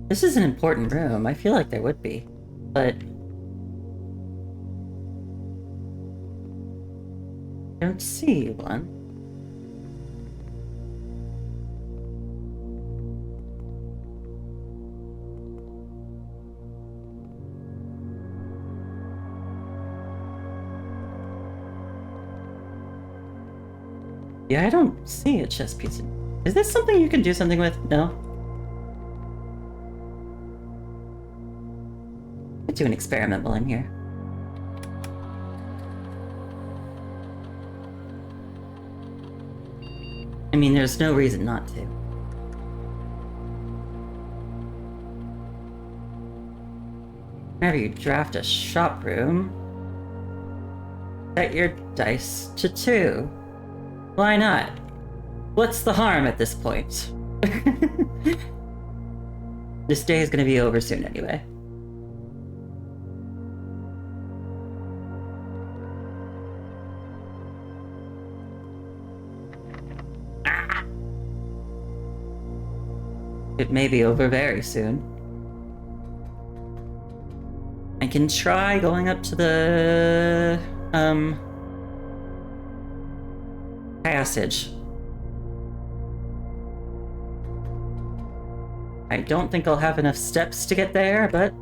This is an important room. I feel like there would be, but I don't see one. Yeah, I don't see a chess piece. Is this something you can do something with? No? Let's do an experiment while I'm here. I mean, there's no reason not to. Whenever you draft a shop room, set your dice to 2. Why not? What's the harm at this point? This day is gonna be over soon anyway. Ah! It may be over very soon. I can try going up to the passage. I don't think I'll have enough steps to get there, but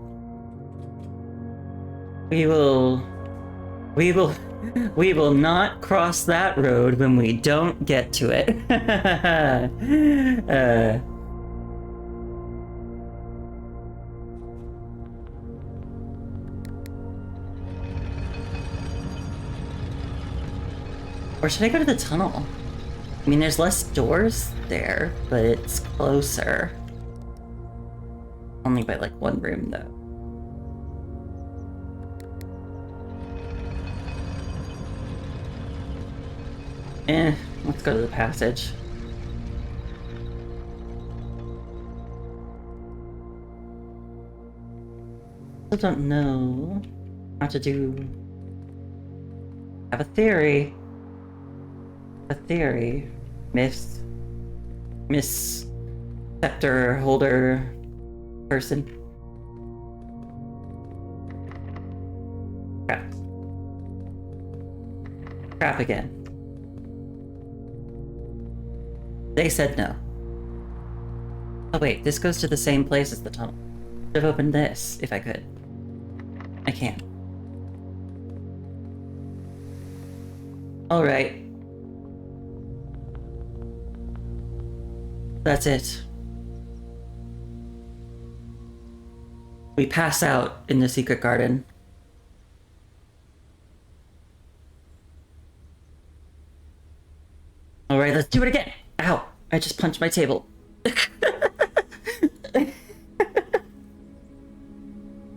we will not cross that road when we don't get to it. Or should I go to the tunnel? I mean, there's less doors there, but it's closer. Only by like one room, though. Let's go to the passage. Still don't know how to do. I have a theory. Miss scepter holder person. Crap again. They said no. Oh wait, this goes to the same place as the tunnel. Should have opened this if I could. I can't. Alright. That's it. We pass out in the secret garden. Alright, let's do it again! Ow! I just punched my table.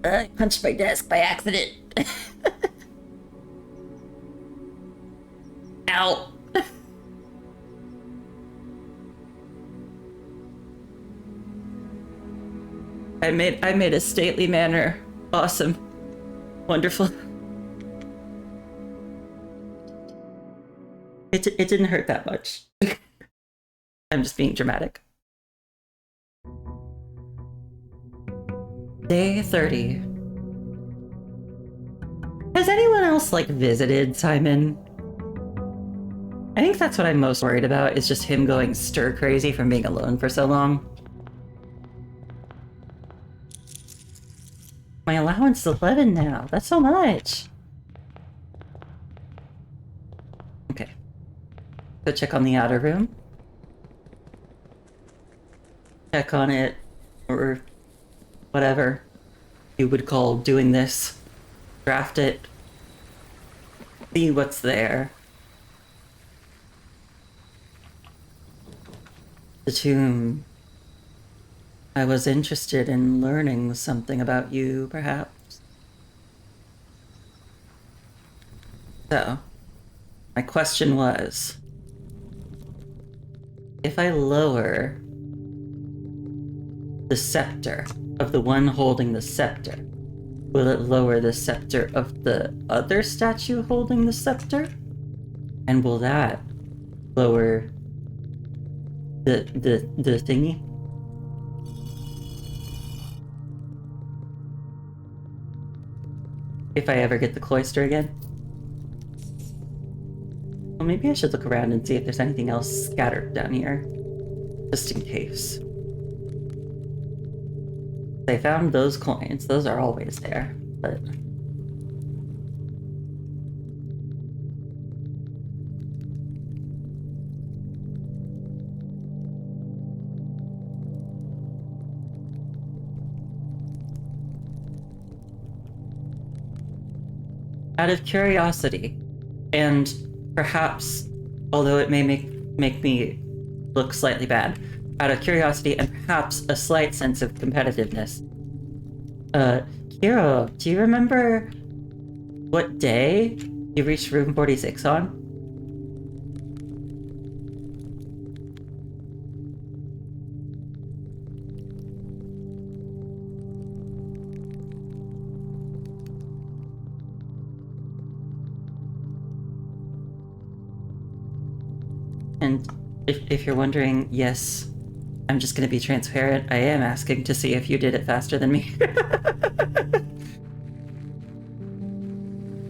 I punched my desk by accident. Ow. I made a stately manner. Awesome. Wonderful. It didn't hurt that much. I'm just being dramatic. Day 30. Has anyone else, like, visited Simon? I think that's what I'm most worried about, is just him going stir crazy from being alone for so long. My allowance is 11 now. That's so much. Okay. Go check on the outer room. Check on it, or whatever you would call doing this. Draft it. See what's there. The tomb. I was interested in learning something about you, perhaps. So, my question was, if I lower the scepter of the one holding the scepter, will it lower the scepter of the other statue holding the scepter? And will that lower the thingy? If I ever get the cloister again? Well, maybe I should look around and see if there's anything else scattered down here. Just in case. I found those coins. Those are always there, but... out of curiosity, and perhaps, although it may make me look slightly bad, out of curiosity and perhaps a slight sense of competitiveness, Kiro, do you remember what day you reached room 46 on? And if you're wondering, yes, I'm just gonna be transparent. I am asking to see if you did it faster than me.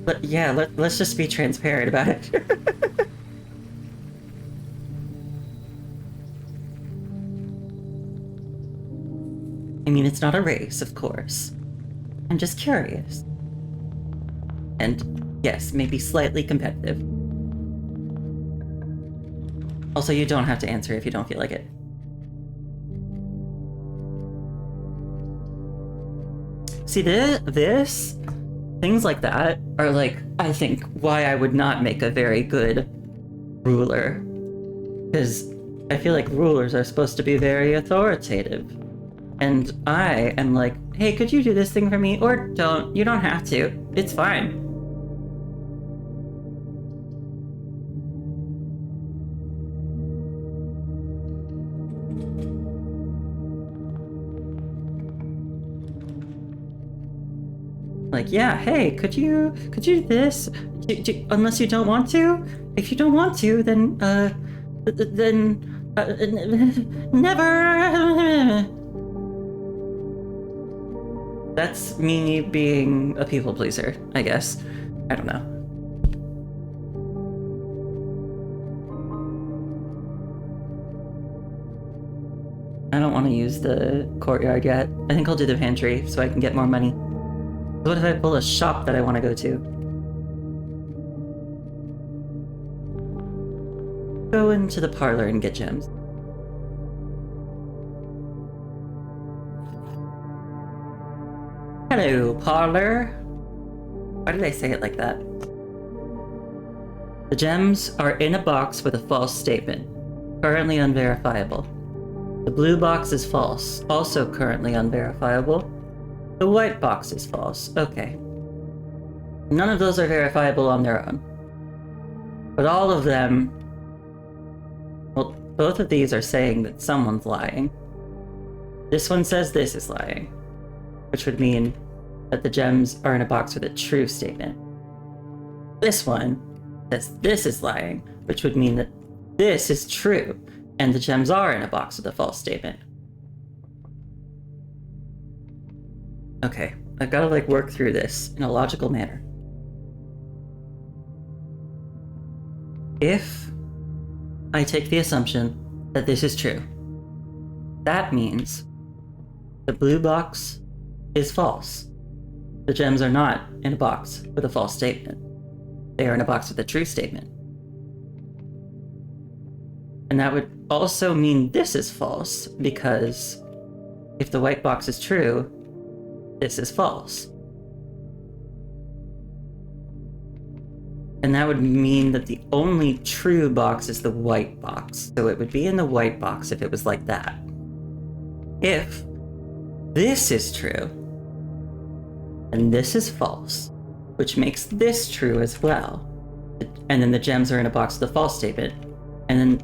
But yeah, let's just be transparent about it. I mean, it's not a race, of course. I'm just curious. And yes, maybe slightly competitive. Also, you don't have to answer if you don't feel like it. See, this, things like that are, like, I think, why I would not make a very good ruler. Because I feel like rulers are supposed to be very authoritative. And I am like, hey, could you do this thing for me? Or don't. You don't have to. It's fine. Like, yeah, hey, could you do this? Unless you don't want to? If you don't want to, then never. That's me being a people pleaser, I guess. I don't know. I don't want to use the courtyard yet. I think I'll do the pantry so I can get more money. What if I pull a shop that I want to go to? Go into the parlor and get gems. Hello, parlor. Why did I say it like that? The gems are in a box with a false statement. Currently unverifiable. The blue box is false, also currently unverifiable. The white box is false. Okay. None of those are verifiable on their own. But all of them... Well, both of these are saying that someone's lying. This one says this is lying, which would mean that the gems are in a box with a true statement. This one says this is lying, which would mean that this is true, and the gems are in a box with a false statement. Okay, I've got to like work through this in a logical manner. If I take the assumption that this is true, that means the blue box is false. The gems are not in a box with a false statement. They are in a box with a true statement. And that would also mean this is false, because if the white box is true, this is false. And that would mean that the only true box is the white box. So it would be in the white box if it was like that. If this is true, and this is false, which makes this true as well. And then the gems are in a box with a false statement. And then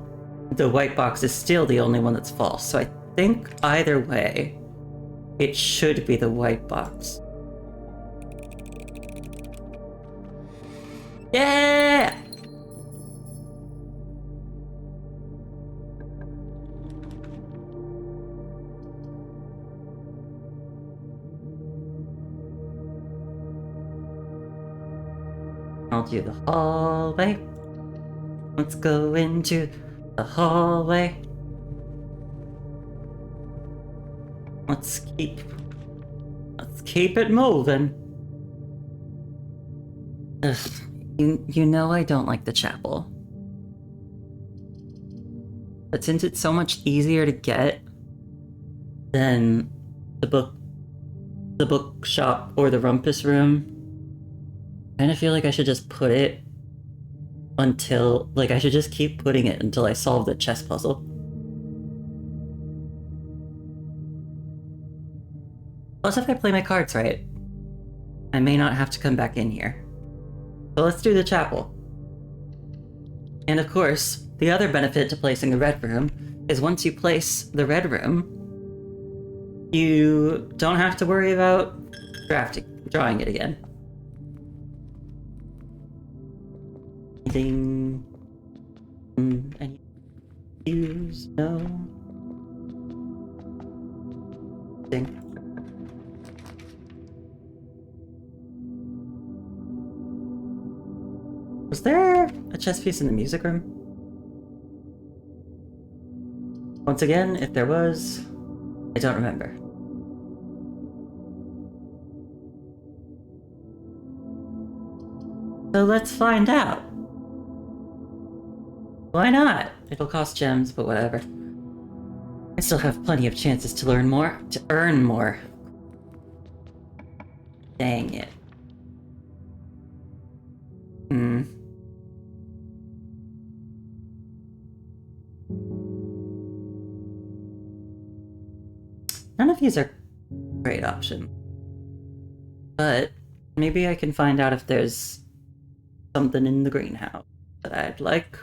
the white box is still the only one that's false. So I think either way, it should be the white box. Yeah! I'll do the hallway. Let's go into the hallway. Let's keep it moving. Ugh, you know I don't like the chapel. But since it's so much easier to get than the bookshop or the rumpus room, I kind of feel like I should just put it until, like, I should just keep putting it until I solve the chess puzzle. Plus, if I play my cards right, I may not have to come back in here. So let's do the chapel. And of course, the other benefit to placing the red room is once you place the red room, you don't have to worry about drawing it again. Anything? Any views? No? Thing. Was there a chess piece in the music room? Once again, if there was, I don't remember. So let's find out. Why not? It'll cost gems, but whatever. I still have plenty of chances to learn more, to earn more. Dang it. None of these are great options. But maybe I can find out if there's something in the greenhouse that I'd like.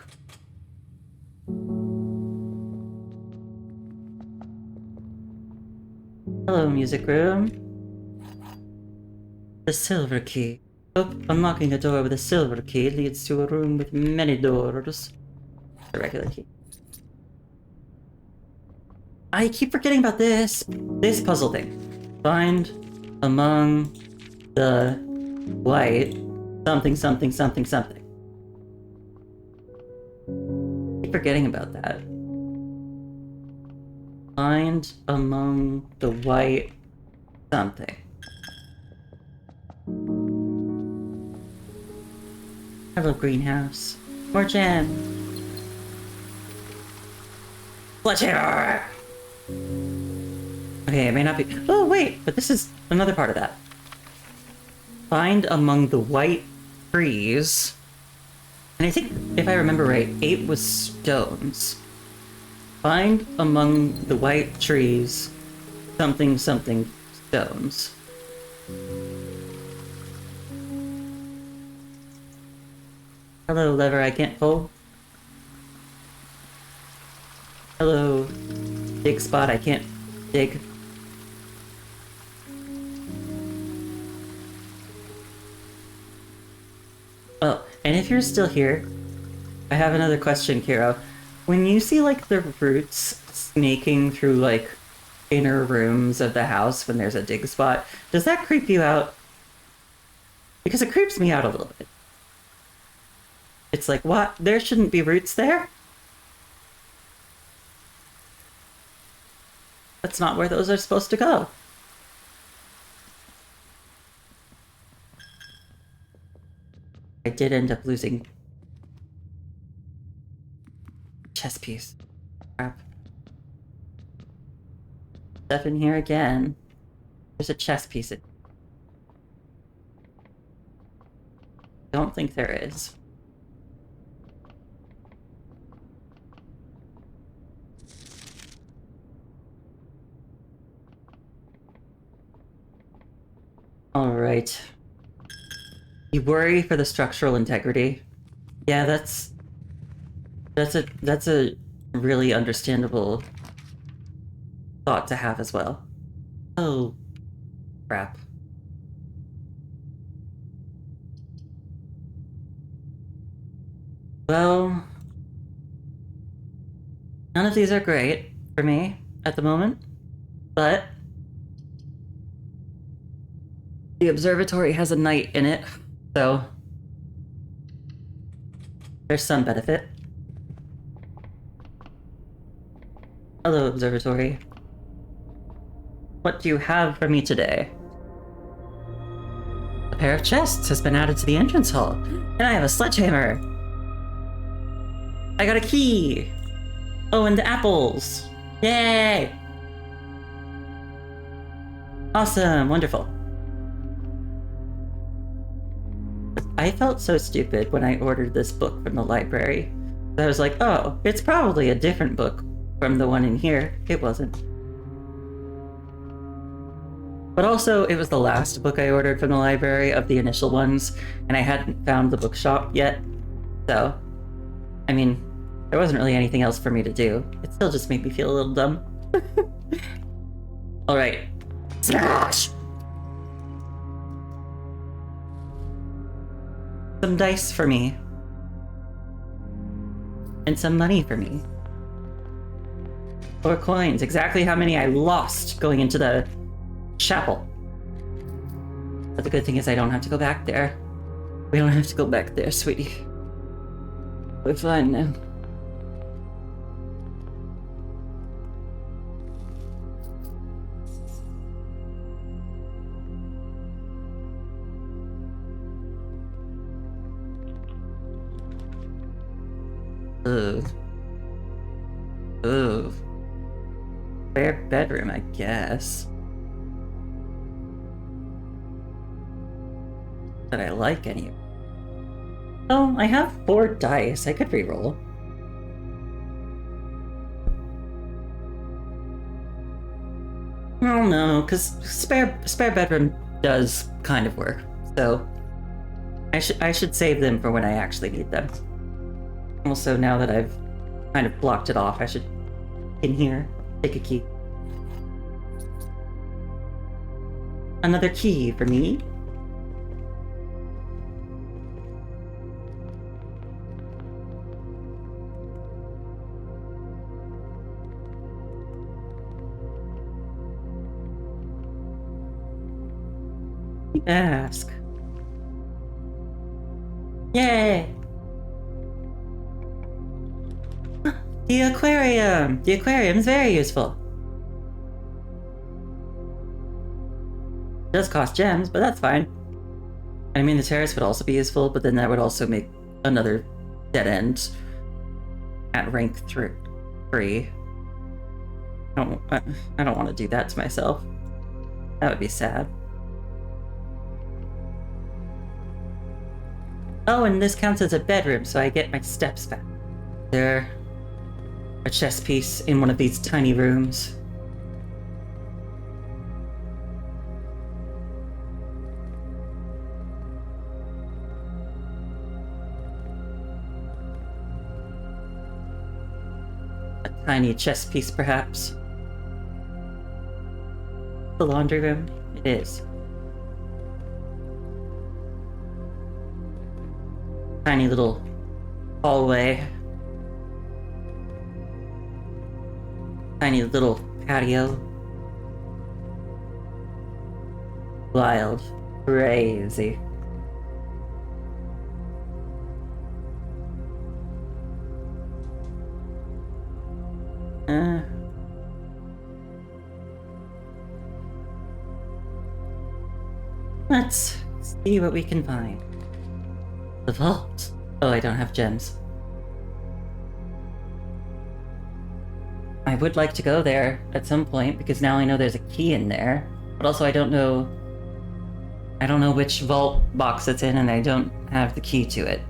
Hello, music room. The silver key. Oh, unlocking a door with a silver key leads to a room with many doors. The regular key. I keep forgetting about this puzzle thing. Find among the white something, something, something, something. Keep forgetting about that. Find among the white something. Hello, greenhouse. More jam. Sledgehammer! Okay, it may not be. Oh, wait, but this is another part of that. Find among the white trees. And I think, if I remember right, 8 was stones. Find among the white trees something, something stones. Hello, lever I can't pull. Hello, dig spot I can't dig. Oh, and if you're still here, I have another question, Kiro. When you see, like, the roots snaking through, like, inner rooms of the house when there's a dig spot, does that creep you out? Because it creeps me out a little bit. It's like, what? There shouldn't be roots there? That's not where those are supposed to go. I did end up losing chess piece. Crap. Stuff in here again. There's a chess piece. Don't think there is. Alright. You worry for the structural integrity. Yeah, that's a really understandable thought to have as well. Oh, crap. Well, none of these are great for me at the moment, but the observatory has a knight in it, so there's some benefit. Hello, observatory. What do you have for me today? A pair of chests has been added to the entrance hall, and I have a sledgehammer. I got a key! Oh, and the apples! Yay! Awesome, wonderful. I felt so stupid when I ordered this book from the library. I was like, oh, it's probably a different book from the one in here. It wasn't. But also, it was the last book I ordered from the library of the initial ones, and I hadn't found the bookshop yet. So, I mean, there wasn't really anything else for me to do. It still just made me feel a little dumb. Alright. Smash! Some dice for me. And some money for me. 4 coins, exactly how many I lost going into the chapel. But the good thing is I don't have to go back there. We don't have to go back there, sweetie. We're fine now. Ugh. Ugh. Spare bedroom, I guess. That I like any. Oh, I have 4 dice. I could reroll. Oh no, because spare bedroom does kind of work. So I should save them for when I actually need them. Also, now that I've kind of blocked it off, I should in here take a key. Another key for me. Ask. Yay! The aquarium! The aquarium's very useful. It does cost gems, but that's fine. I mean, the terrace would also be useful, but then that would also make another dead end at rank 3. I don't want to do that to myself. That would be sad. Oh, and this counts as a bedroom, so I get my steps back. There. A chess piece in one of these tiny rooms. tiny chess piece, perhaps. The laundry room? It is. Tiny little hallway. Tiny little patio. Wild. Crazy. Let's see what we can find. The vault. Oh, I don't have gems. I would like to go there at some point because now I know there's a key in there. But also I don't know which vault box it's in and I don't have the key to it.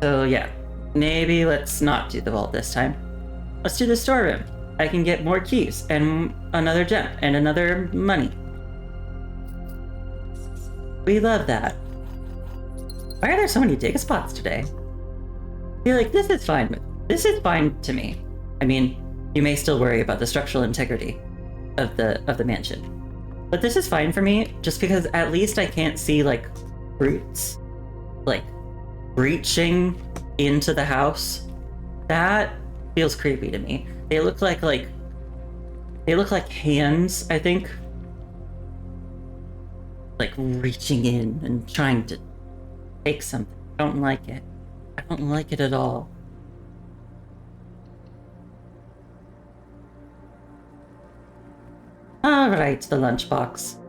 So yeah, maybe let's not do the vault this time. Let's do the storeroom. I can get more keys and another gem and another money. We love that. Why are there so many dig spots today? I feel like this is fine. This is fine to me. I mean, you may still worry about the structural integrity of the mansion. But this is fine for me, just because at least I can't see, like, roots, like, reaching into the house. That feels creepy to me. They look like hands, I think. Like, reaching in and trying to take something. I don't like it. I don't like it at all. Alright, the lunchbox.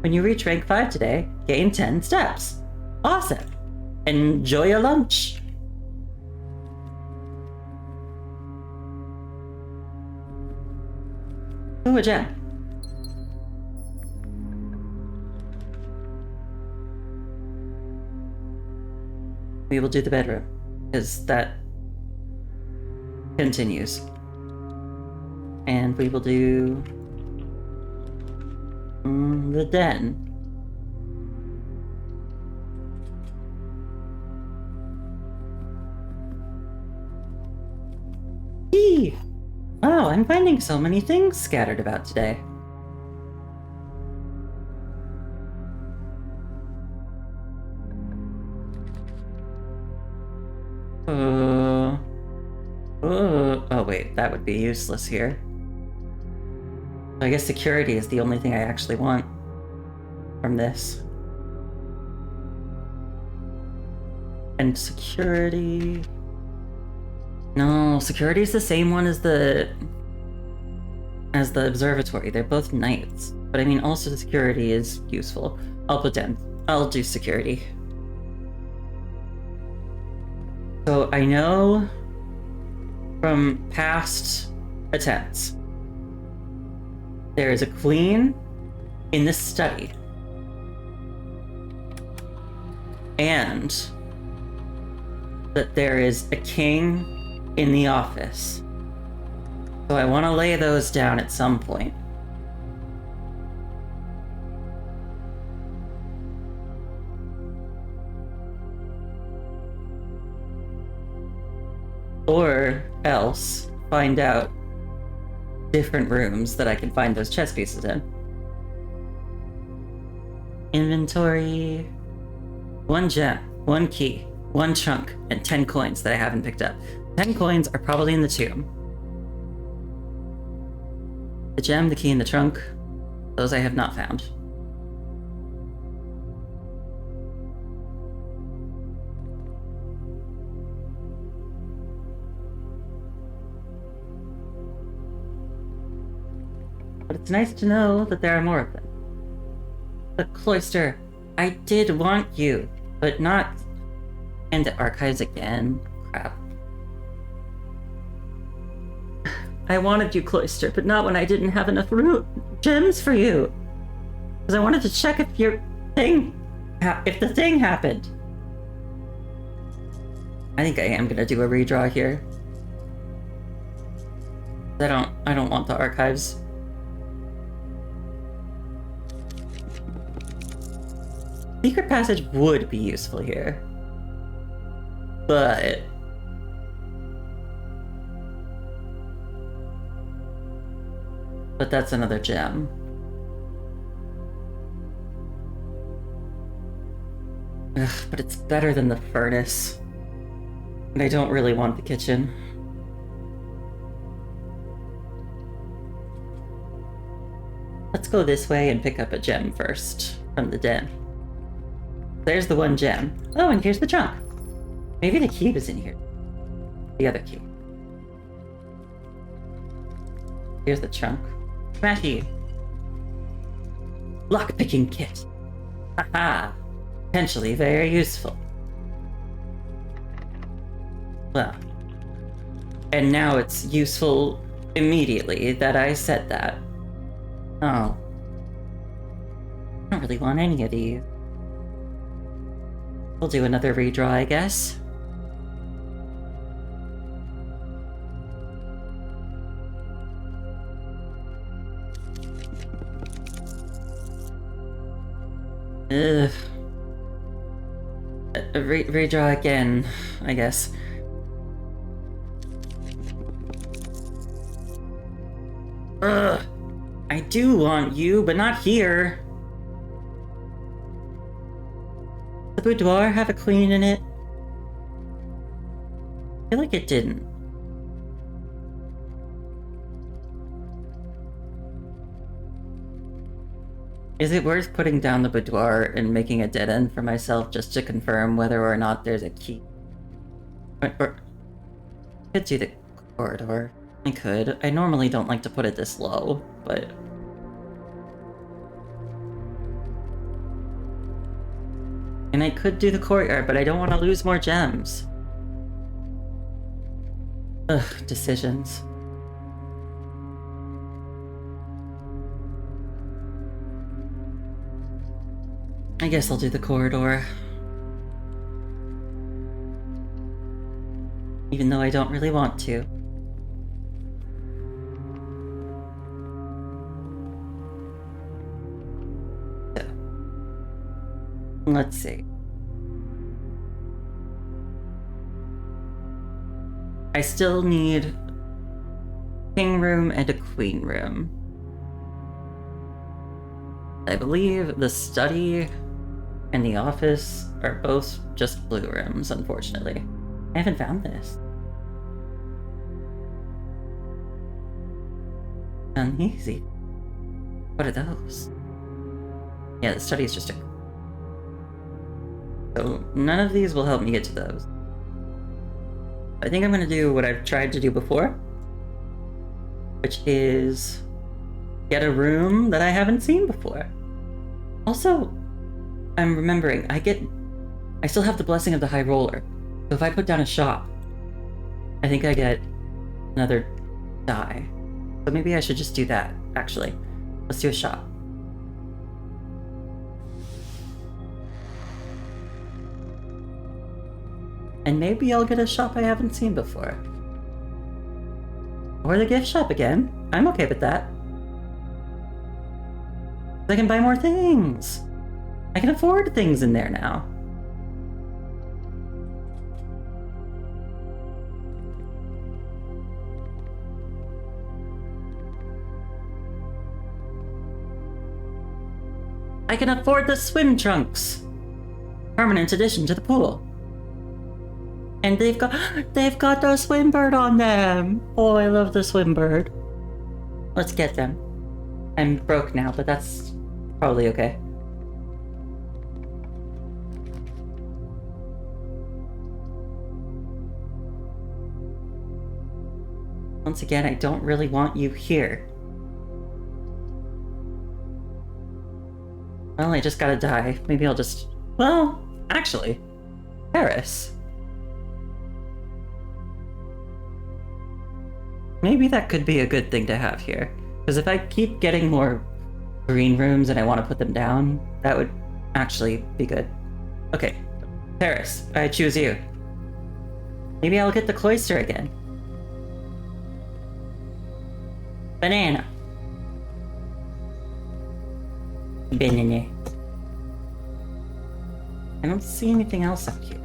When you reach rank 5 today, gain 10 steps. Awesome! Enjoy your lunch! Ooh, a gem. We will do the bedroom, because that continues. And we will do the den. Eee! Wow, I'm finding so many things scattered about today. Oh wait, that would be useless here. I guess security is the only thing I actually want from this. And security... No, security is the same one as the observatory. They're both knights. But I mean, also security is useful. I'll do security. So I know from past attempts, there is a queen in the study. And that there is a king in the office. So I want to lay those down at some point. Or else find out different rooms that I can find those chess pieces in. Inventory. 1 gem, 1 key, 1 chunk, and 10 coins that I haven't picked up. 10 coins are probably in the tomb. The gem, the key, and the trunk, those I have not found. But it's nice to know that there are more of them. The cloister. I did want you, but not... And the archives again. Crap. I wanted you, Cloister, but not when I didn't have enough gems for you. Because I wanted to check if your thing... if the thing happened. I think I am gonna do a redraw here. I don't want the archives. Secret passage would be useful here. But that's another gem. Ugh, but it's better than the furnace. And I don't really want the kitchen. Let's go this way and pick up a gem first from the den. There's the one gem. Oh, and here's the trunk. Maybe the key was in here. The other key. Here's the trunk. Matthew. Lockpicking kit. Haha. Potentially very useful. Well. And now it's useful immediately that I said that. Oh. I don't really want any of these. We'll do another redraw, I guess. Ugh. Redraw again, I guess. Ugh. I do want you, but not here. The boudoir have a queen in it? I feel like it didn't. Is it worth putting down the boudoir and making a dead end for myself just to confirm whether or not there's a key? Or I could do the corridor. I could. I normally don't like to put it this low, but... And I could do the courtyard, but I don't want to lose more gems. Ugh, decisions. I guess I'll do the corridor. Even though I don't really want to. So, let's see. I still need king room and a queen room. I believe the study and the office are both just blue rooms, unfortunately. I haven't found this. Uneasy. What are those? Yeah, the study is just a... So none of these will help me get to those. I think I'm gonna do what I've tried to do before, which is get a room that I haven't seen before. Also, I'm remembering, I still have the Blessing of the High Roller. So if I put down a shop, I think I get another die. So maybe I should just do that, actually. Let's do a shop. And maybe I'll get a shop I haven't seen before. Or the gift shop again. I'm okay with that. I can buy more things. I can afford things in there now. I can afford the swim trunks. Permanent addition to the pool. And they've got the swim bird on them. Oh, I love the swim bird. Let's get them. I'm broke now, but that's probably okay. Once again, I don't really want you here. Well, I just gotta die. Maybe I'll just... Well, actually, Paris. Maybe that could be a good thing to have here. Because if I keep getting more green rooms and I want to put them down, that would actually be good. Okay, Paris, I choose you. Maybe I'll get the cloister again. Banana. Banana. I don't see anything else up here.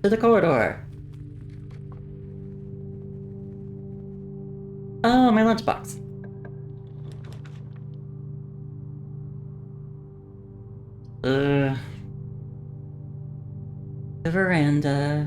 To the corridor. Oh, my lunchbox. The veranda.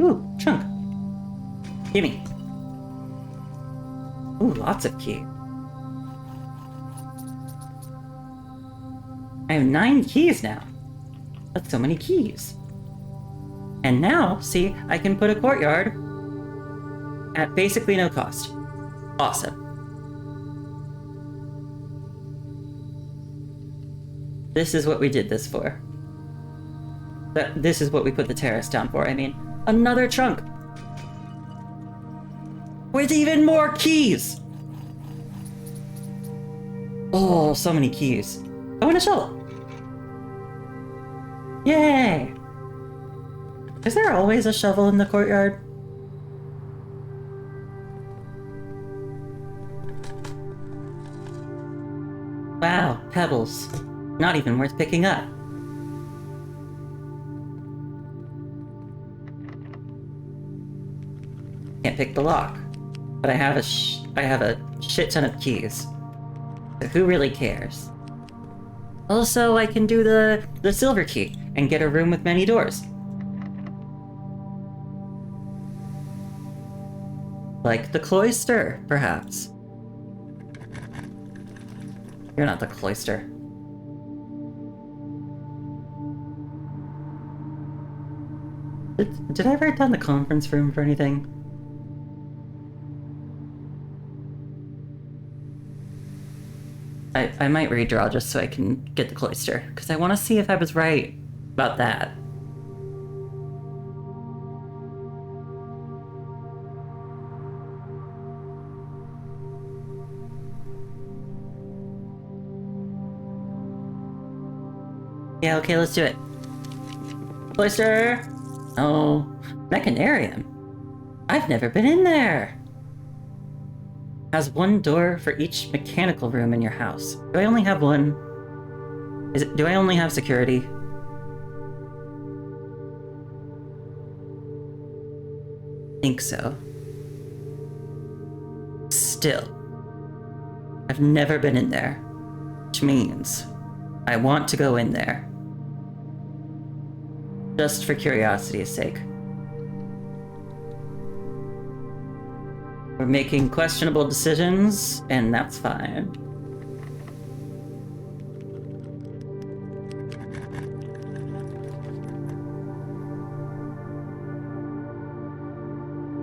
Ooh, trunk. Gimme. Ooh, lots of keys. I have 9 keys now. That's so many keys. And now, see, I can put a courtyard at basically no cost. Awesome. This is what we did this for. This is what we put the terrace down for, I mean. Another trunk! With even more keys! Oh, so many keys. I want a shovel! Yay! Is there always a shovel in the courtyard? Wow, pebbles. Not even worth picking up. Can't pick the lock. But I have a shit ton of keys. So who really cares? Also, I can do the silver key and get a room with many doors. Like the cloister, perhaps. You're not the cloister. Did I write down the conference room for anything? I might redraw just so I can get the cloister, because I want to see if I was right about that. Yeah, okay, let's do it. Cloister! Oh, Mechanarium. I've never been in there! Has 1 door for each mechanical room in your house. Do I only have 1? Do I only have security? Think so. Still. I've never been in there. Which means I want to go in there. Just for curiosity's sake. We're making questionable decisions, and that's fine.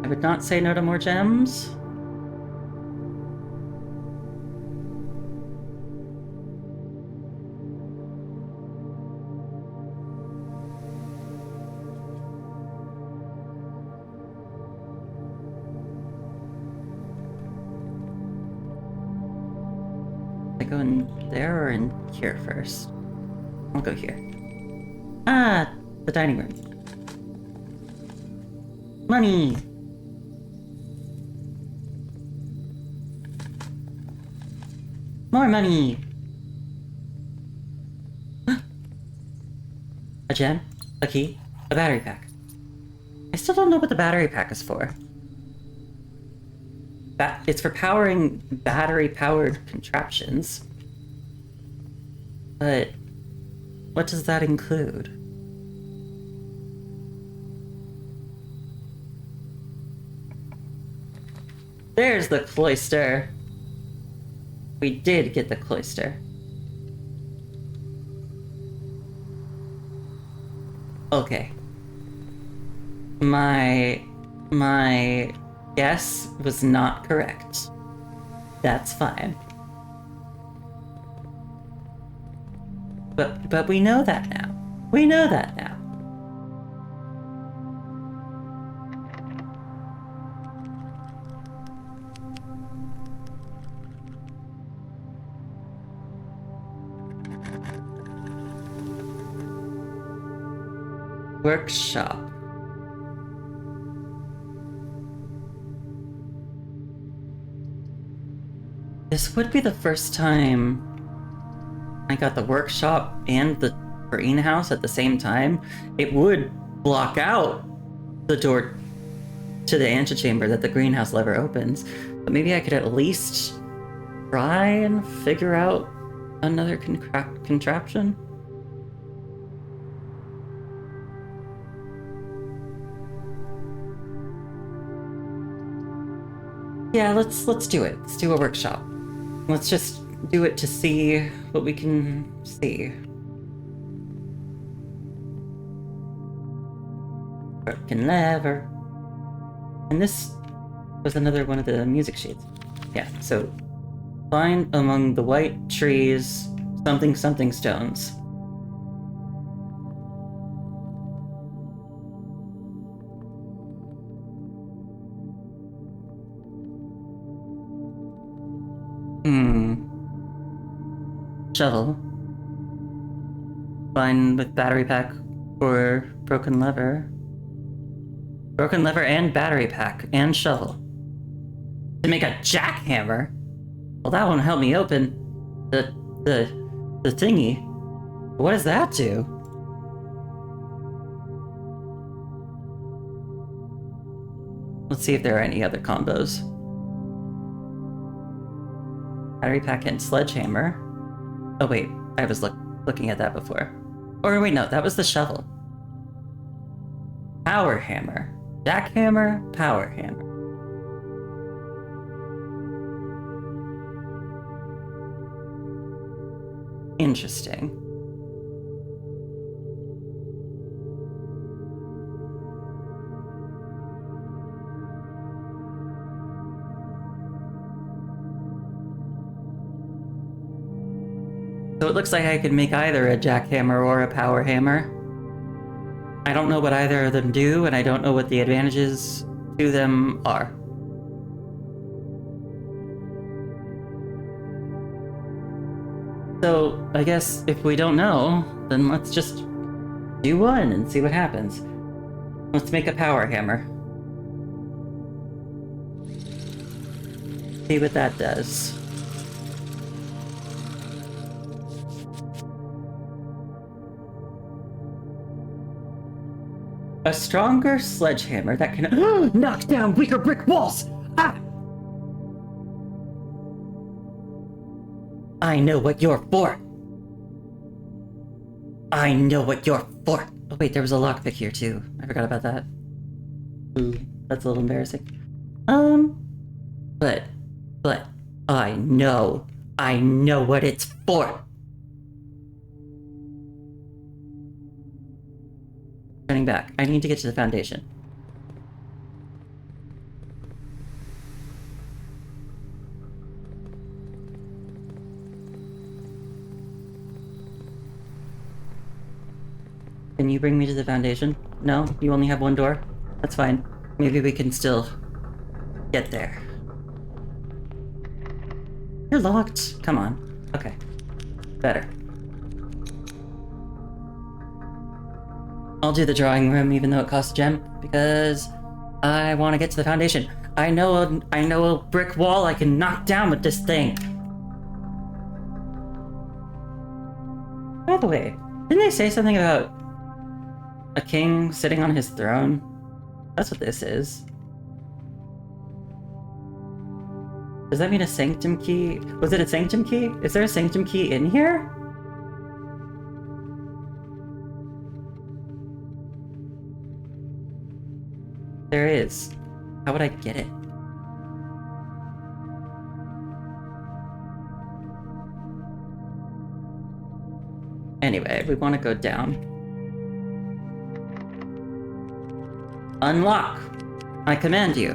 I would not say no to more gems. Go in there or in here first? I'll go here. Ah, the dining room. Money! More money! A gem, a key, a battery pack. I still don't know what the battery pack is for. It's for powering battery-powered contraptions. But what does that include? There's the cloister. We did get the cloister. Okay. My guess was not correct. That's fine. But we know that now. We know that now. Workshop. This would be the first time I got the workshop and the greenhouse at the same time. It would block out the door to the antechamber that the greenhouse lever opens, but maybe I could at least try and figure out another contraption. Yeah, let's do it. Let's do a workshop. Let's just do it to see what we can see. Broken lever. And this was another one of the music sheets. Yeah, so find among the white trees something something stones. Shovel. Fine with battery pack or broken lever. Broken lever and battery pack and shovel. To make a jackhammer? Well, that won't help me open the thingy. What does that do? Let's see if there are any other combos. Battery pack and sledgehammer. Oh wait, I was looking at that before. Or wait, no, that was the shovel. Power hammer. Jackhammer, power hammer. Interesting. So it looks like I could make either a jackhammer or a power hammer. I don't know what either of them do, and I don't know what the advantages to them are. So I guess if we don't know, then let's just do one and see what happens. Let's make a power hammer. See what that does. A stronger sledgehammer that can knock down weaker brick walls! Ah! I know what you're for! I know what you're for! Oh wait, there was a lockpick here too. I forgot about that. Ooh, that's a little embarrassing. But I know what it's for! Turning back. I need to get to the foundation. Can you bring me to the foundation? No? You only have one door? That's fine. Maybe we can still get there. You're locked. Come on. Okay. Better. I'll do the drawing room even though it costs a gem, because I want to get to the foundation. I know a brick wall I can knock down with this thing. By the way, didn't they say something about a king sitting on his throne? That's what this is. Does that mean a sanctum key? Was it a sanctum key? Is there a sanctum key in here? There is. How would I get it? Anyway, we want to go down. Unlock! I command you.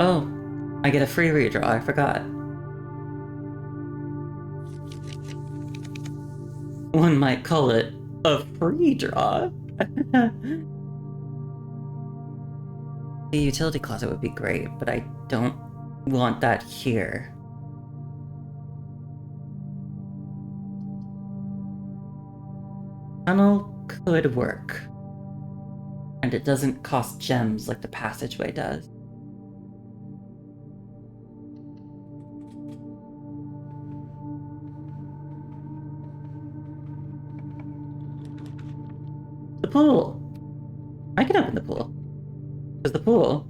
Oh, I get a free redraw, I forgot. One might call it a free draw. The utility closet would be great, but I don't want that here. Tunnel could work. And it doesn't cost gems like the passageway does. The pool! I can open the pool. Because the pool,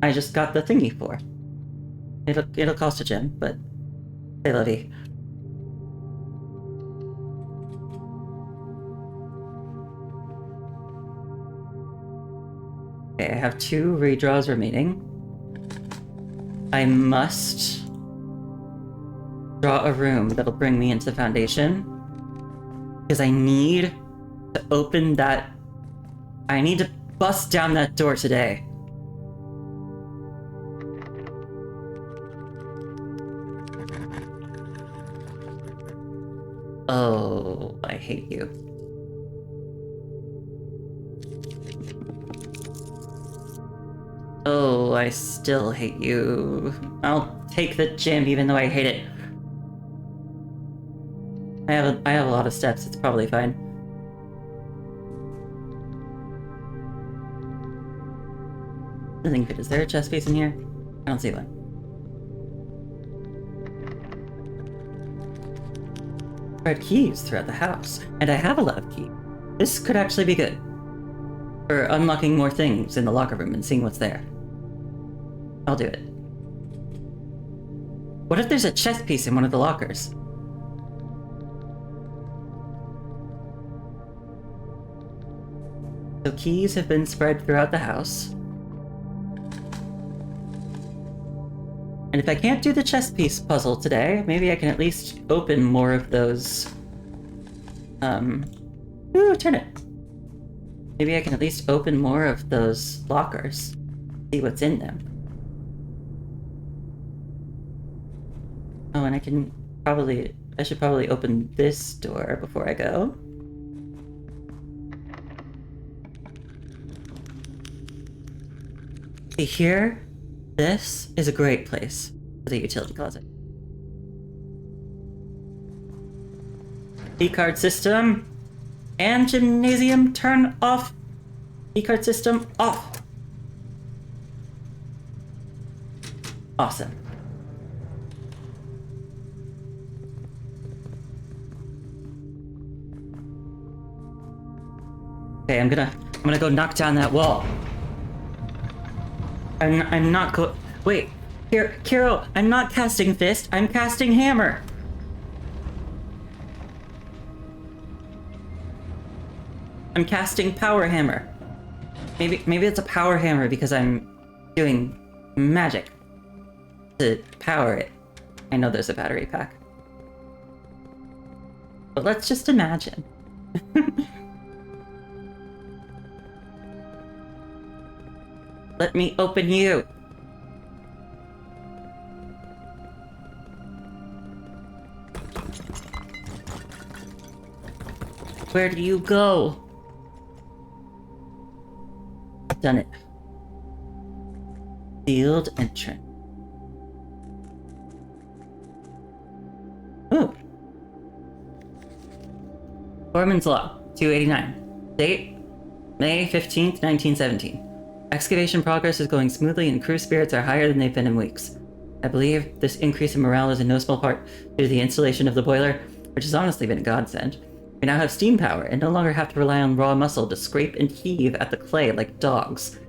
I just got the thingy for. It'll cost a gem, but say lovey. Okay, I have 2 redraws remaining. I must draw a room that'll bring me into the foundation. Because I need to open that... I need to bust down that door today. Oh, I hate you. Oh, I still hate you. I'll take the gym even though I hate it. I have a lot of steps, it's probably fine. Nothing good. Is there a chest piece in here? I don't see one. Spread keys throughout the house, and I have a lot of keys. This could actually be good. For unlocking more things in the locker room and seeing what's there. I'll do it. What if there's a chest piece in one of the lockers? So keys have been spread throughout the house. And if I can't do the chess piece puzzle today, maybe I can at least open more of those... Ooh, turn it! Maybe I can at least open more of those lockers. See what's in them. Oh, and I can probably... I should probably open this door before I go. See here? This is a great place for the utility closet. Keycard system and gymnasium turn off. Keycard system off. Awesome. Okay, I'm gonna go knock down that wall. I'm not wait, here, Kiro, I'm not casting fist, I'm casting hammer. I'm casting power hammer. Maybe it's a power hammer because I'm doing magic to power it. I know there's a battery pack. But let's just imagine. Let me open you. Where do you go? Done it. Sealed entrance. Ooh. Foreman's Law, 289. Date, May 15th, 1917. Excavation progress is going smoothly and crew spirits are higher than they've been in weeks. I believe this increase in morale is in no small part due to the installation of the boiler, which has honestly been a godsend. We now have steam power and no longer have to rely on raw muscle to scrape and heave at the clay like dogs.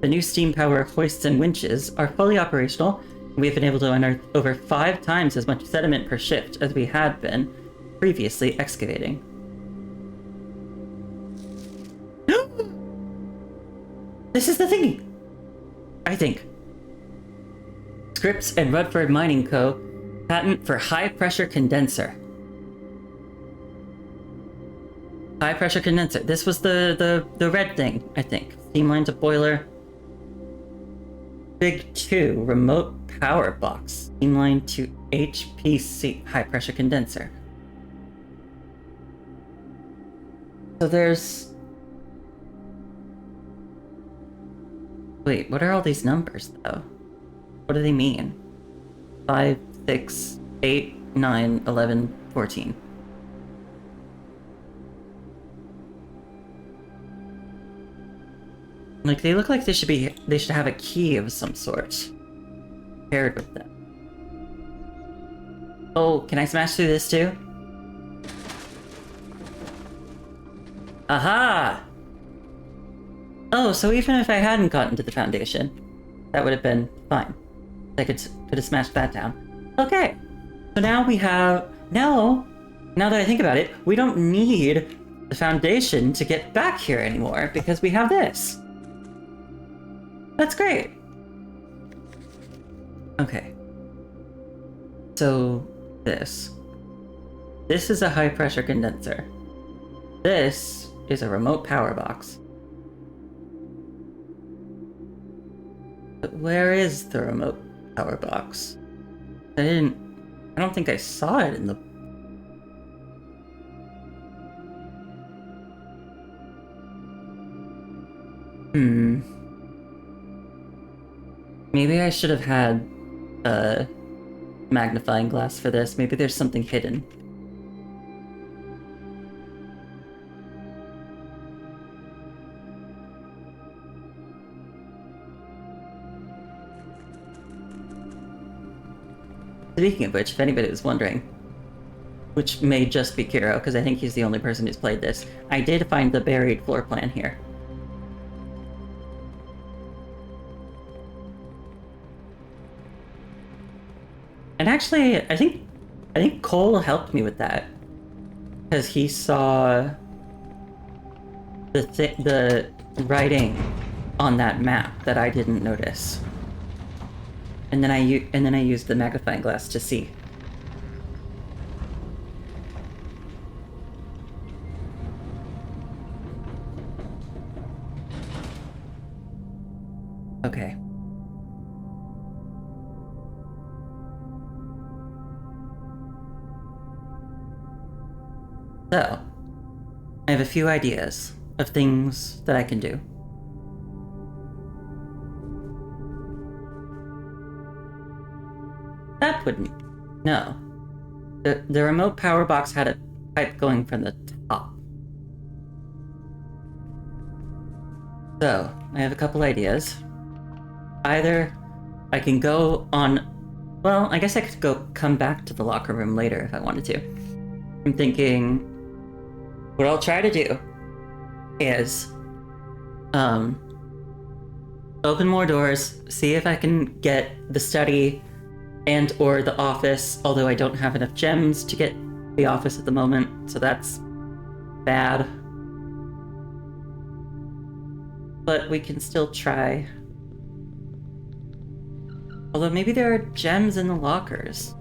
The new steam power hoists and winches are fully operational, and we have been able to unearth over 5 times as much sediment per shift as we had been previously excavating. This is the thingy! I think. Scripps and Rutford Mining Co. Patent for high-pressure condenser. High-pressure condenser. This was the red thing, I think. Steam line to boiler. Big 2. Remote power box. Steam line to HPC. High-pressure condenser. So there's... Wait, what are all these numbers, though? What do they mean? 5, 6, 8, 9, 11, 14. Like, they look like they should have a key of some sort paired with them. Oh, can I smash through this too? Aha! Oh, so even if I hadn't gotten to the foundation, that would have been fine. I could have smashed that down. Okay. So now we have... Now that I think about it, we don't need the foundation to get back here anymore, because we have this. That's great. Okay. So, this. This is a high-pressure condenser. This is a remote power box. But where is the remote power box? I don't think I saw it in the... Maybe I should have had a magnifying glass for this. Maybe there's something hidden. Speaking of which, if anybody was wondering, which may just be Kiro, because I think he's the only person who's played this, I did find the buried floor plan here. And actually, I think Cole helped me with that, because he saw the writing on that map that I didn't notice. And then I used the magnifying glass to see. Okay. So, I have a few ideas of things that I can do. That wouldn't... No. The remote power box had a pipe going from the top. So, I have a couple ideas. Either I can go on... Well, I guess I could come back to the locker room later if I wanted to. I'm thinking... What I'll try to do is... open more doors, see if I can get the study and or the office, although I don't have enough gems to get the office at the moment, so that's bad. But we can still try. Although maybe there are gems in the lockers.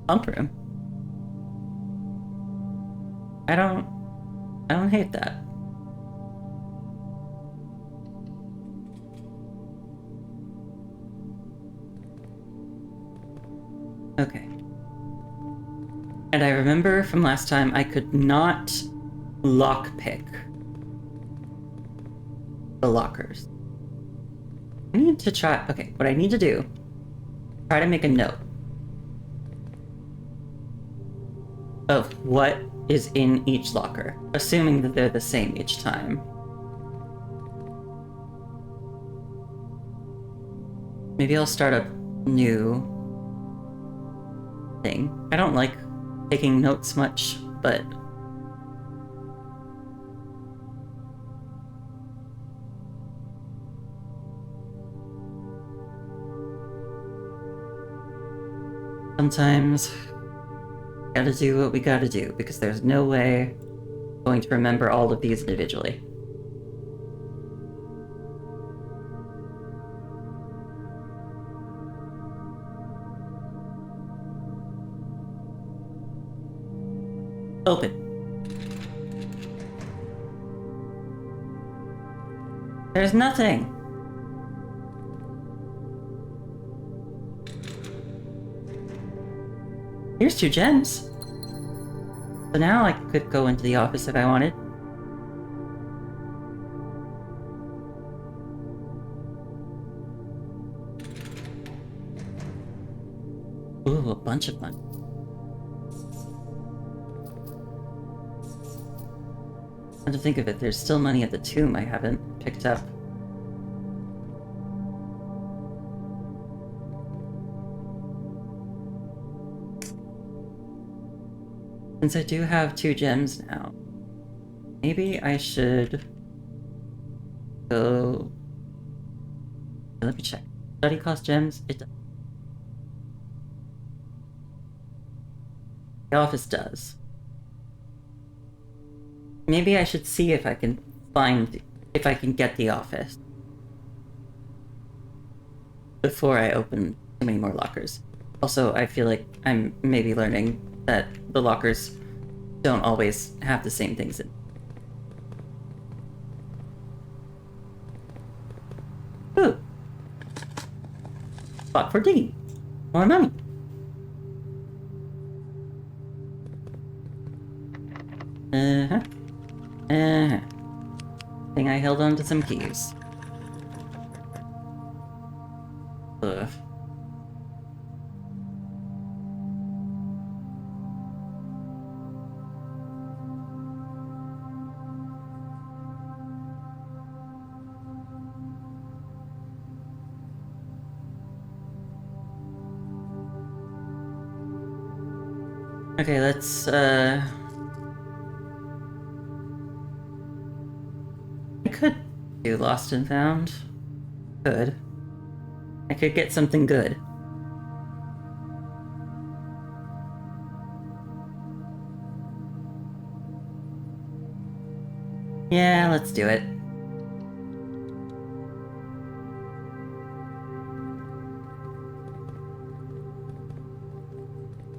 Pump room. I don't hate that. Okay. And I remember from last time I could not lockpick the lockers. I need to try... Okay, what I need to do... Try to make a note of what is in each locker, assuming that they're the same each time. Maybe I'll start a new thing. I don't like taking notes much, but... Sometimes, gotta do what we gotta do, because there's no way I'm going to remember all of these individually. Open. There's nothing. Here's 2 gems. So now I could go into the office if I wanted. bunch of money. Come to think of it, there's still money at the tomb I haven't picked up. Since I do have 2 gems now, maybe I should go... Let me check. Study cost gems? It does. The office does. Maybe I should see if I can get the office before I open too many more lockers. Also, I feel like I'm maybe learning that the lockers don't always have the same things in. Ooh. Spot for digging. More money. Think I held on to some keys. Ugh. Okay, let's, I could do Lost and Found. Could. I could get something good. Yeah, let's do it.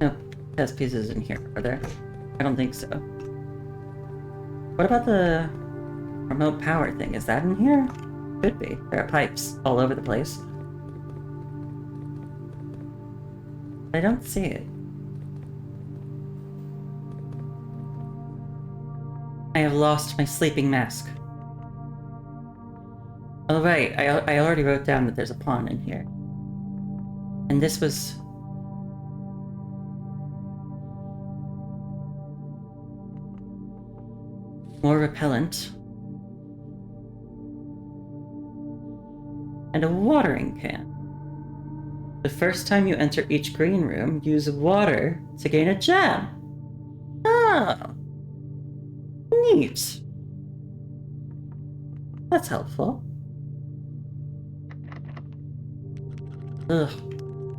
No test pieces in here, are there? I don't think so. What about the remote power thing? Is that in here? Could be. There are pipes all over the place. I don't see it. I have lost my sleeping mask. Oh right, I already wrote down that there's a pawn in here. And this was... more repellent. And a watering can. The first time you enter each green room, use water to gain a gem. Oh. Neat. That's helpful. Ugh.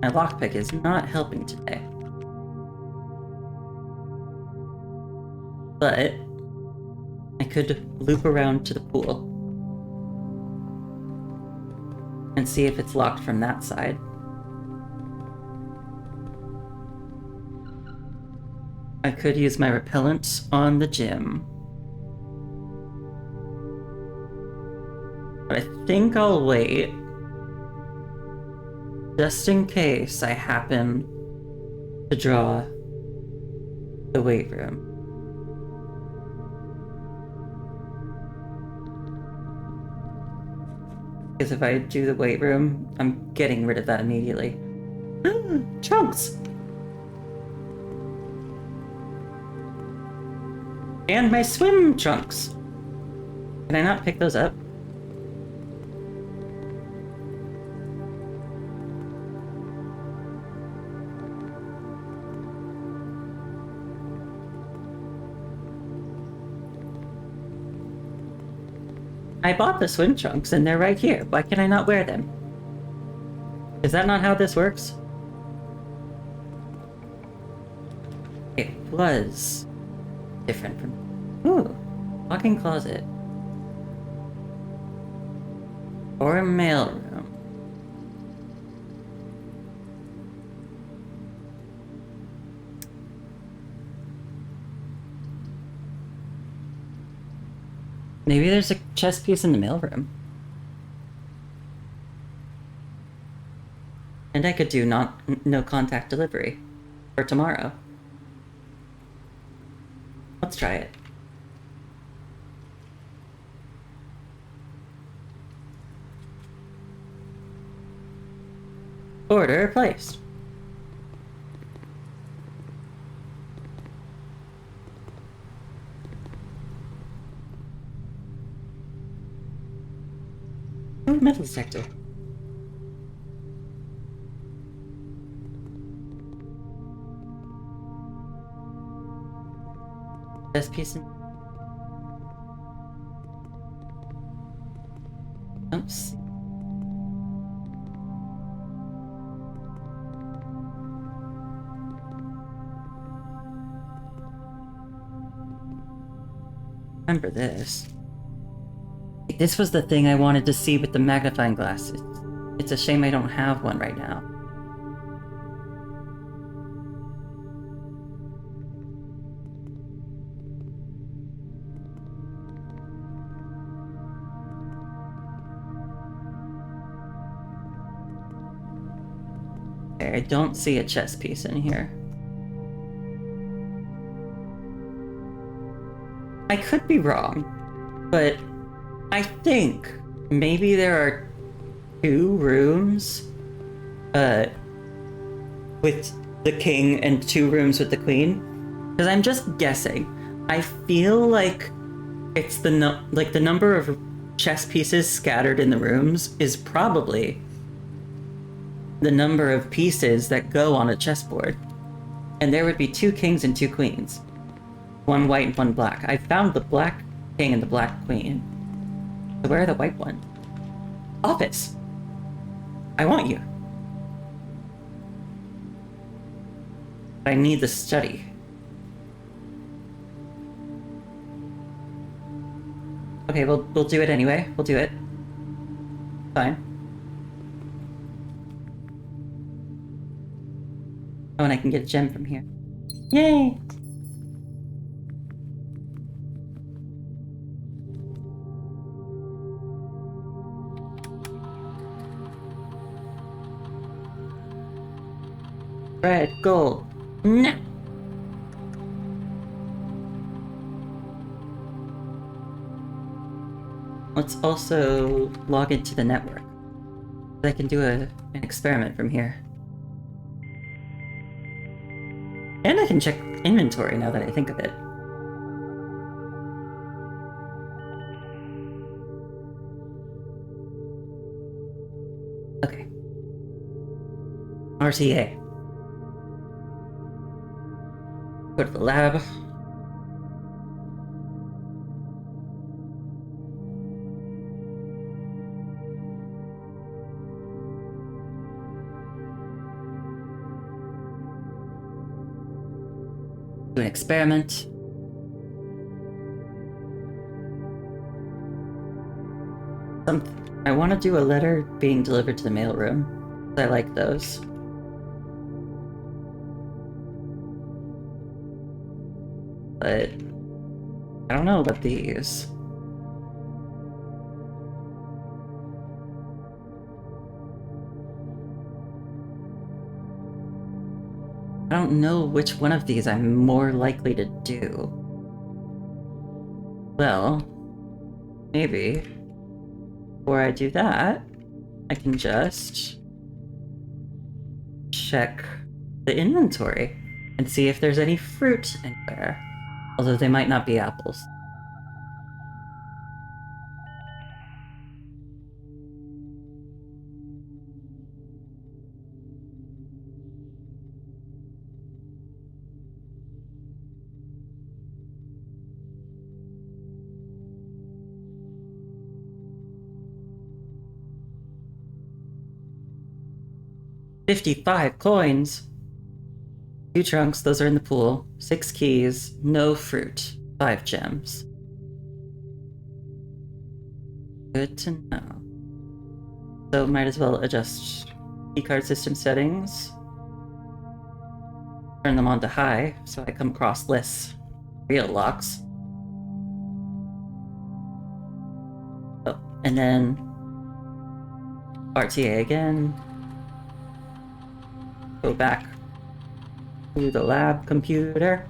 My lockpick is not helping today. But I could loop around to the pool and see if it's locked from that side. I could use my repellent on the gym. But I think I'll wait. Just in case I happen to draw the weight room. Because if I do the weight room, I'm getting rid of that immediately. Trunks! And my swim trunks! Can I not pick those up? I bought the swim trunks and they're right here. Why can I not wear them? Is that not how this works? It was different from... Ooh, walk-in closet. Or a mailroom. Maybe there's a chess piece in the mailroom. And I could do no contact delivery for tomorrow. Let's try it. Order placed. Ooh, metal detector. Best piece in... Don't see. Remember this. This was the thing I wanted to see with the magnifying glass. It's a shame I don't have one right now. Okay, I don't see a chess piece in here. I could be wrong, but I think maybe there are 2 rooms with the king and 2 rooms with the queen. Because I'm just guessing. I feel like it's the number of chess pieces scattered in the rooms is probably the number of pieces that go on a chessboard. And there would be 2 kings and 2 queens. 1 white and 1 black. I found the black king and the black queen. So where are the white ones? Office! I want you. I need the study. Okay, we'll do it anyway. We'll do it. Fine. Oh, and I can get a gem from here. Yay! Red, gold. No! Let's also log into the network. I can do an experiment from here. And I can check inventory now that I think of it. Okay. RTA. Go to the lab. Do an experiment. I want to do a letter being delivered to the mailroom. I like those. But I don't know about these. I don't know which one of these I'm more likely to do. Well, maybe before I do that, I can just check the inventory and see if there's any fruit anywhere. Although they might not be apples. $55 coins! 2 trunks, those are in the pool. 6 keys, no fruit. 5 gems. Good to know. So might as well adjust keycard system settings. Turn them on to high, so I come across less real locks. Oh, and then RTA again. Go back to the lab computer.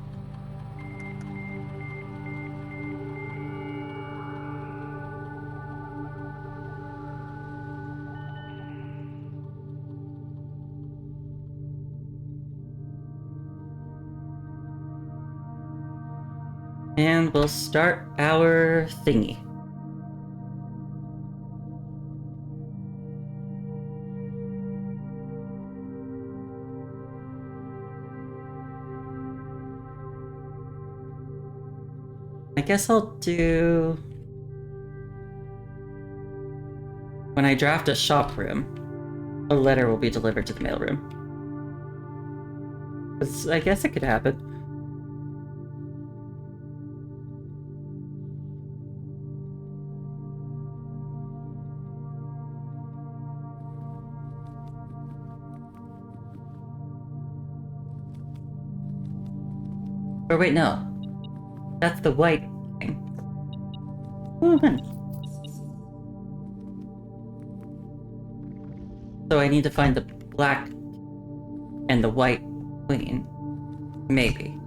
And we'll start our thingy. I guess I'll do... When I draft a shop room, a letter will be delivered to the mailroom. 'Cause I guess it could happen. Or wait, no. That's the white thing. Woman. So I need to find the black and the white queen. Maybe.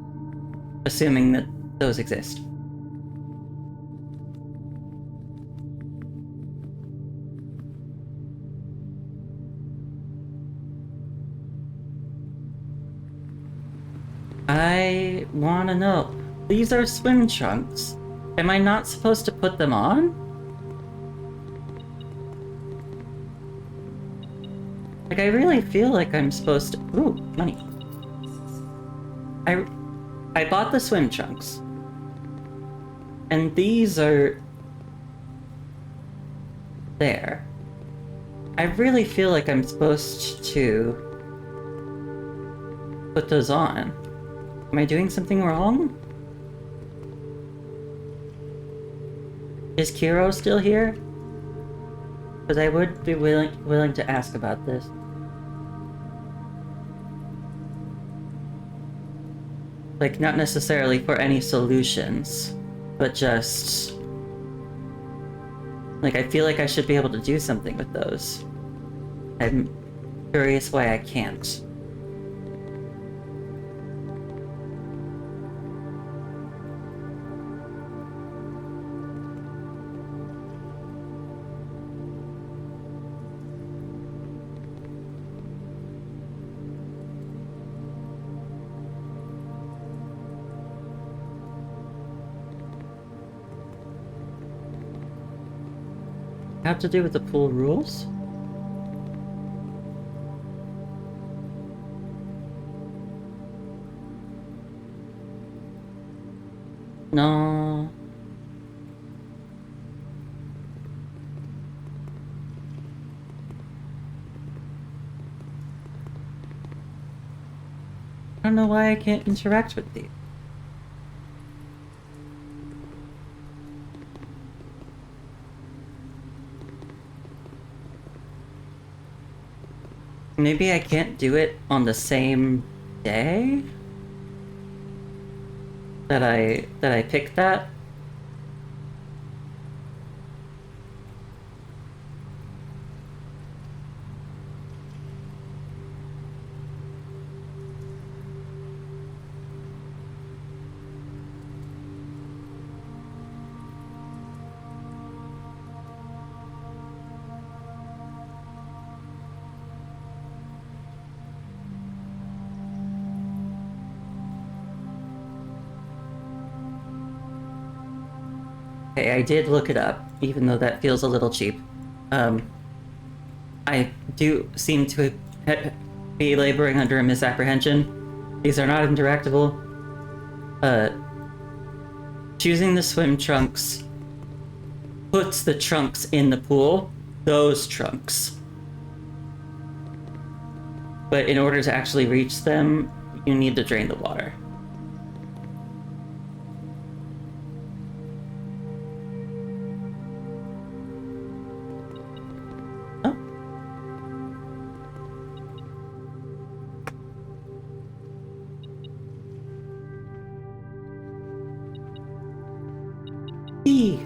Assuming that those exist. I wanna know. These are swim trunks. Am I not supposed to put them on? Like, I really feel like I'm supposed to... Ooh, money. I bought the swim trunks. And these are... there. I really feel like I'm supposed to... put those on. Am I doing something wrong? Is Kiro still here? Because I would be willing to ask about this. Like, not necessarily for any solutions, but just... like, I feel like I should be able to do something with those. I'm curious why I can't. Have to do with the pool rules? No. I don't know why I can't interact with these. Maybe I can't do it on the same day that I picked that. Okay, I did look it up, even though that feels a little cheap. I do seem to be laboring under a misapprehension. These are not interactable. Choosing the swim trunks puts the trunks in the pool. Those trunks. But in order to actually reach them, you need to drain the water. B.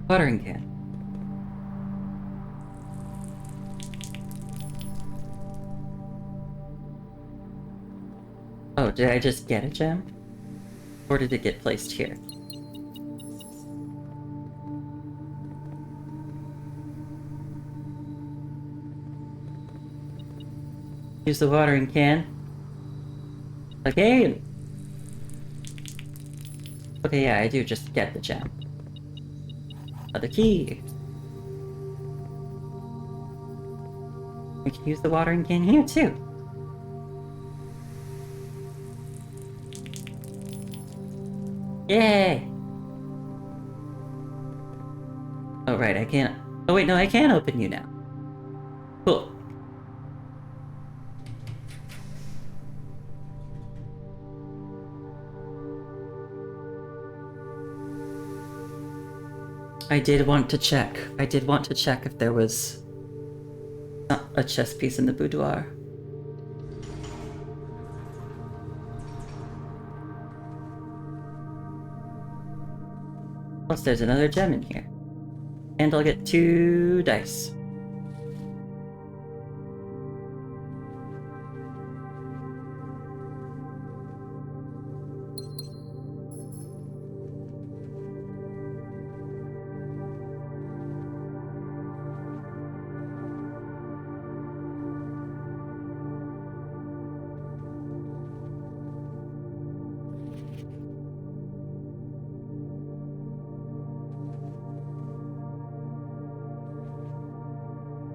Watering can. Oh, did I just get a gem? Or did it get placed here? Use the watering can. Again! Okay, yeah, I do just get the gem. Another key. We can use the watering can here, too. Yay! Oh, right, I can't... Oh, wait, no, I can open you now. Cool. I did want to check. I did want to check if there was a chess piece in the boudoir. Plus, there's another gem in here. And I'll get 2 dice.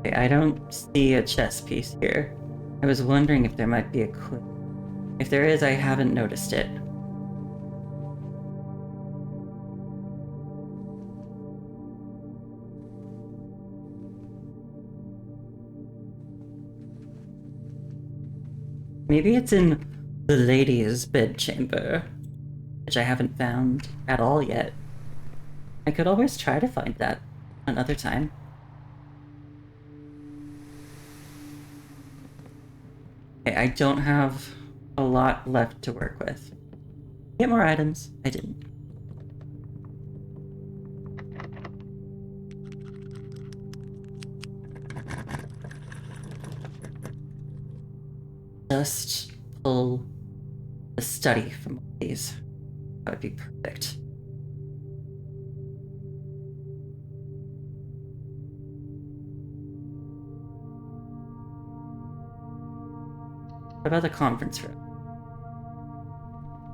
Okay, I don't see a chess piece here. I was wondering if there might be a clue. If there is, I haven't noticed it. Maybe it's in the lady's bedchamber, which I haven't found at all yet. I could always try to find that another time. Okay, I don't have a lot left to work with. Get more items. I didn't. Just pull the study from all these. That would be perfect. What about the conference room?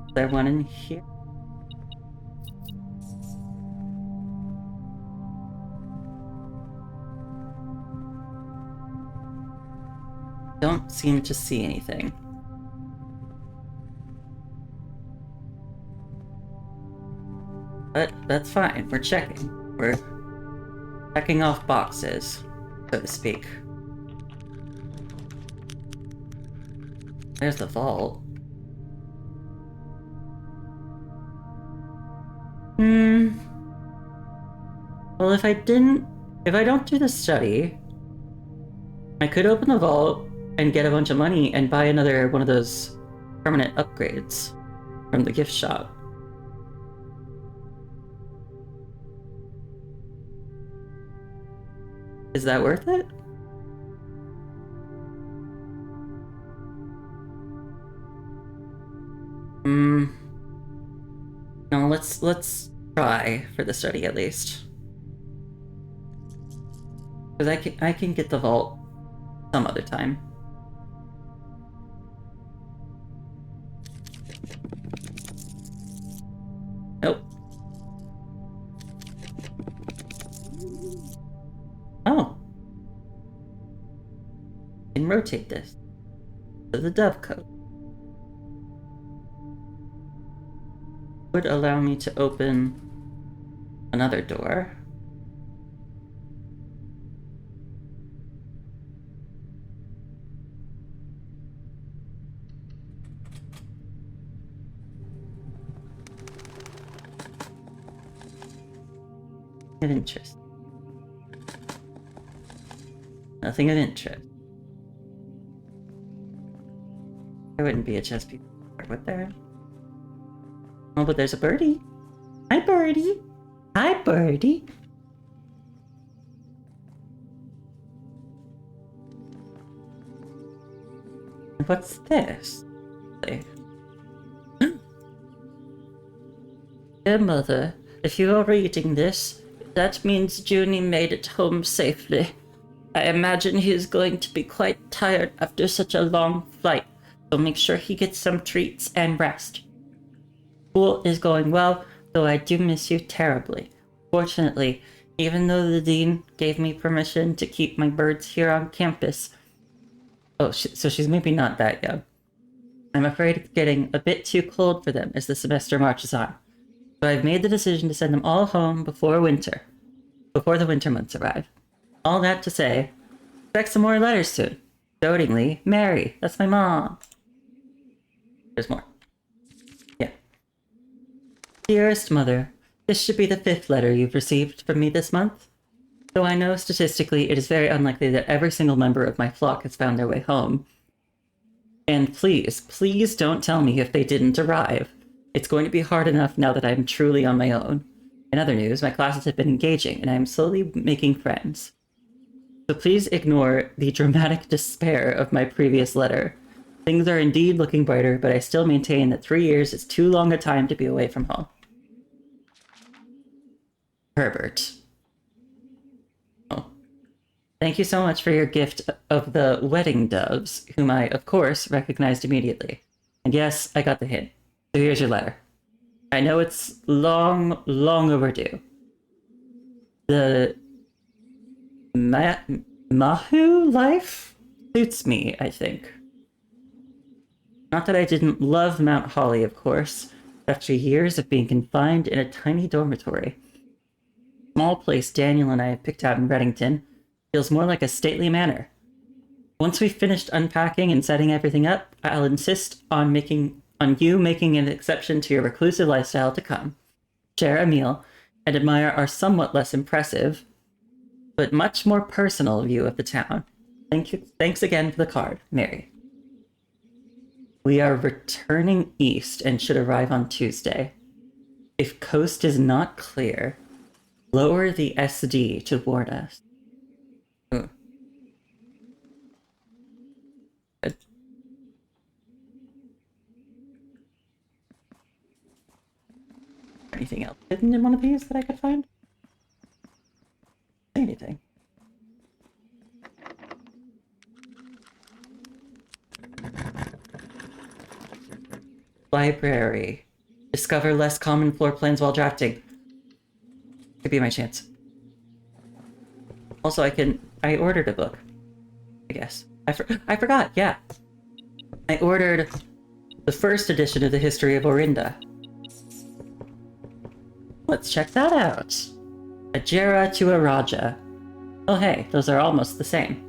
Is there one in here? Don't seem to see anything. But that's fine. We're checking. We're checking off boxes, so to speak. There's the vault. Well, if I don't do the study, I could open the vault and get a bunch of money and buy another one of those permanent upgrades from the gift shop. Is that worth it? No, let's try for the study at least. Because I can get the vault some other time. Nope. Oh. I can rotate this to the dove coat. Would allow me to open another door. Of interest. Nothing of interest. There wouldn't be a chest piece, would there? Oh, but there's a birdie. Hi, birdie. Hi, birdie. What's this? Dear mother, if you are reading this, that means Junie made it home safely. I imagine he is going to be quite tired after such a long flight. So make sure he gets some treats and rest. School is going well, though I do miss you terribly. Fortunately, even though the dean gave me permission to keep my birds here on campus... Oh, so she's maybe not that young. I'm afraid it's getting a bit too cold for them as the semester marches on. So I've made the decision to send them all home before the winter months arrive. All that to say, expect some more letters soon. Dotingly, Mary. That's my mom. There's more. Yeah. Dearest Mother, this should be the 5th letter you've received from me this month. Though I know statistically it is very unlikely that every single member of my flock has found their way home. And please, please don't tell me if they didn't arrive. It's going to be hard enough now that I'm truly on my own. In other news, my classes have been engaging, and I am slowly making friends. So please ignore the dramatic despair of my previous letter. Things are indeed looking brighter, but I still maintain that 3 years is too long a time to be away from home. Herbert. Oh. Thank you so much for your gift of the wedding doves, whom I, of course, recognized immediately. And yes, I got the hint. So here's your letter. I know it's long, long overdue. The Mahu life suits me, I think. Not that I didn't love Mount Holly, of course, after years of being confined in a tiny dormitory. The small place Daniel and I have picked out in Reddington feels more like a stately manor. Once we've finished unpacking and setting everything up, I'll insist on you making an exception to your reclusive lifestyle to come, share a meal, and admire our somewhat less impressive, but much more personal view of the town. Thanks again for the card, Mary. We are returning east and should arrive on Tuesday. If coast is not clear, lower the SD to warn us. Good. Anything else hidden in one of these that I could find? Anything. Library. Discover less common floor plans while drafting. Could be my chance. Also, I ordered a book. I guess. I forgot, yeah. I ordered the first edition of the History of Orinda. Let's check that out. A Jera to a Raja. Oh hey, those are almost the same.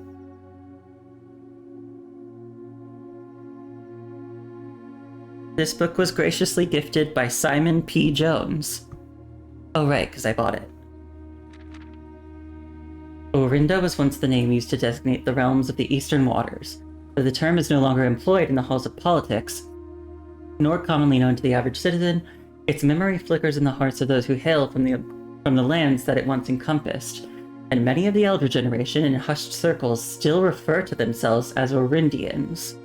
This book was graciously gifted by Simon P. Jones. Oh right, because I bought it. Orinda was once the name used to designate the realms of the Eastern Waters, but the term is no longer employed in the halls of politics, nor commonly known to the average citizen. Its memory flickers in the hearts of those who hail from the lands that it once encompassed, and many of the elder generation in hushed circles still refer to themselves as Orindians.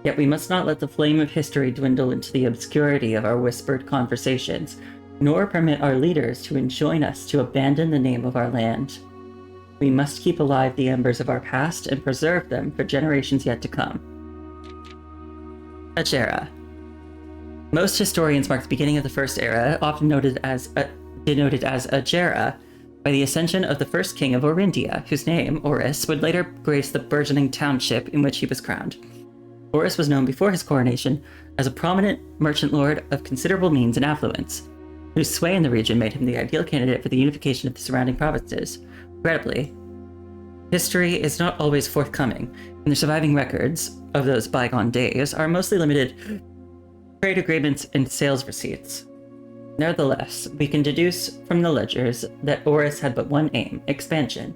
Yet we must not let the flame of history dwindle into the obscurity of our whispered conversations, nor permit our leaders to enjoin us to abandon the name of our land. We must keep alive the embers of our past and preserve them for generations yet to come. A Jera. Most historians mark the beginning of the First Era, often denoted as a Jera, by the ascension of the first king of Orindia, whose name, Oris, would later grace the burgeoning township in which he was crowned. Oris was known before his coronation as a prominent merchant lord of considerable means and affluence, whose sway in the region made him the ideal candidate for the unification of the surrounding provinces. Regrettably, history is not always forthcoming, and the surviving records of those bygone days are mostly limited to trade agreements and sales receipts. Nevertheless, we can deduce from the ledgers that Oris had but one aim: expansion.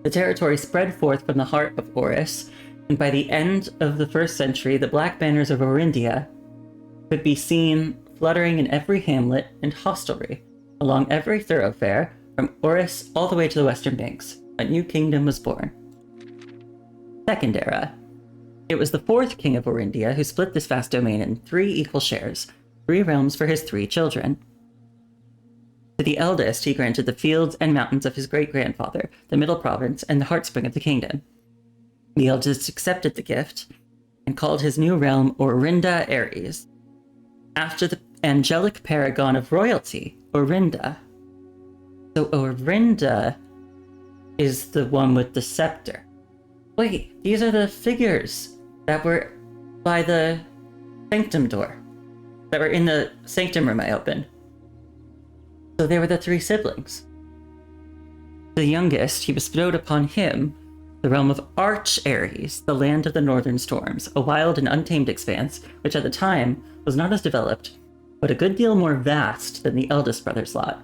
The territory spread forth from the heart of Oris, and by the end of the 1st century, the black banners of Orindia could be seen fluttering in every hamlet and hostelry, along every thoroughfare, from Oris all the way to the western banks. A new kingdom was born. Second Era. It was the 4th king of Orindia who split this vast domain in 3 equal shares, 3 realms for his 3 children. To the eldest, he granted the fields and mountains of his great-grandfather, the middle province, and the heartspring of the kingdom. The eldest accepted the gift, and called his new realm Orinda Ares, after the angelic paragon of royalty, Orinda. So Orinda is the one with the scepter. Wait, these are the figures that were by the sanctum door, that were in the sanctum room I opened. So they were the three siblings. The youngest, he bestowed upon him the realm of Arch Ares, the land of the northern storms, a wild and untamed expanse, which at the time was not as developed, but a good deal more vast than the eldest brother's lot.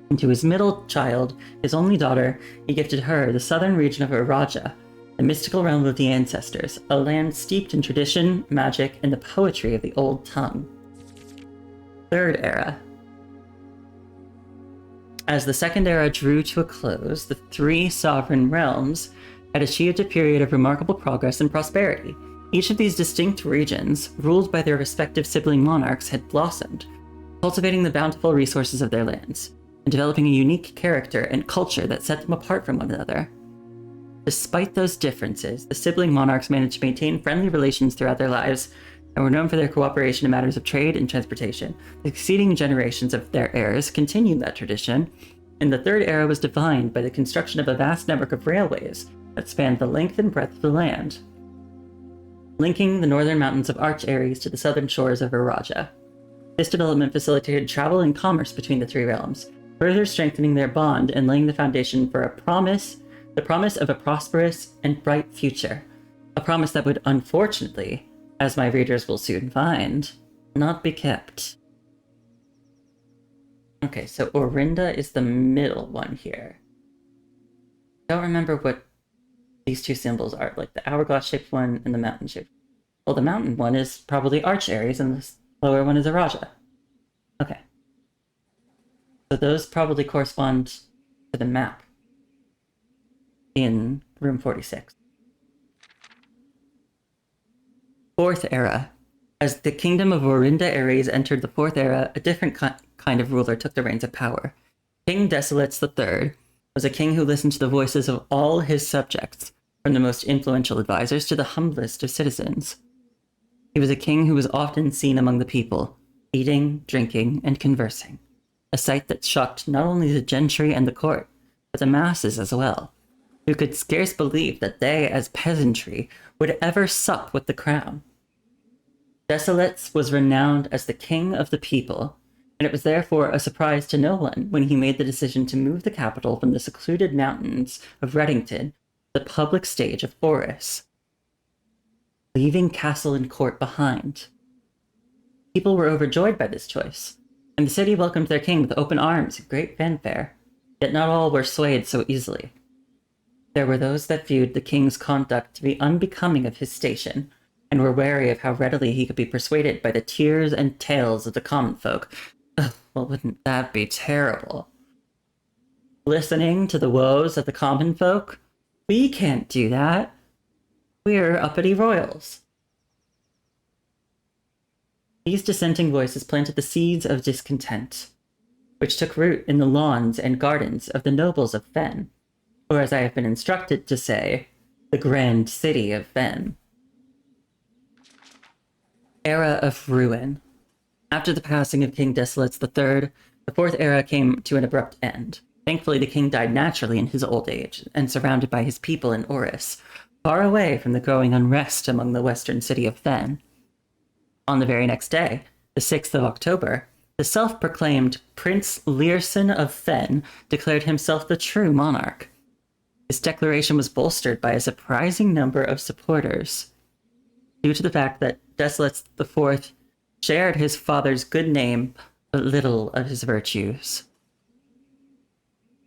And to his middle child, his only daughter, he gifted her the southern region of Iraja, the mystical realm of the ancestors, a land steeped in tradition, magic, and the poetry of the old tongue. Third Era. As the Second Era drew to a close, the three sovereign realms had achieved a period of remarkable progress and prosperity. Each of these distinct regions, ruled by their respective sibling monarchs, had blossomed, cultivating the bountiful resources of their lands, and developing a unique character and culture that set them apart from one another. Despite those differences, the sibling monarchs managed to maintain friendly relations throughout their lives and were known for their cooperation in matters of trade and transportation. The succeeding generations of their heirs continued that tradition, and the Third Era was defined by the construction of a vast network of railways that spanned the length and breadth of the land, linking the northern mountains of Arch Ares to the southern shores of Iraja. This development facilitated travel and commerce between the three realms, further strengthening their bond and laying the foundation for the promise of a prosperous and bright future. A promise that would unfortunately, as my readers will soon find, not be kept. Okay, so Orinda is the middle one here. I don't remember what these two symbols are, like the hourglass-shaped one and the mountain-shaped. Well, the mountain one is probably Arch Ares, and the lower one is Iraja. Okay. So those probably correspond to the map in room 46. Fourth Era. As the kingdom of Orinda Ares entered the Fourth Era, a different kind of ruler took the reins of power. King Desolates III was a king who listened to the voices of all his subjects, from the most influential advisors to the humblest of citizens. He was a king who was often seen among the people, eating, drinking, and conversing, a sight that shocked not only the gentry and the court, but the masses as well, who could scarce believe that they, as peasantry, would ever sup with the crown. Desolates was renowned as the king of the people, and it was therefore a surprise to no one when he made the decision to move the capital from the secluded mountains of Reddington to the public stage of Oris, leaving castle and court behind. People were overjoyed by this choice, and the city welcomed their king with open arms and great fanfare, yet not all were swayed so easily. There were those that viewed the king's conduct to be unbecoming of his station, and were wary of how readily he could be persuaded by the tears and tales of the common folk. Ugh, well, wouldn't that be terrible? Listening to the woes of the common folk? We can't do that. We're uppity royals. These dissenting voices planted the seeds of discontent, which took root in the lawns and gardens of the nobles of Fen, or as I have been instructed to say, the grand city of Fen. Era of Ruin. After the passing of King Desolates III, the Fourth Era came to an abrupt end. Thankfully, the king died naturally in his old age, and surrounded by his people in Oris, far away from the growing unrest among the western city of Fen. On the very next day, the 6th of October, the self-proclaimed Prince Learson of Fen declared himself the true monarch. His declaration was bolstered by a surprising number of supporters, due to the fact that Desolates IV shared his father's good name, but little of his virtues.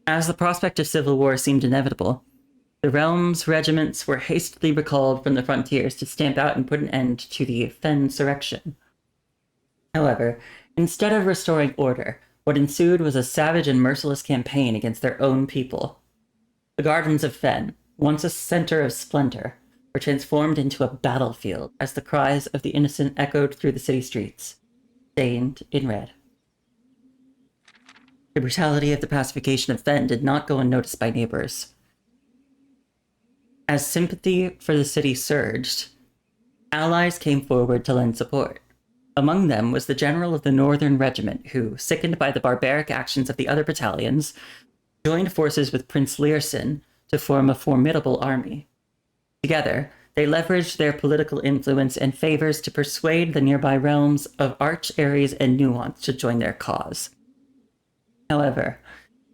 As the prospect of civil war seemed inevitable, the realm's regiments were hastily recalled from the frontiers to stamp out and put an end to the Fensurrection. However, instead of restoring order, what ensued was a savage and merciless campaign against their own people. The gardens of Fen, once a center of splendor, were transformed into a battlefield as the cries of the innocent echoed through the city streets, stained in red. The brutality of the pacification of Fen did not go unnoticed by neighbors. As sympathy for the city surged, Allies came forward to lend support. Among them was the general of the Northern Regiment, who, sickened by the barbaric actions of the other battalions, joined forces with Prince Learson to form a formidable army. Together, they leveraged their political influence and favors to persuade the nearby realms of Arch, Ares, and Nuance to join their cause. However,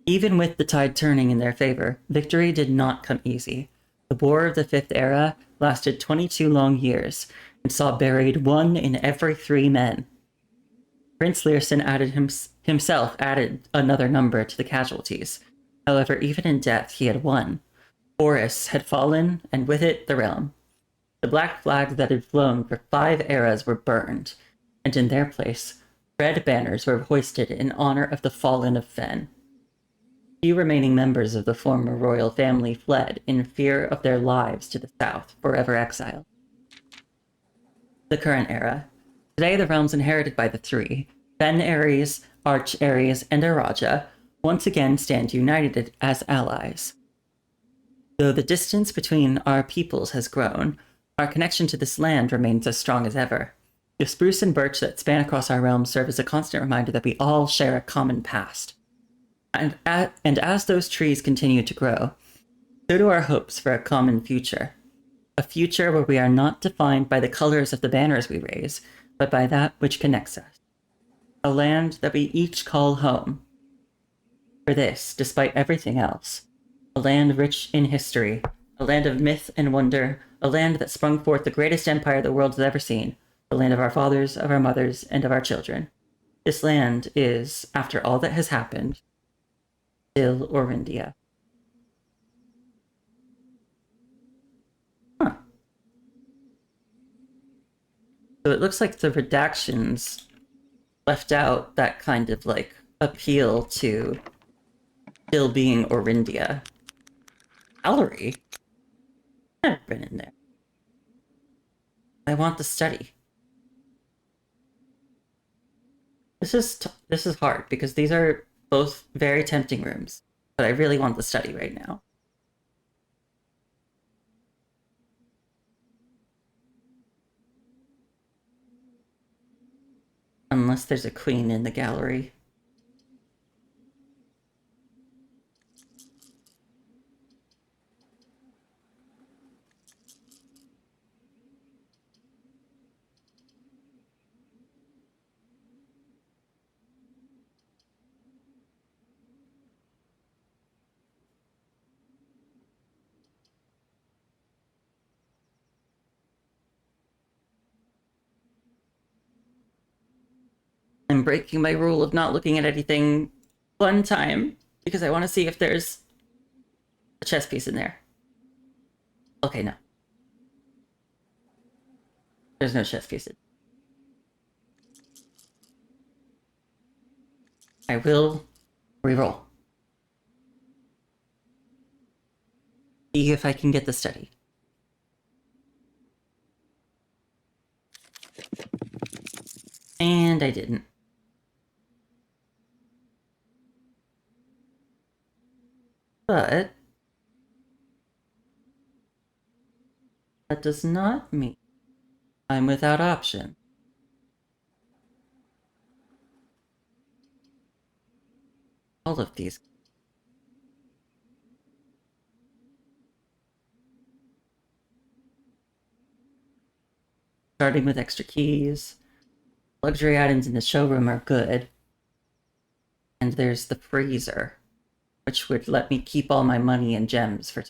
even with the tide turning in their favor, victory did not come easy. The War of the Fifth Era lasted 22 long years and saw buried 1 in every 3 men. Prince Learson himself added another number to the casualties. However, even in death, he had won. Horus had fallen, and with it, the realm. The black flags that had flown for 5 eras were burned, and in their place, red banners were hoisted in honor of the fallen of Fen. Few remaining members of the former royal family fled in fear of their lives to the south, forever exiled. The current era. Today, the realms inherited by the 3, Fen Ares, Arch Ares, and Araja, once again stand united as allies. Though the distance between our peoples has grown, our connection to this land remains as strong as ever. The spruce and birch that span across our realms serve as a constant reminder that we all share a common past. And as those trees continue to grow, so do our hopes for a common future. A future where we are not defined by the colors of the banners we raise, but by that which connects us. A land that we each call home. For this, despite everything else, a land rich in history, a land of myth and wonder, a land that sprung forth the greatest empire the world has ever seen, the land of our fathers, of our mothers, and of our children. This land is, after all that has happened, still Orindia. Huh. So it looks like the redactions left out that kind of like appeal to still being Orindia. Gallery? I've never been in there. I want the study. This is hard because these are both very tempting rooms, but I really want the study right now. Unless there's a queen in the gallery. I'm breaking my rule of not looking at anything one time because I want to see if there's a chess piece in there. Okay, no. There's no chess piece. I will reroll. See if I can get the study. And I didn't. But that does not mean I'm without option. All of these. Starting with extra keys. Luxury items in the showroom are good. And there's the freezer, which would let me keep all my money and gems for...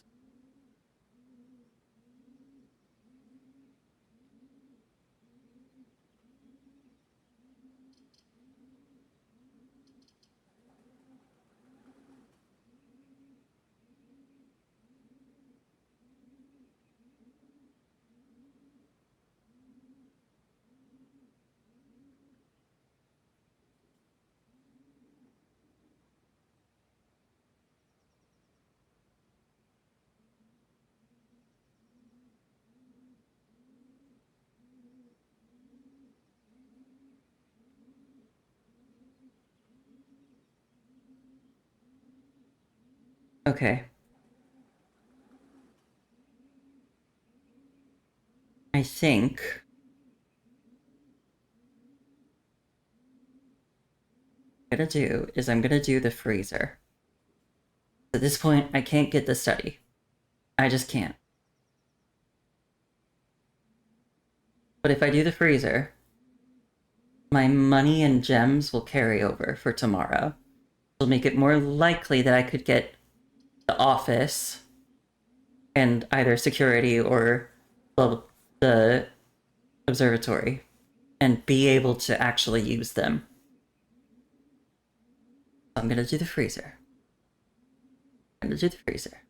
Okay. I think what I'm gonna do is I'm gonna do the freezer. At this point, I can't get the study. I just can't. But if I do the freezer, my money and gems will carry over for tomorrow. It'll make it more likely that I could get the office and either security or the observatory and be able to actually use them. I'm gonna do the freezer. I'm gonna do the freezer.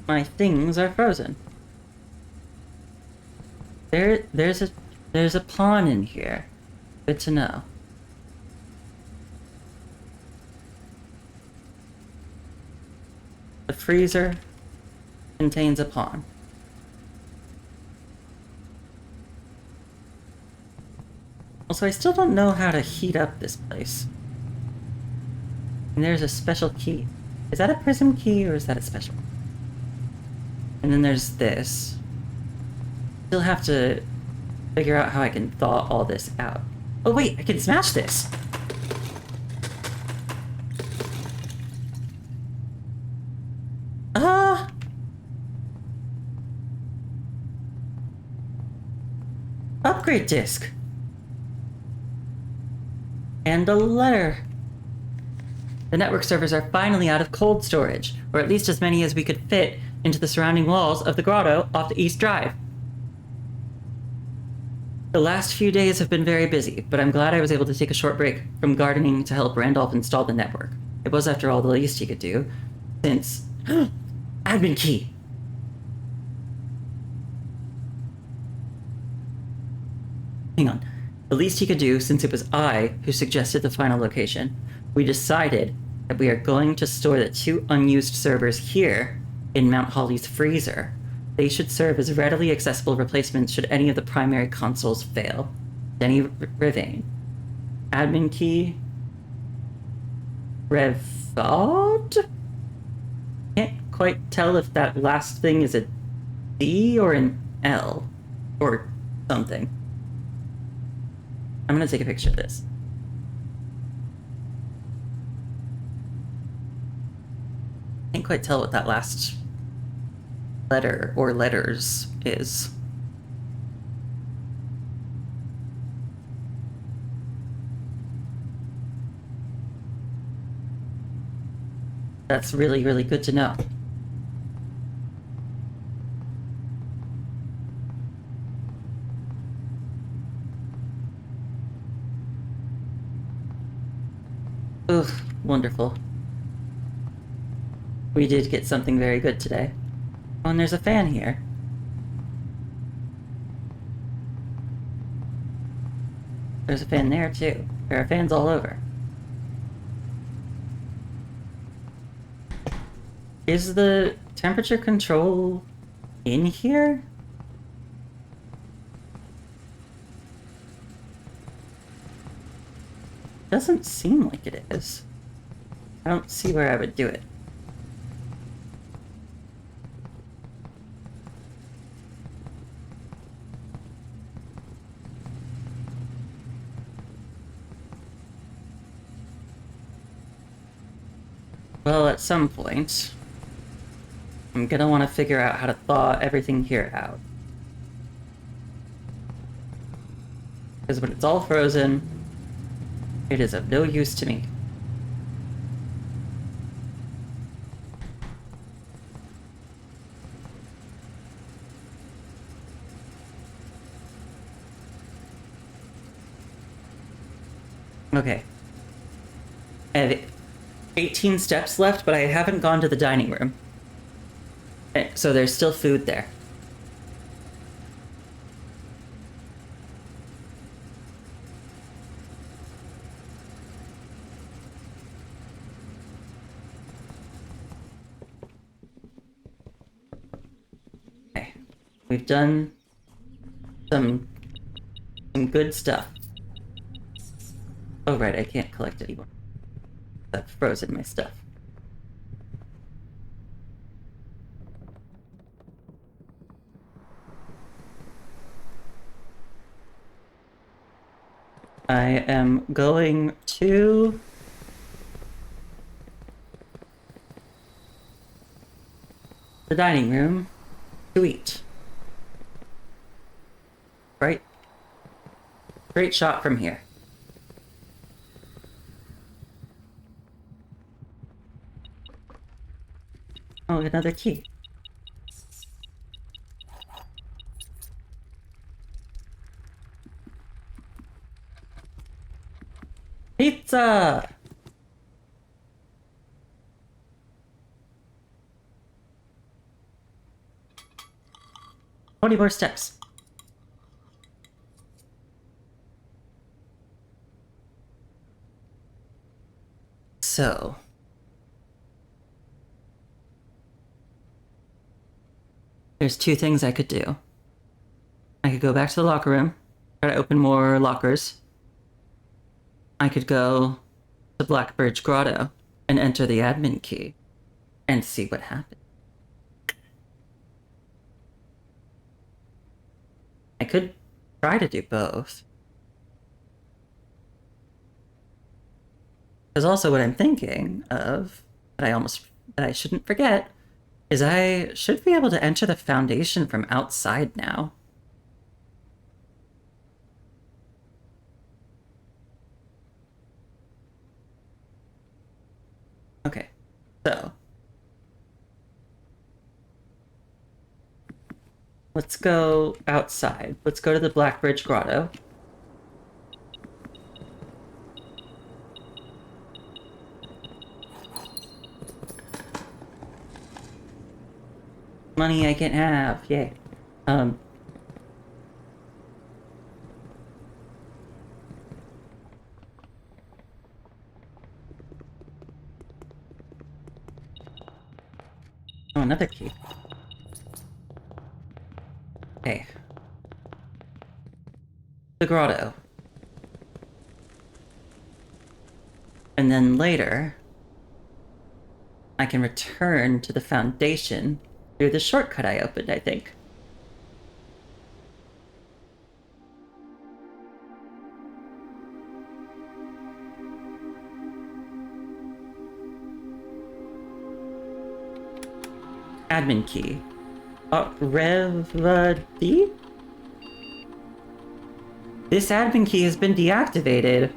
My things are frozen. There's a pawn in here. Good to know. The freezer contains a pawn. Also, I still don't know how to heat up this place. And there's a special key. Is that a prism key or is that a special? And then there's this. Still have to figure out how I can thaw all this out. Oh wait, I can smash this! Ah! Upgrade disc! And a letter! The network servers are finally out of cold storage, or at least as many as we could fit into the surrounding walls of the grotto off the East Drive. The last few days have been very busy, but I'm glad I was able to take a short break from gardening to help Randolph install the network. It was, after all, the least he could do, since... admin key! Hang on. The least he could do, since it was I who suggested the final location. We decided that we are going to store the 2 unused servers here in Mount Holly's freezer. They should serve as readily accessible replacements should any of the primary consoles fail. Denny Rivane. Admin key. Revod? Can't quite tell if that last thing is a D or an L. Or something. I'm gonna take a picture of this. Can't quite tell what that last letter or letters is. That's really, really good to know. Ugh, wonderful. We did get something very good today. Oh, and there's a fan here. There's a fan there, too. There are fans all over. Is the temperature control in here? Doesn't seem like it is. I don't see where I would do it. Well, at some point, I'm gonna want to figure out how to thaw everything here out. Because when it's all frozen, it is of no use to me. Okay. I have 18 steps left, but I haven't gone to the dining room. So there's still food there. Okay. We've done some good stuff. Oh right, I can't collect anymore. I've frozen my stuff. I am going to the dining room to eat. Right? Great shot from here. Oh, another key. Pizza! 20 more steps. So. There's two things I could do. I could go back to the locker room, try to open more lockers. I could go to Blackbird's Grotto and enter the admin key and see what happens. I could try to do both. Because also what I'm thinking of, that I shouldn't forget, is I should be able to enter the Foundation from outside now. Okay, so let's go outside. Let's go to the Blackbridge Grotto. Money I can have, yay. Oh, another key. Okay. The grotto. And then later, I can return to the Foundation through the shortcut I opened, I think. Admin key. Revadi? This admin key has been deactivated.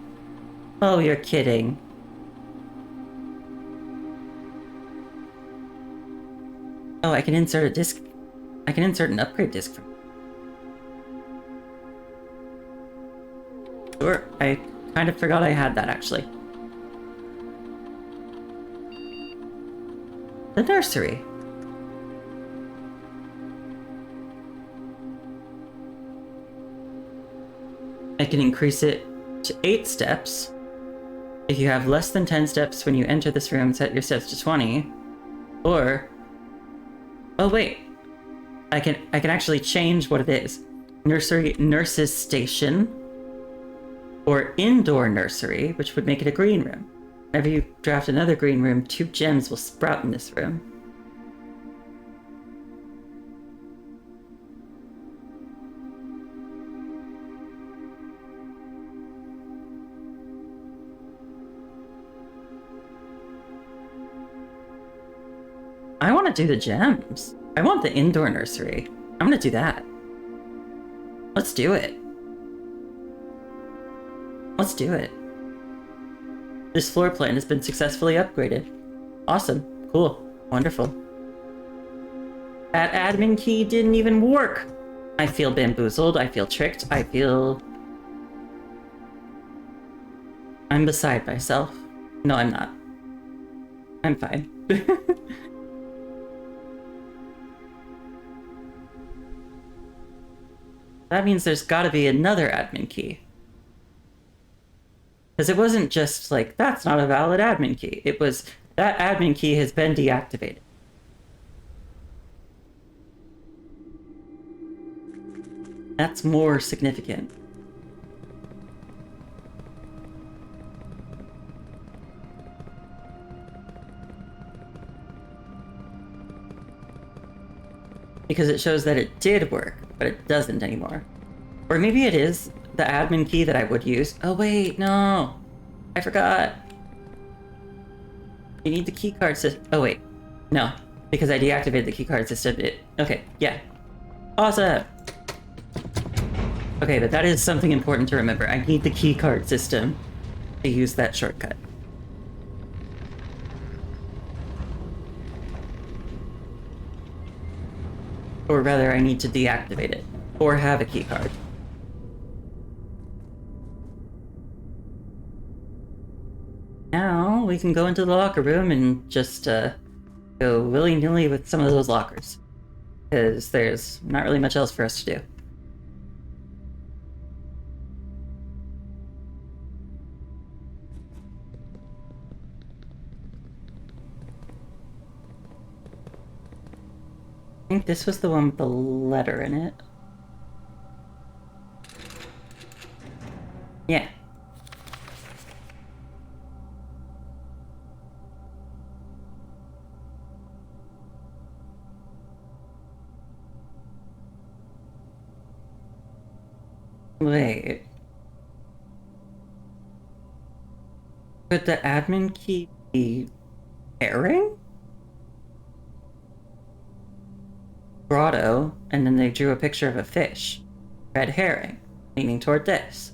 Oh, you're kidding. Oh, I can insert a disc. I can insert an upgrade disc from. Sure, I kind of forgot I had that actually. The nursery. I can increase it to 8 steps. If you have less than 10 steps when you enter this room, set your steps to 20. Or... oh wait. I can actually change what it is. Nursery, nurse's station. Or indoor nursery, which would make it a green room. Whenever you draft another green room, 2 gems will sprout in this room. I want to do the gems. I want the indoor nursery. I'm gonna do that. Let's do it. Let's do it. This floor plan has been successfully upgraded. Awesome. Cool. Wonderful. That admin key didn't even work. I feel bamboozled. I feel tricked. I feel... I'm beside myself. No, I'm not. I'm fine. That means there's gotta be another admin key. Because it wasn't just like, that's not a valid admin key. It was, that admin key has been deactivated. That's more significant. . because it shows that it did work, but it doesn't anymore. Or maybe it is the admin key that I would use. Oh wait, no. I forgot. You need the keycard system. Oh wait. No. Because I deactivated the keycard system. Okay, yeah. Awesome! Okay, but that is something important to remember. I need the keycard system to use that shortcut. Or rather, I need to deactivate it. Or have a keycard. Now, we can go into the locker room and just, go willy-nilly with some of those lockers. Because there's not really much else for us to do. I think this was the one with the letter in it. Yeah. Wait. Could the admin key be herring? Grotto, and then they drew a picture of a fish. Red herring, leaning toward this.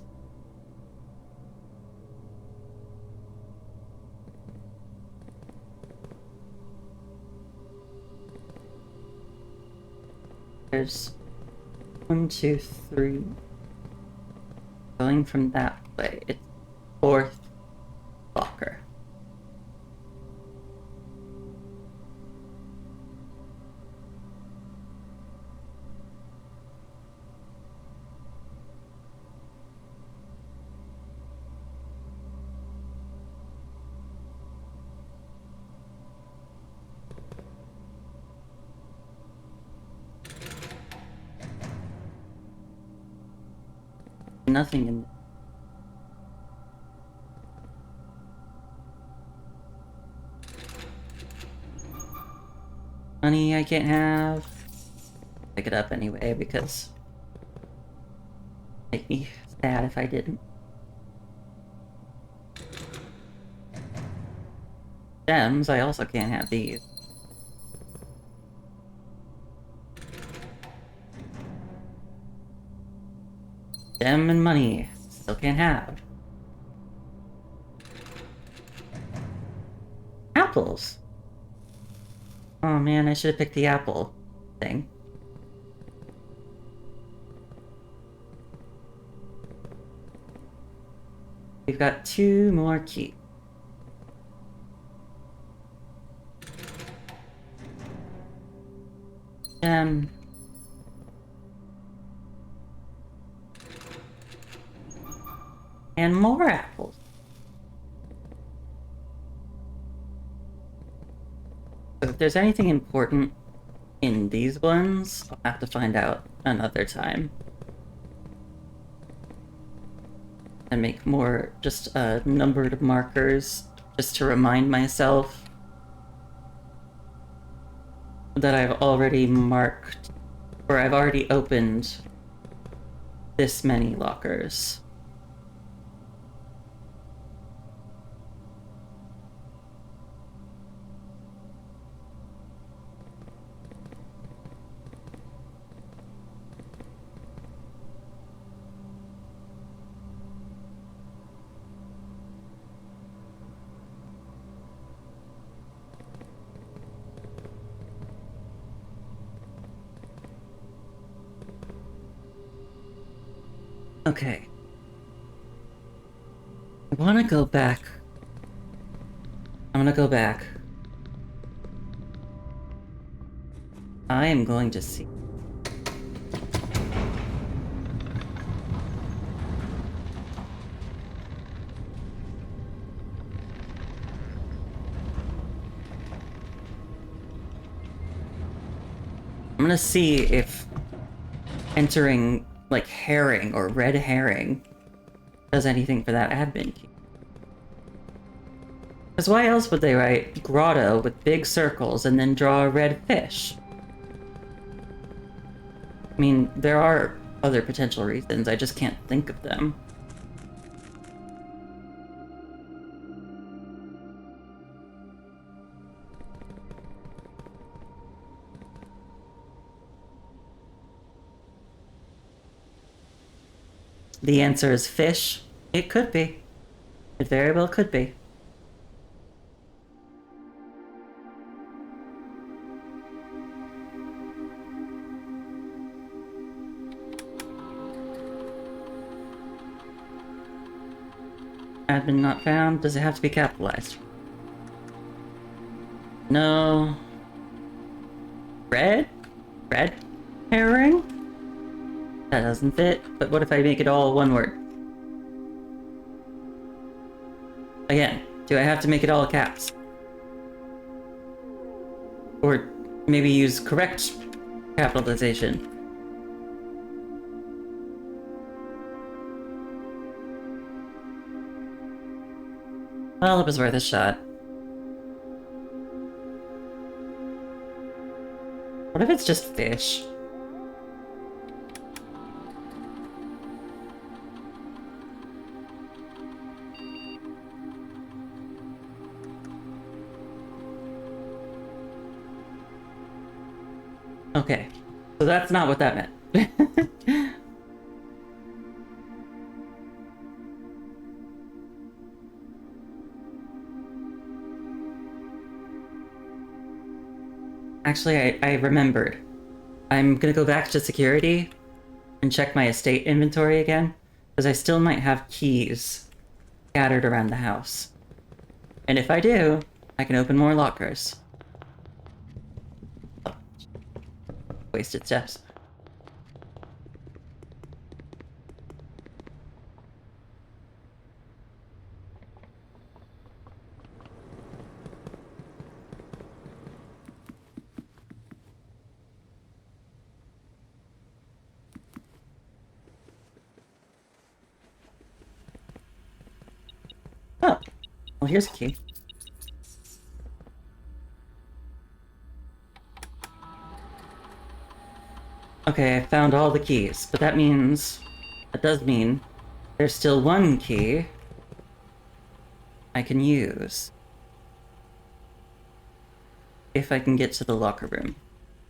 There's 1, 2, 3. Going from that way, it's 4th locker. Nothing in. Money I can't have. Pick it up anyway because it'd make me sad if I didn't. Gems, I also can't have these. Gem and money, still can't have. Apples! Oh man, I should have picked the apple thing. We've got 2 more keys. Gem. And more apples. So if there's anything important in these ones, I'll have to find out another time. And make more just numbered markers just to remind myself that I've already marked, or I've already opened this many lockers. Okay. I want to go back. I'm gonna go back. I am going to see. I'm gonna see if entering like herring or red herring does anything for that admin key. Because why else would they write grotto with big circles and then draw a red fish? mean, there are other potential reasons, I just can't think of them. The answer is fish. It could be. It very well could be. Admin not found. Does it have to be capitalized? No. Red? Red herring? That doesn't fit, but what if I make it all one word? Again, do I have to make it all caps? Or maybe use correct capitalization? Well, it was worth a shot. What if it's just fish? Okay, so that's not what that meant. Actually, I remembered. I'm gonna go back to security and check my estate inventory again, because I still might have keys scattered around the house. And if I do, I can open more lockers. Oh. Wasted steps. Oh, well, here's a key. Okay, I found all the keys, but that does mean there's still one key I can use if I can get to the locker room.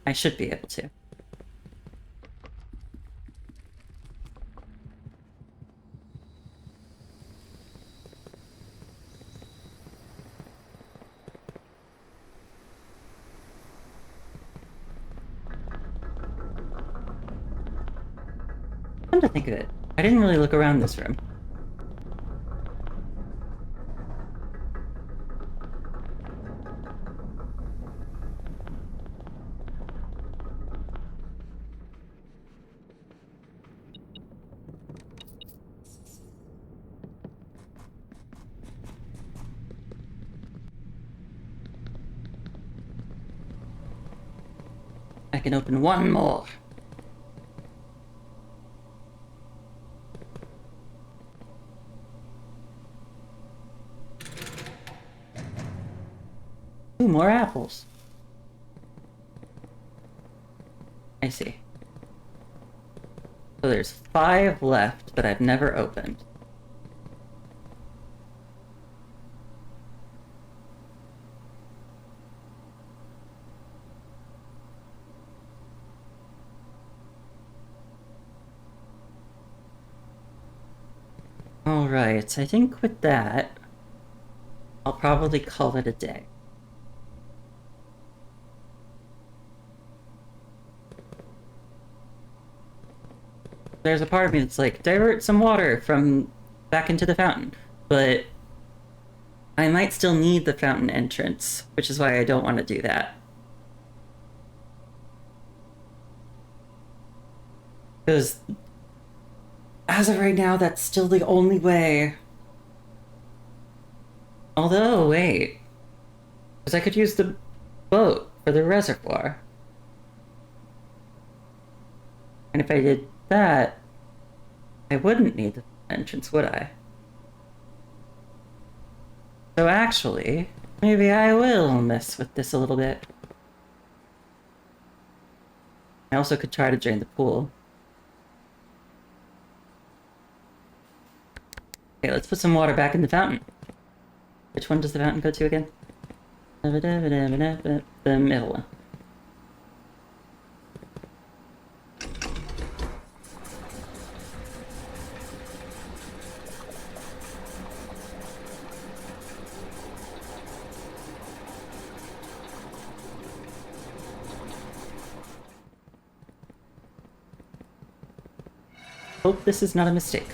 I should be able to. Come to think of it, I didn't really look around this room. I can open one more. Two more apples. I see. So there's 5 left that I've never opened. Alright, I think with that, I'll probably call it a day. There's a part of me that's like, divert some water from back into the fountain, but I might still need the fountain entrance, which is why I don't want to do that. Because as of right now, that's still the only way. Although, wait. Because I could use the boat for the reservoir. And if I did that, I wouldn't need the entrance, would I? So actually, maybe I will mess with this a little bit. I also could try to drain the pool. Okay, let's put some water back in the fountain. Which one does the fountain go to again? The middle one. Hope this is not a mistake.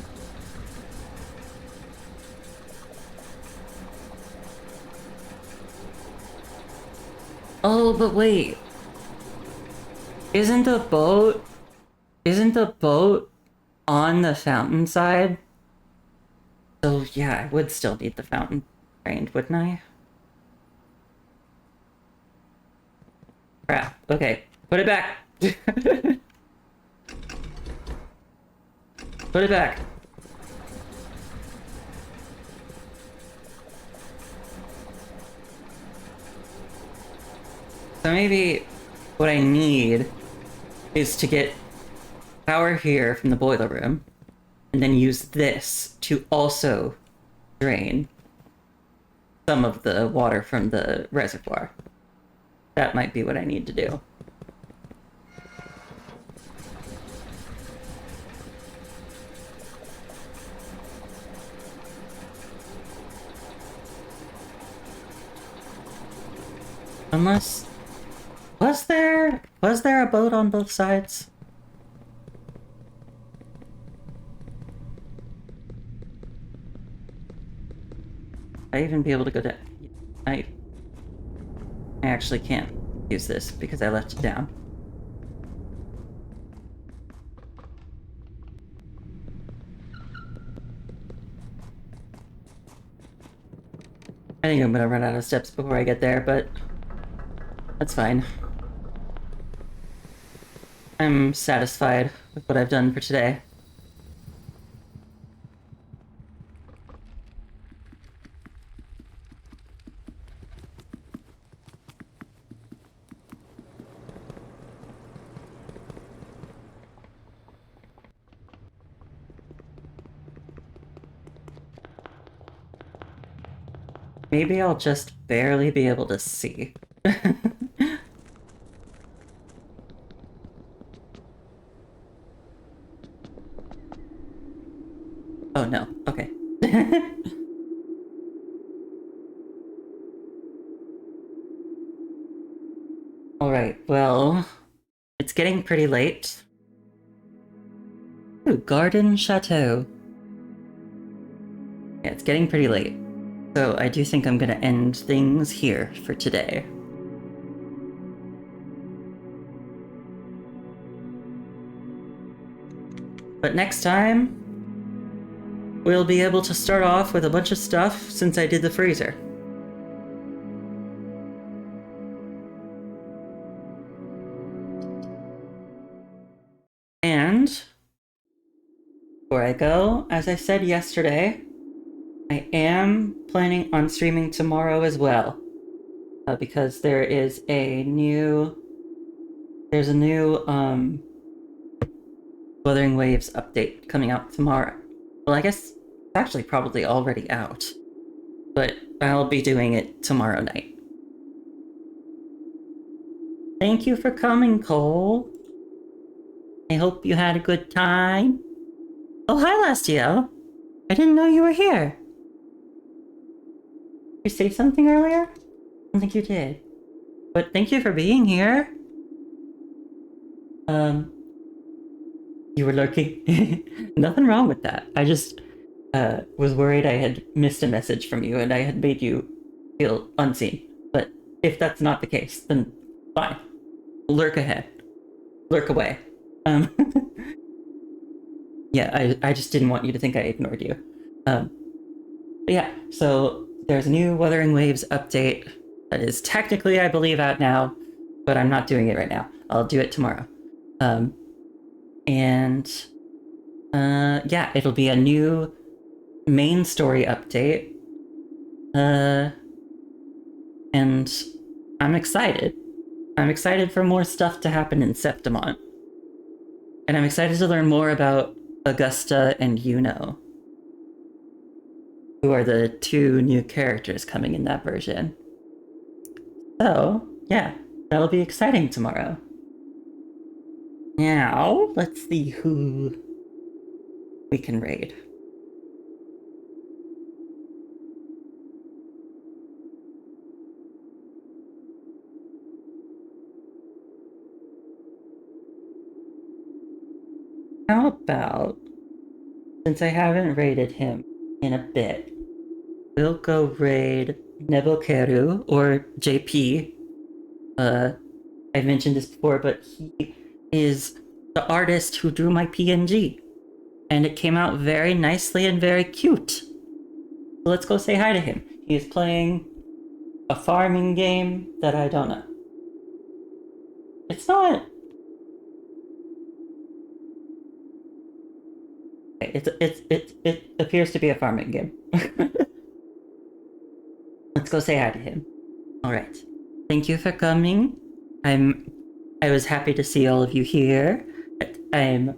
Oh, but wait. Isn't the boat on the fountain side? So yeah, I would still need the fountain drained, wouldn't I? Crap. Okay. Put it back. Put it back. So maybe what I need is to get power here from the boiler room, and then use this to also drain some of the water from the reservoir. That might be what I need to do. Unless... Was there a boat on both sides? I even be able to go down? I actually can't use this because I left it down. I think I'm gonna run out of steps before I get there, but that's fine. I'm satisfied with what I've done for today. Maybe I'll just barely be able to see. Oh no, okay. Alright, well, it's getting pretty late. Ooh, Garden Chateau. Yeah, it's getting pretty late. So I do think I'm gonna end things here for today. But next time, we'll be able to start off with a bunch of stuff since I did the freezer. And before I go, as I said yesterday, I am planning on streaming tomorrow as well. Because there's a new Wuthering Waves update coming out tomorrow. Well, I guess it's actually probably already out, but I'll be doing it tomorrow night. Thank you for coming, Cole. I hope you had a good time. Oh, hi, Lastiel. I didn't know you were here. Did you say something earlier? I don't think you did. But thank you for being here. You were lurking. Nothing wrong with that. I just was worried I had missed a message from you and I had made you feel unseen. But if that's not the case, then fine. Lurk ahead. Lurk away. Yeah, I just didn't want you to think I ignored you. But yeah, so there's a new Wuthering Waves update that is technically, I believe, out now, but I'm not doing it right now. I'll do it tomorrow. Yeah, it'll be a new main story update. And I'm excited. I'm excited for more stuff to happen in Septimont. And I'm excited to learn more about Augusta and Yuno, who are the two new characters coming in that version. So, yeah, that'll be exciting tomorrow. Now, let's see who we can raid. How about, since I haven't raided him in a bit, we'll go raid Nebokeru, or JP. I've mentioned this before, but he is the artist who drew my PNG. And it came out very nicely and very cute. So let's go say hi to him. He is playing a farming game that I don't know. It's not. It appears to be a farming game. Let's go say hi to him. All right. Thank you for coming. I was happy to see all of you here. And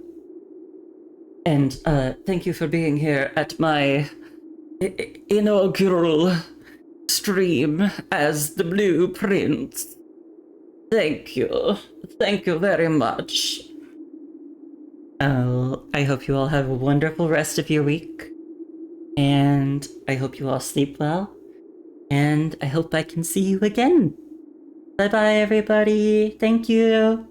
thank you for being here at my inaugural stream as the Blue Prince. Thank you. Thank you very much. I hope you all have a wonderful rest of your week. And I hope you all sleep well. And I hope I can see you again. Bye bye, everybody. Thank you.